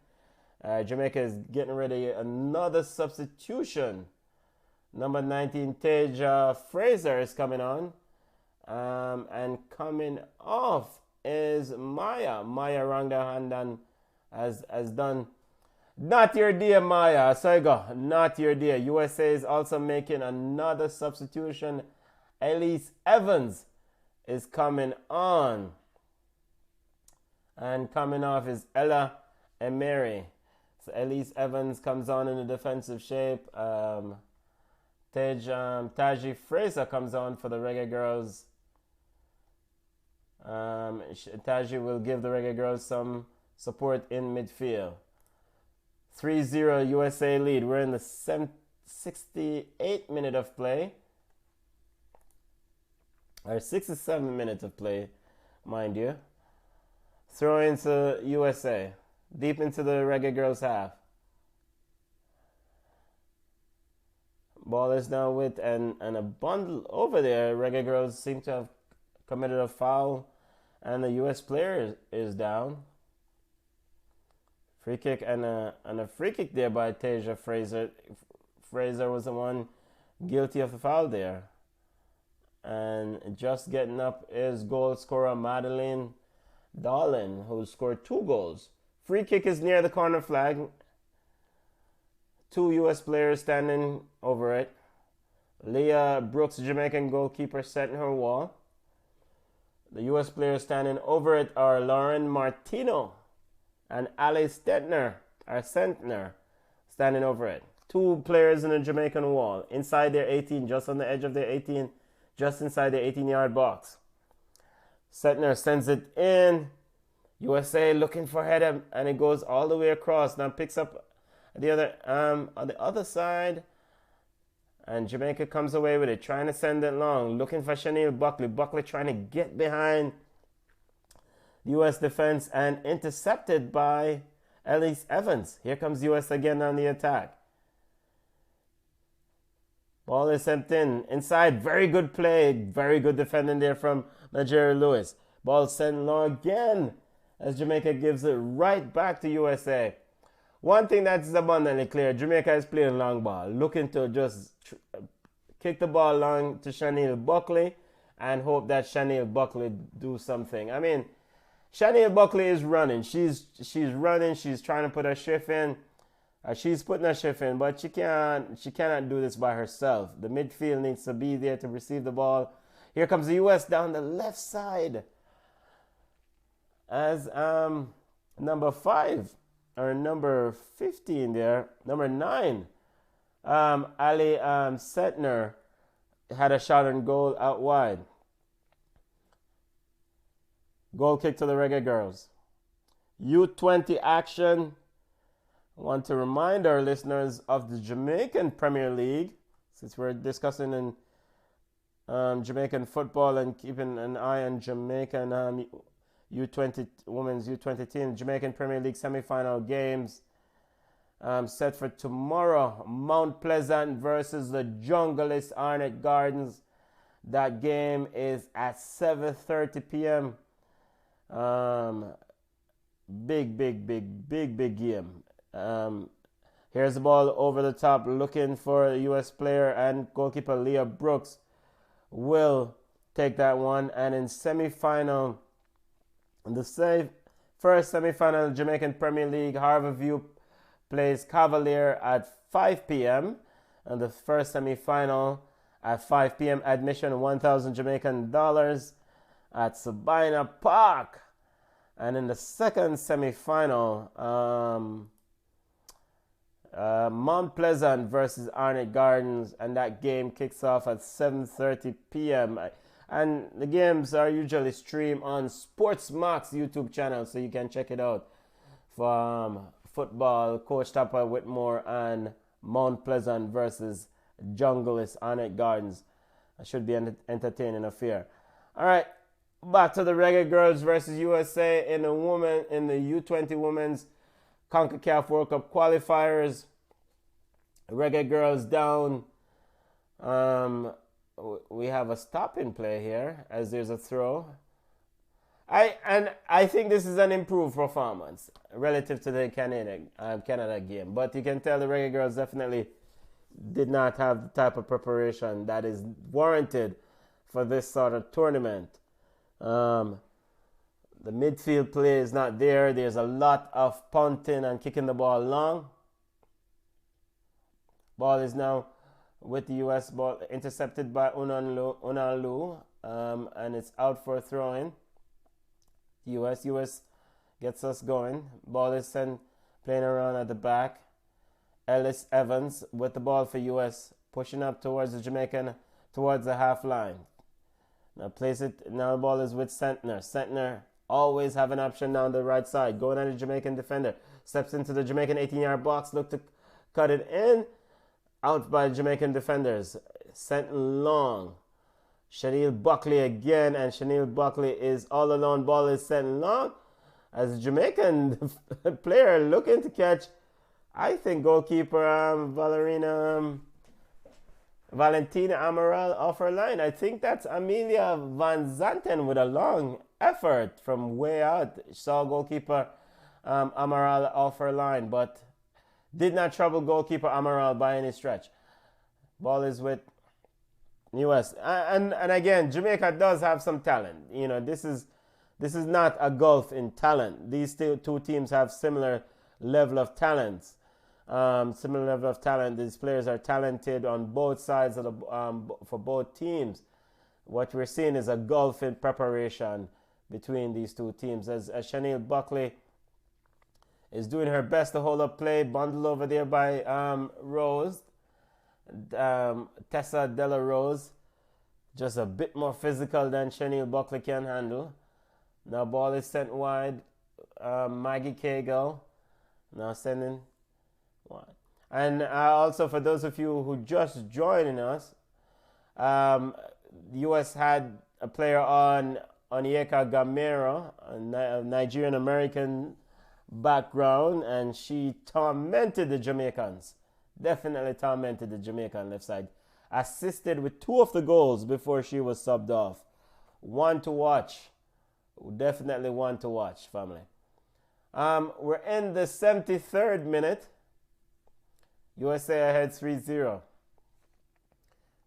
Jamaica is getting ready another substitution. Number 19, Taja Fraser is coming on. And coming off is Maya. Maya Rangdahandan has done. Not your dear, Maya. So go. Not your dear. USA is also making another substitution. Elise Evans is coming on. And coming off is Ella Emery. So Elise Evans comes on in a defensive shape. Taji Fraser comes on for the Reggaegirlz. Taji will give the Reggaegirlz some support in midfield. 3-0 USA lead. We're in the 68th minute of play. Or 67 minutes of play, mind you. Throw into USA. Deep into the Reggaegirlz half. Ball is now with and a bundle over there. Reggaegirlz seem to have committed a foul, and the US player is down. Free kick and a free kick there by Taja Fraser. Fraser was the one guilty of the foul there. And just getting up is goal scorer Madeline Dolan, who scored 2 goals. Free kick is near the corner flag. 2 US players standing over it. Leah Brooks, Jamaican goalkeeper, setting her wall. The US players standing over it are Lauren Martino and Ali Stentner, standing over it. 2 players in the Jamaican wall, inside their 18, just on the edge of their 18, just inside the 18-yard box. Stentner sends it in. USA looking for header, and it goes all the way across. Now picks up the other on the other side, and Jamaica comes away with it, trying to send it long, looking for Chanel Buckley. Buckley trying to get behind the U.S. defense and intercepted by Elise Evans. Here comes U.S. again on the attack. Ball is sent in. Inside, very good play. Very good defending there from Nigeria Lewis. Ball sent long again as Jamaica gives it right back to USA. One thing that's abundantly clear, Jamaica is playing long ball. Looking to just kick the ball long to Chanel Buckley and hope that Chanel Buckley do something. I mean, Chanel Buckley is running. She's running. She's trying to put her shift in. She's putting her shift in, but she cannot do this by herself. The midfield needs to be there to receive the ball. Here comes the U.S. down the left side as number 5 or number 15 there, number 9. Ali Setner had a shot on goal out wide. Goal kick to the Reggaegirlz. U20 action. I want to remind our listeners of the Jamaican Premier League, since we're discussing in Jamaican football and keeping an eye on Jamaican U20 women's U20 team. Jamaican Premier League semi-final games set for tomorrow. Mount Pleasant versus the Junglist Arnett Gardens. That game is at 7:30 p.m. Big game. Here's the ball over the top, looking for a U.S. player, and goalkeeper Leah Brooks will take that one. And in semi-final, first semi-final Jamaican Premier League, Harborview plays Cavalier at 5 p.m. And the first semi-final at 5 p.m. admission 1,000 Jamaican dollars at Sabina Park. And in the second semi-final, Mount Pleasant versus Arnett Gardens, and that game kicks off at 7:30 p.m. And the games are usually streamed on Sportsmax YouTube channel, so you can check it out. For football, Coach Topper Whitmore and Mount Pleasant versus Junglist Arnett Gardens. That should be an entertaining affair. All right, back to the Reggaegirlz versus USA in the U20 Women's CONCACAF World Cup qualifiers. Reggaegirlz down. We have a stop in play here as there's a throw. I think this is an improved performance relative to the Canada game, but you can tell the Reggaegirlz definitely did not have the type of preparation that is warranted for this sort of tournament. The midfield play is not there. There's a lot of punting and kicking the ball long. Ball is now with the U.S. ball intercepted by Unalu, and it's out for a throw-in. U.S. gets us going. Ball is sent playing around at the back. Ellis Evans with the ball for U.S. pushing up towards the Jamaican, towards the half line. Now place it. Now the ball is with Sentner. Sentner always have an option down the right side. Going at the Jamaican defender. Steps into the Jamaican 18-yard box. Look to cut it in. Out by Jamaican defenders. Sent long. Chanel Buckley again. And Chanel Buckley is all alone. Ball is sent long. As a Jamaican player looking to catch, I think goalkeeper Valentina Amaral off her line. I think that's Amelia Van Zanten with a long effort from way out. Saw goalkeeper Amaral off her line, but did not trouble goalkeeper Amaral by any stretch. Ball is with US. And again, Jamaica does have some talent. You know, this is not a gulf in talent. These two teams have similar level of talents. These players are talented on both sides of the for both teams. What we're seeing is a gulf in preparation between these two teams. As Chanel Buckley is doing her best to hold up play, bundled over there by Rose, Tessa Della Rose, just a bit more physical than Chanel Buckley can handle. Now ball is sent wide. Maggie Cagle now sending. And also for those of you who just joining us, the U.S. had a player on Onyeka Gamero, a Nigerian-American background, and she tormented the Jamaicans. Definitely tormented the Jamaican left side. Assisted with 2 of the goals before she was subbed off. One to watch. Definitely one to watch, family. We're in the 73rd minute. USA ahead 3-0.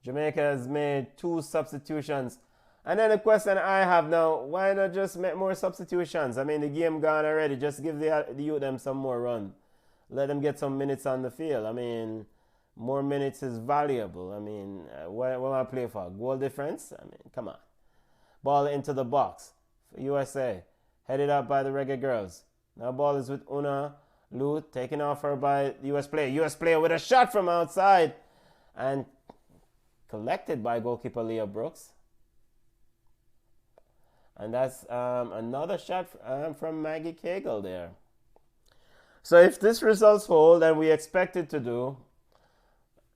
Jamaica has made 2 substitutions. And then the question I have now, why not just make more substitutions? I mean, the game gone already. Just give the youth them some more run. Let them get some minutes on the field. I mean, more minutes is valuable. I mean, what am I play for? Goal difference? I mean, come on. Ball into the box for USA. Headed up by the Reggaegirlz. Now ball is with Una Lu, taken off her by the US player. US player with a shot from outside. And collected by goalkeeper Leah Brooks. And that's another shot from Maggie Cagle there. So if this results hold, and we expect it to do,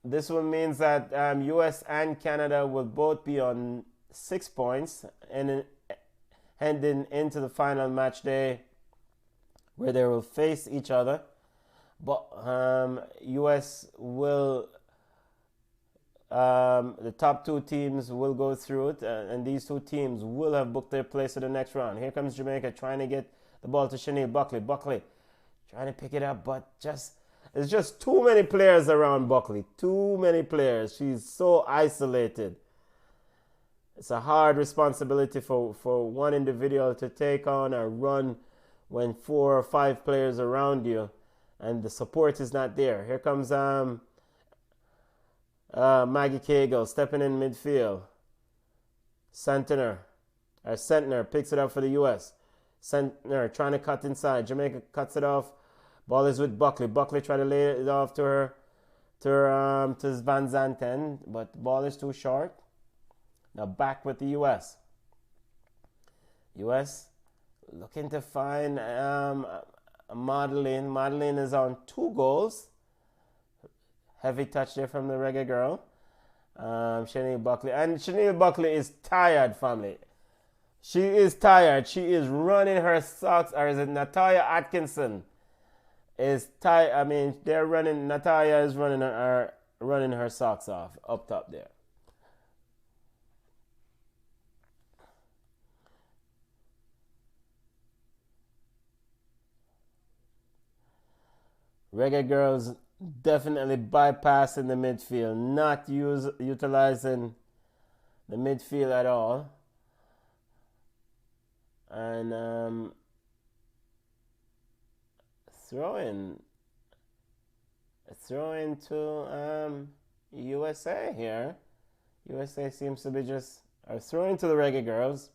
this will mean that US and Canada will both be on 6 points and heading into the final match day where they will face each other. But US will, the top 2 teams will go through it, and these 2 teams will have booked their place to the next round. Here comes Jamaica trying to get the ball to Chanel Buckley. Buckley trying to pick it up, but just There's just too many players around Buckley. Too many players. She's so isolated. It's a hard responsibility for one individual to take on or run when 4 or 5 players around you and the support is not there. Here comes Reggaegirlz stepping in midfield. Centner picks it up for the US. Centner trying to cut inside. Jamaica cuts it off. Ball is with Buckley. Buckley try to lay it off to Van Zanten, but the ball is too short. Now back with the US. US looking to find Madeline. Madeline is on 2 goals. Heavy touch there from the Reggae Girl. Shania Buckley. And Shania Buckley is tired, family. She is tired. She is running her socks. Or is it Natalia Atkinson? Is tired. I mean, they're running. Natalia is running her socks off up top there. Reggaegirlz definitely bypassing the midfield, not utilizing the midfield at all. And throwing to USA here. USA seems to be just throwing to the Reggaegirlz.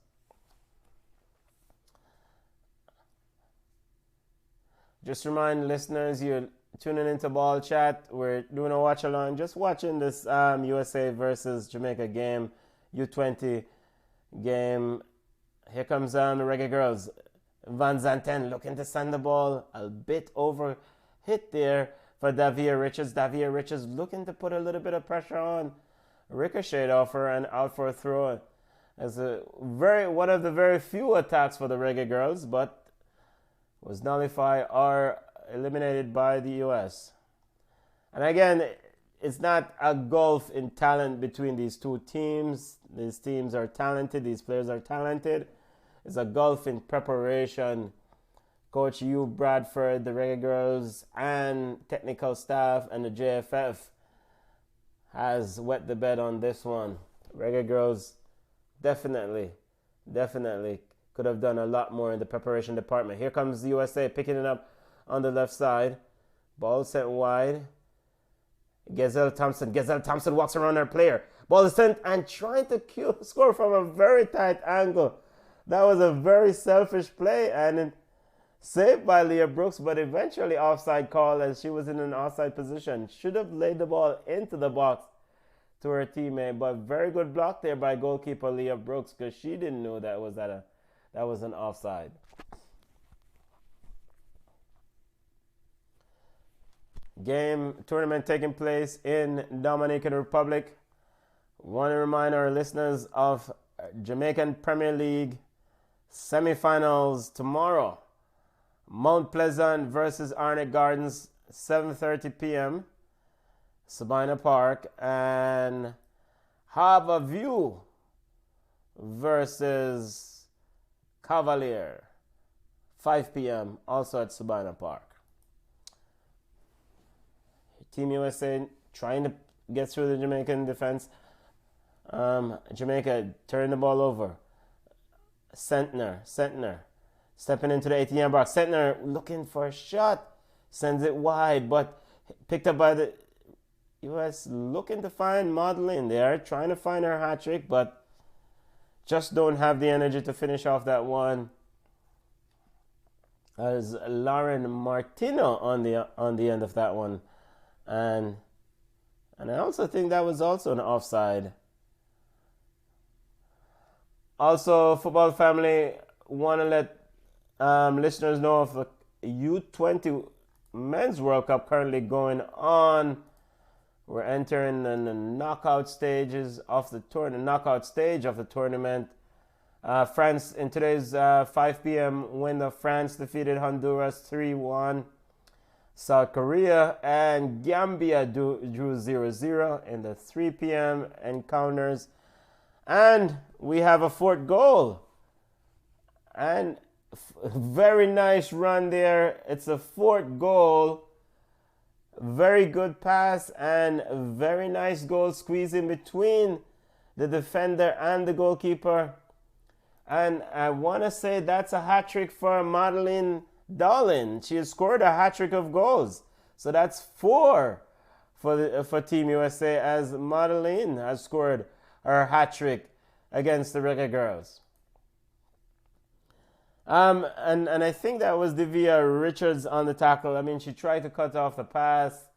Just remind listeners, you're tuning into Ballchat. We're doing a watch along, just watching this USA versus Jamaica game, U20 game. Here comes the Reggaegirlz. Van Zanten looking to send the ball a bit over hit there for Davia Richards. Davia Richards looking to put a little bit of pressure on. Ricocheted off her and out for a throw. As one of the very few attacks for the Reggaegirlz, but was nullified or eliminated by the US. And again, it's not a gulf in talent between these two teams. These teams are talented. These players are talented. It's a gulf in preparation. Coach Hugh Bradford, the Reggaegirlz, and technical staff and the JFF has wet the bed on this one. Reggaegirlz definitely could have done a lot more in the preparation department. Here comes the USA picking it up on the left side. Ball sent wide. Gazelle Thompson walks around her player. Ball is sent and trying to score from a very tight angle. That was a very selfish play and saved by Leah Brooks, but eventually offside call as she was in an offside position. Should have laid the ball into the box to her teammate, but very good block there by goalkeeper Leah Brooks because she didn't know that was an offside. Tournament taking place in Dominican Republic. Want to remind our listeners of Jamaican Premier League semifinals tomorrow. Mount Pleasant versus Arnett Gardens, 7:30 p.m. Sabina Park, and Harbour View versus Cavalier, 5 p.m. also at Sabina Park. Team USA trying to get through the Jamaican defense. Jamaica turning the ball over. Centner stepping into the 18-yard box. Centner looking for a shot, sends it wide, but picked up by the US. Looking to find Madeline there, trying to find her hat trick, but just don't have the energy to finish off that one. As Lauren Martino on the end of that one. And I also think that was also an offside. Also, football family, want to let listeners know of the U20 Men's World Cup currently going on. We're entering the knockout stages of the tournament. Knockout stage of the tournament. France in today's 5 p.m. win of France defeated Honduras 3-1. South Korea and Gambia drew 0-0 in the 3 p.m. encounters. And we have a fourth goal. And very nice run there. It's a fourth goal Very good pass and very nice goal squeezing between the defender and the goalkeeper. And I want to say that's a hat trick for Madeline Dolan. She has scored a hat trick of goals. So that's 4 for Team USA as Madeline has scored her hat trick against the Reggaegirlz. And I think that was Devia Richards on the tackle. I mean, she tried to cut off the pass,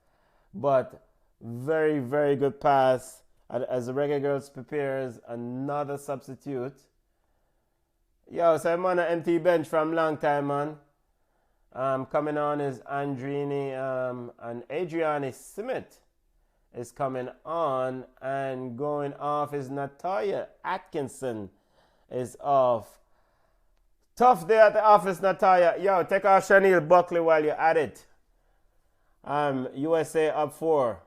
but very, very good pass as the Reggaegirlz prepares another substitute. Yo, so I'm on an empty bench from long time, man. Coming on is Andrini and Adriani Smith is coming on, and going off is Natalia Atkinson is off. Tough day at the office, Natalia. Yo, take off Chanel Buckley while you're at it. USA up 4.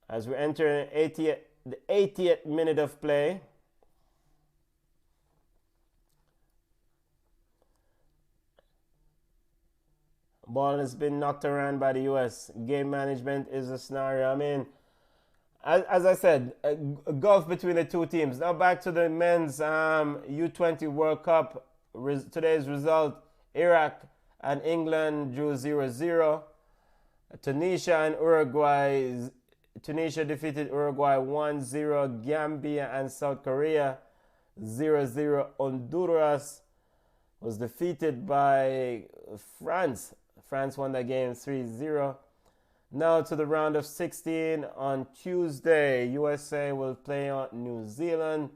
As we enter the 80th minute of play. Ball has been knocked around by the US. Game management is a scenario. I mean, as I said, a gulf between the two teams. Now back to the men's U20 World Cup. Today's result, Iraq and England drew 0-0. Tunisia and Uruguay. Tunisia defeated Uruguay 1-0. Gambia and South Korea 0-0. Honduras was defeated by France. France won that game 3-0. Now to the round of 16 on Tuesday. USA will play on New Zealand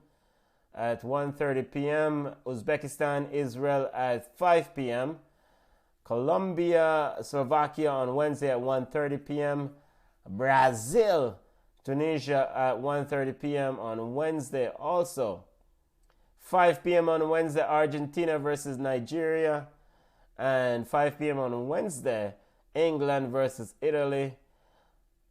at 1:30 p.m. Uzbekistan, Israel at 5 p.m. Colombia, Slovakia on Wednesday at 1:30 p.m. Brazil, Tunisia at 1:30 p.m. on Wednesday also. 5 p.m. on Wednesday, Argentina versus Nigeria. And 5 p.m. on Wednesday, England versus Italy.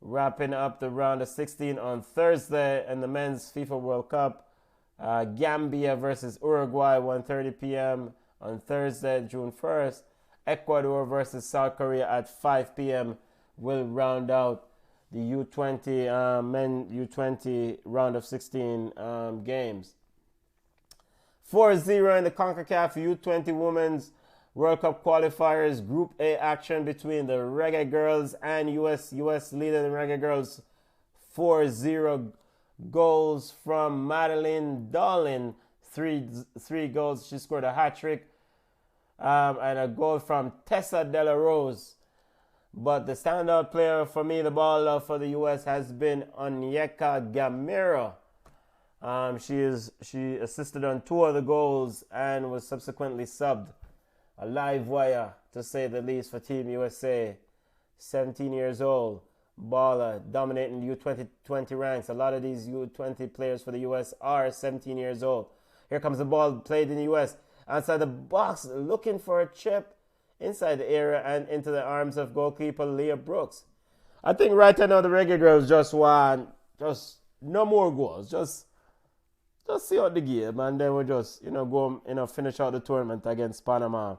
Wrapping up the round of 16 on Thursday in the men's FIFA World Cup. Gambia versus Uruguay, 1:30 p.m. on Thursday, June 1st. Ecuador versus South Korea at 5 p.m. will round out the U20 men U20 round of 16 games. 4-0 in the CONCACAF U20 Women's World Cup qualifiers. Group A action between the Reggaegirlz and US. US leading the Reggaegirlz 4-0. Goals from Madeline Dolan. Three goals. She scored a hat trick. And a goal from Tessa De La Rose. But the standout player for me, the ball for the US, has been Onyeka Gamero. She assisted on 2 of the goals and was subsequently subbed. A live wire, to say the least, for Team USA. 17 years old. Baller, dominating U20 ranks. A lot of these U20 players for the US are 17 years old. Here comes the ball played in the US. Outside the box, looking for a chip inside the area and into the arms of goalkeeper Leah Brooks. I think right now the Reggaegirlz just want no more goals. Just see out the game, and then we'll just go finish out the tournament against Panama.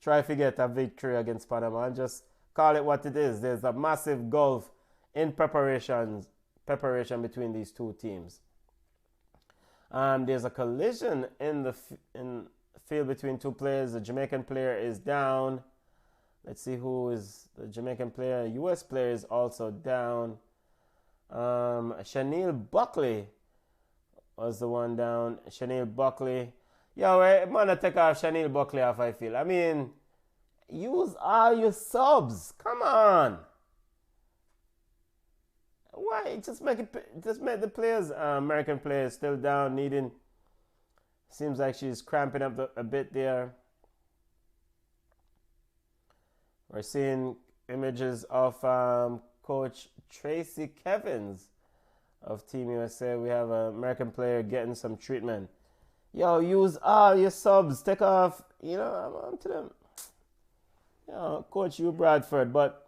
Try to get a victory against Panama and just call it what it is. There's a massive gulf in preparation between these two teams. There's a collision in the field between two players. The Jamaican player is down. Let's see who is the Jamaican player. US player is also down. Chanel Buckley was the one down. Chanel Buckley. Yo, I'm gonna take off Chanel Buckley off, I feel. I mean, use all your subs. Come on. Why? Just make the players, American players, still down, needing. Seems like she's cramping up a bit there. We're seeing images of Coach Tracy Kevins of Team USA. We have an American player getting some treatment. Yo, use all your subs. Take off, I'm on to them. Coach Hugh Bradford, but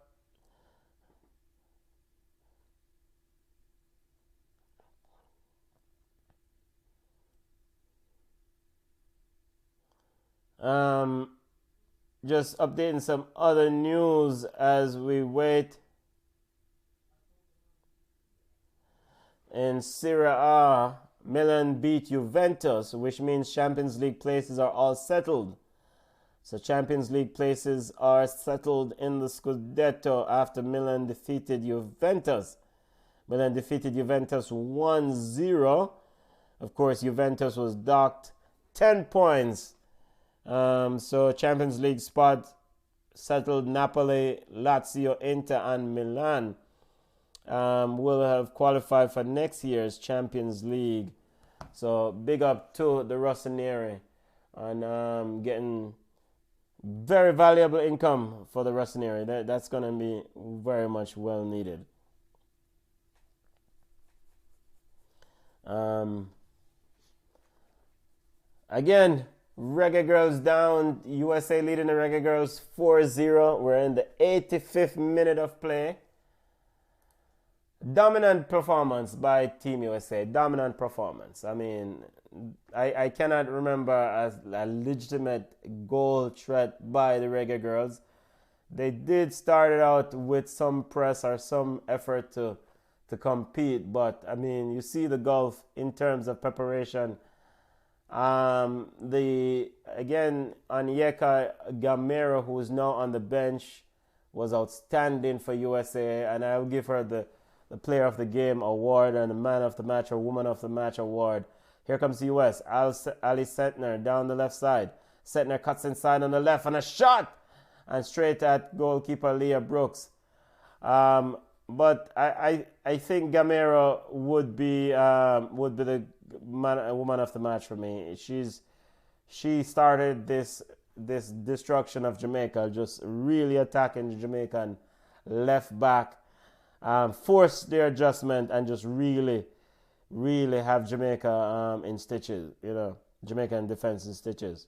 just updating some other news as we wait. In Serie A, Milan beat Juventus, which means Champions League places are all settled. So Champions League places are settled in the Scudetto after Milan defeated Juventus. Milan defeated Juventus 1-0. Of course, Juventus was docked 10 points. So Champions League spot settled. Napoli, Lazio, Inter, and Milan will have qualified for next year's Champions League. So big up to the Rossoneri on getting very valuable income for the Rossoneri. That's going to be very much well needed. Again, Reggaegirlz down. USA leading the Reggaegirlz 4-0. We're in the 85th minute of play. Dominant performance by Team USA. Dominant performance. I mean, I cannot remember a legitimate goal threat by the Reggaegirlz. They did start it out with some press or some effort to compete, but I mean, you see the gulf in terms of preparation. Onyeka Gamero, who is now on the bench, was outstanding for USA, and I'll give her the Player of the Game award and the Man of the Match or Woman of the Match award. Here comes the US. Ali Sentner down the left side. Sentner cuts inside on the left and a shot, and straight at goalkeeper Leah Brooks. But I think Gamero would be the woman of the match for me. She started this destruction of Jamaica, just really attacking the Jamaican left back, forced their adjustment and just really have Jamaica in stitches. Jamaican defense in stitches.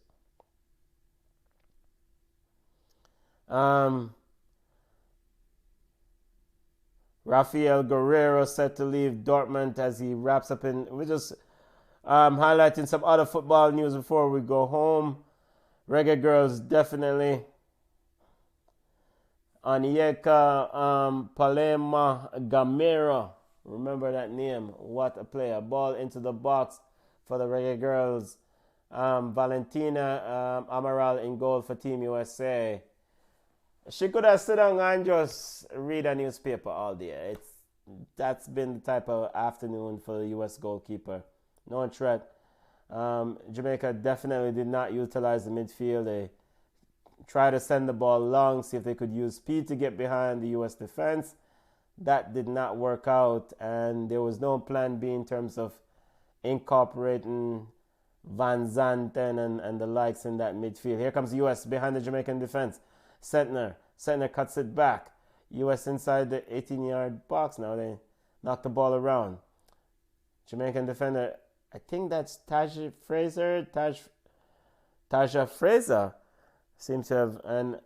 Rafael Guerrero set to leave Dortmund as he wraps up in. We're just highlighting some other football news before we go home. Reggaegirlz definitely. Onyeka Palema Gamero. Remember that name. What a player. Ball into the box for the Reggaegirlz. Valentina Amaral in goal for Team USA. She could have sit down and just read a newspaper all day. That's been the type of afternoon for the US goalkeeper. No threat. Jamaica definitely did not utilize the midfield. They tried to send the ball long, see if they could use speed to get behind the US defense. That did not work out, and there was no plan B in terms of incorporating Van Zanten and the likes in that midfield. Here comes the US behind the Jamaican defense. Sentner cuts it back. US inside the 18-yard box now. They knock the ball around. Jamaican defender, I think that's Taja Fraser. Taja Fraser seems to have, and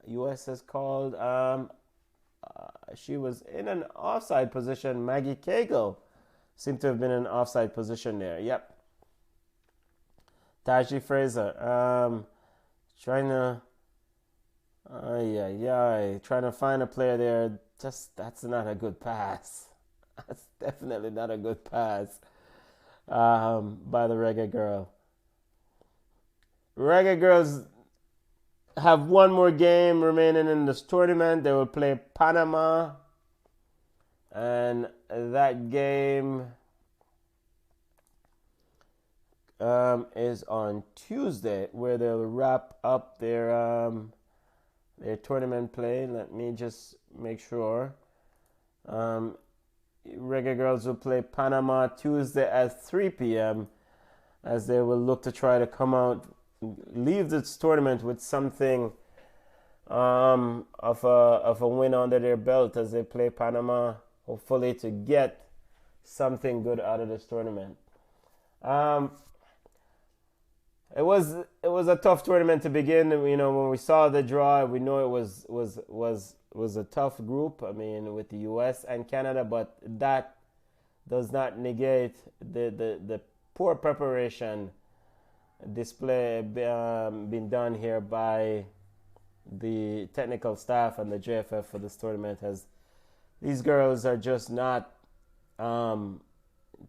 US has called, she was in an offside position. Maggie Cagle seemed to have been in an offside position there. Yep. Taji Fraser trying to find a player there. That's not a good pass. That's definitely not a good pass by the Reggaegirl. Reggaegirlz have one more game remaining in this tournament. They will play Panama, and that game is on Tuesday, where they'll wrap up their tournament play. Let me just make sure. Reggaegirlz will play Panama Tuesday at 3 p.m. as they will look to try to leave this tournament with something of a win under their belt as they play Panama, hopefully to get something good out of this tournament. It was a tough tournament to begin. When we saw the draw, we know it was a tough group. I mean, with the US and Canada, but that does not negate the poor preparation display been done here by the technical staff and the JFF for this tournament. Has these girls are just not, in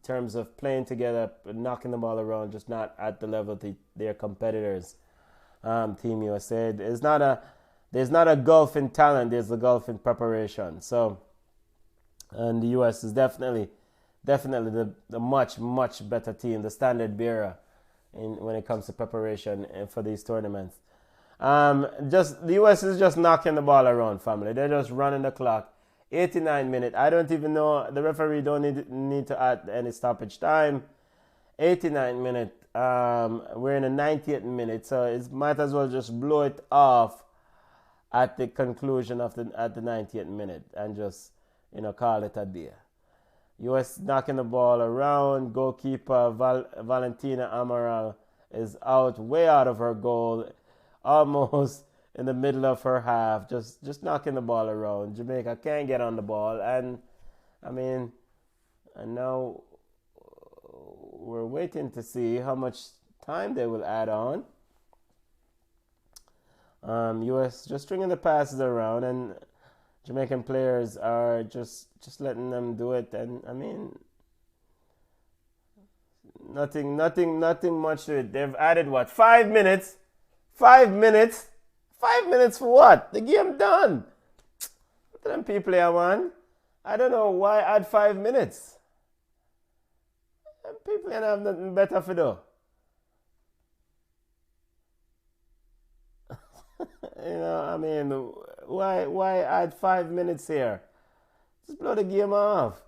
terms of playing together, knocking the ball around, just not at the level their competitors. Team USA. There's not a gulf in talent. There's a gulf in preparation. So, and the US is definitely the much better team, the standard bearer when it comes to preparation for these tournaments. Just the US is just knocking the ball around, family. They're just running the clock. 89 minutes. I don't even know. The referee don't need to add any stoppage time. 89 minutes. We're in the 90th minute, so it might as well just blow it off at the conclusion of at the 90th minute and just call it a day. US knocking the ball around. Goalkeeper Valentina Amaral is way out of her goal, almost in the middle of her half, just knocking the ball around. Jamaica can't get on the ball, and now we're waiting to see how much time they will add on. US just stringing the passes around, and Jamaican players are just letting them do it. And nothing much to it. They've added what? 5 minutes? 5 minutes? 5 minutes for what? The game done. What them people here, man? I don't know why add 5 minutes. Them people here have nothing better to do. Why add 5 minutes here? Just blow the game off.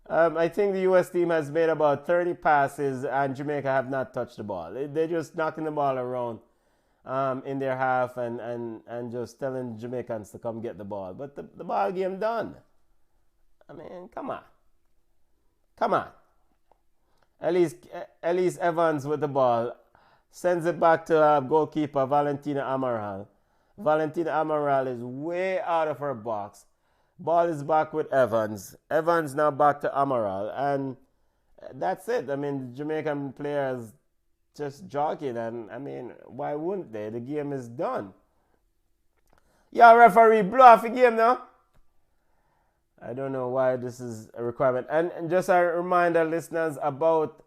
I think the US team has made about 30 passes and Jamaica have not touched the ball. They're just knocking the ball around in their half and just telling Jamaicans to come get the ball. But the ball game done. Come on. Elise Evans with the ball. Sends it back to goalkeeper Valentina Amaral. Valentina Amaral is way out of her box. Ball is back with Evans. Evans now back to Amaral. And that's it. Jamaican players just jogging. And, why wouldn't they? The game is done. Yeah, referee, blow off the game now. I don't know why this is a requirement. And just a reminder, listeners, about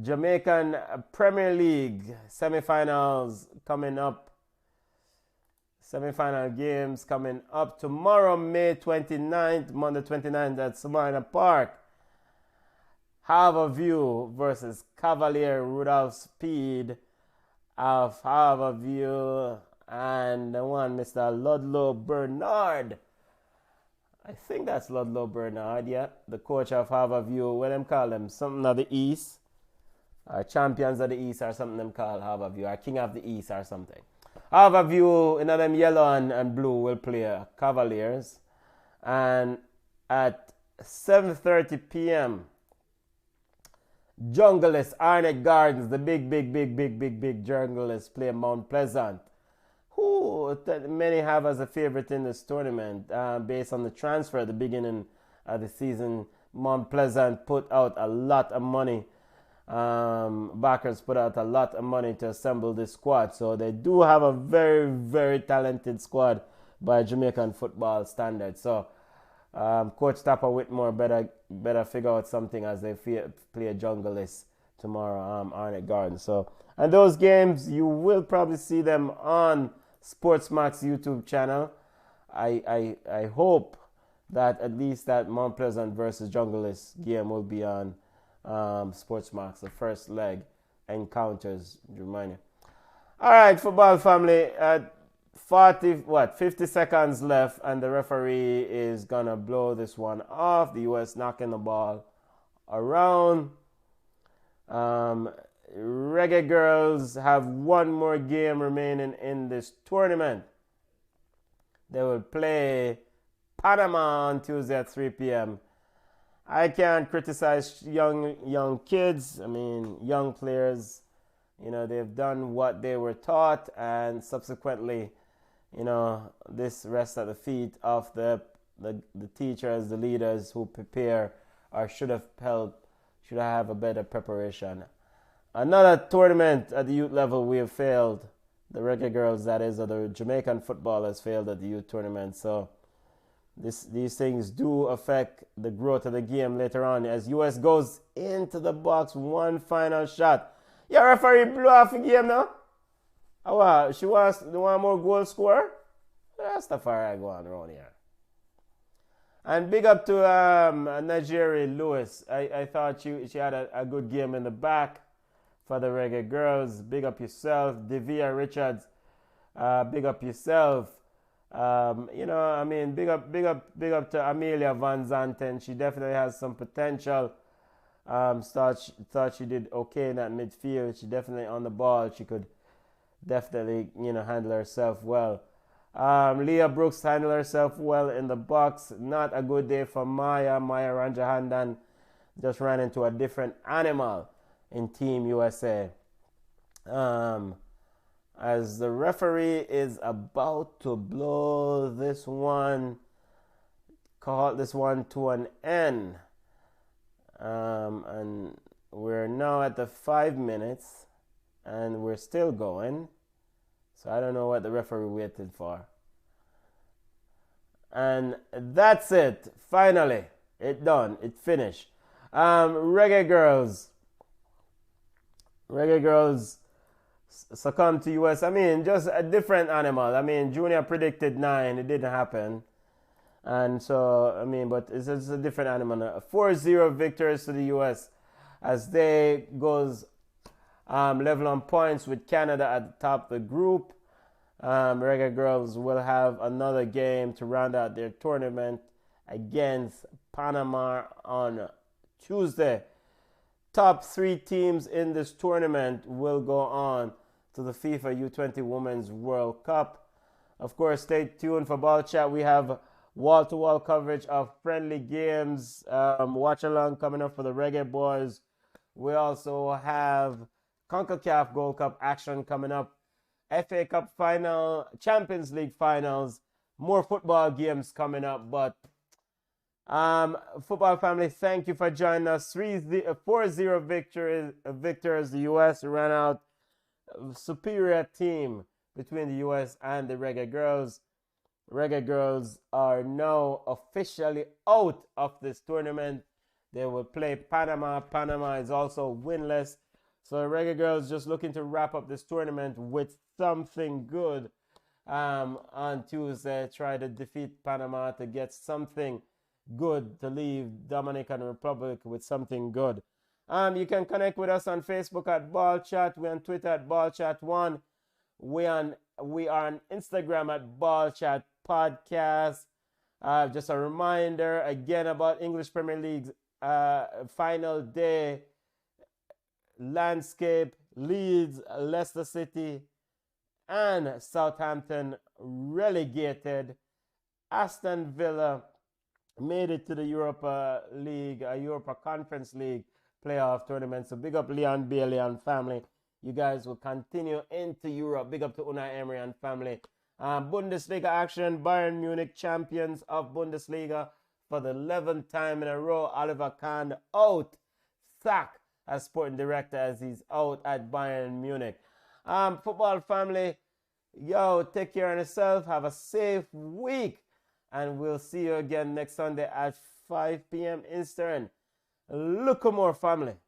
Jamaican Premier League semi-finals coming up. Semi-final games coming up tomorrow, May 29th, Monday 29th at Samana Park. Harbourview versus Cavalier Rudolph Speed of Harbourview and the one Mr. Ludlow Bernard. I think that's Ludlow Bernard, yeah. The coach of Harbourview. What them call them? Something of the East. Champions of the East or something them call Harbourview. Or King of the East or something. Harbourview, in them yellow and blue, will play Cavaliers. And at 7:30 p.m., Junglist, Arnett Gardens, the big Junglist play Mount Pleasant. Who many have as a favorite in this tournament based on the transfer at the beginning of the season. Mount Pleasant put out a lot of money. Backers put out a lot of money to assemble this squad. So they do have a very, very talented squad by Jamaican football standards. So Coach Tapper Whitmore better figure out something as they play a Junglist tomorrow, Arnett Gardens. So, and those games, you will probably see them on Sportsmax YouTube channel. I hope that at least that Mount Pleasant versus Junglist game will be on Sportsmax, the first leg encounters, remind you. All right, football family, 50 seconds left, and the referee is gonna blow this one off. The US knocking the ball around. Reggaegirlz have one more game remaining in this tournament. They will play Panama on Tuesday at 3 p.m. I can't criticize young kids. Young players. They've done what they were taught, and subsequently, this rests at the feet of the teachers, the leaders who prepare or should have a better preparation. Another tournament at the youth level we have failed. The Reggaegirlz, that is, or the Jamaican football has failed at the youth tournament. So these things do affect the growth of the game later on. As US goes into the box, one final shot. Your referee blew off the game now. Oh, wow. She wants the one more goal scorer. That's the fire I go on around here. And big up to Nigeria Lewis. I thought she had a good game in the back for the Reggaegirlz. Big up yourself. Devia Richards. Big up yourself. Big up to Amelia Van Zanten. She definitely has some potential. Thought she did okay in that midfield. She definitely on the ball. She could definitely, handle herself well. Leah Brooks handled herself well in the box. Not a good day for Maya. Maya Ranjahandan just ran into a different animal in Team USA. As the referee is about to blow this one, call this one to an end. And we're now at the 5 minutes and we're still going. So I don't know what the referee waited for. And that's it. Finally, it done. It finished. Reggaegirlz succumbed to US. Just a different animal. Junior predicted 9. It didn't happen. And so, but it's a different animal. 4-0 victors to the US as they goes level on points with Canada at the top of the group. Reggaegirlz will have another game to round out their tournament against Panama on Tuesday. Top 3 teams in this tournament will go on to the FIFA U20 Women's World Cup. Of course, stay tuned for Ballchat. We have wall-to-wall coverage of friendly games. Watch along coming up for the Reggae Boys. We also have CONCACAF Gold Cup action coming up. FA Cup final, Champions League finals, more football games coming up. But football family, thank you for joining us. 4-0 victors. The US ran out superior team between the US and the Reggaegirlz. Reggaegirlz are now officially out of this tournament. They will play Panama. Panama is also winless. So Reggaegirlz just looking to wrap up this tournament with something good on Tuesday. Try to defeat Panama to get something good to leave Dominican Republic with something good. You can connect with us on Facebook at Ballchat. We're on Twitter at Ballchat1. We are on Instagram at Ballchat Podcast. Just a reminder again about English Premier League's final day landscape. Leeds, Leicester City, and Southampton relegated. Aston Villa made it to the Europa Conference League playoff tournament. So big up Leon Bailey and family. You guys will continue into Europe. Big up to Unai Emery and family. Bundesliga action. Bayern Munich champions of Bundesliga for the 11th time in a row. Oliver Kahn out. Sack as sporting director as he's out at Bayern Munich. Football family, take care of yourself. Have a safe week. And we'll see you again next Sunday at 5 p.m. Eastern. Look more family.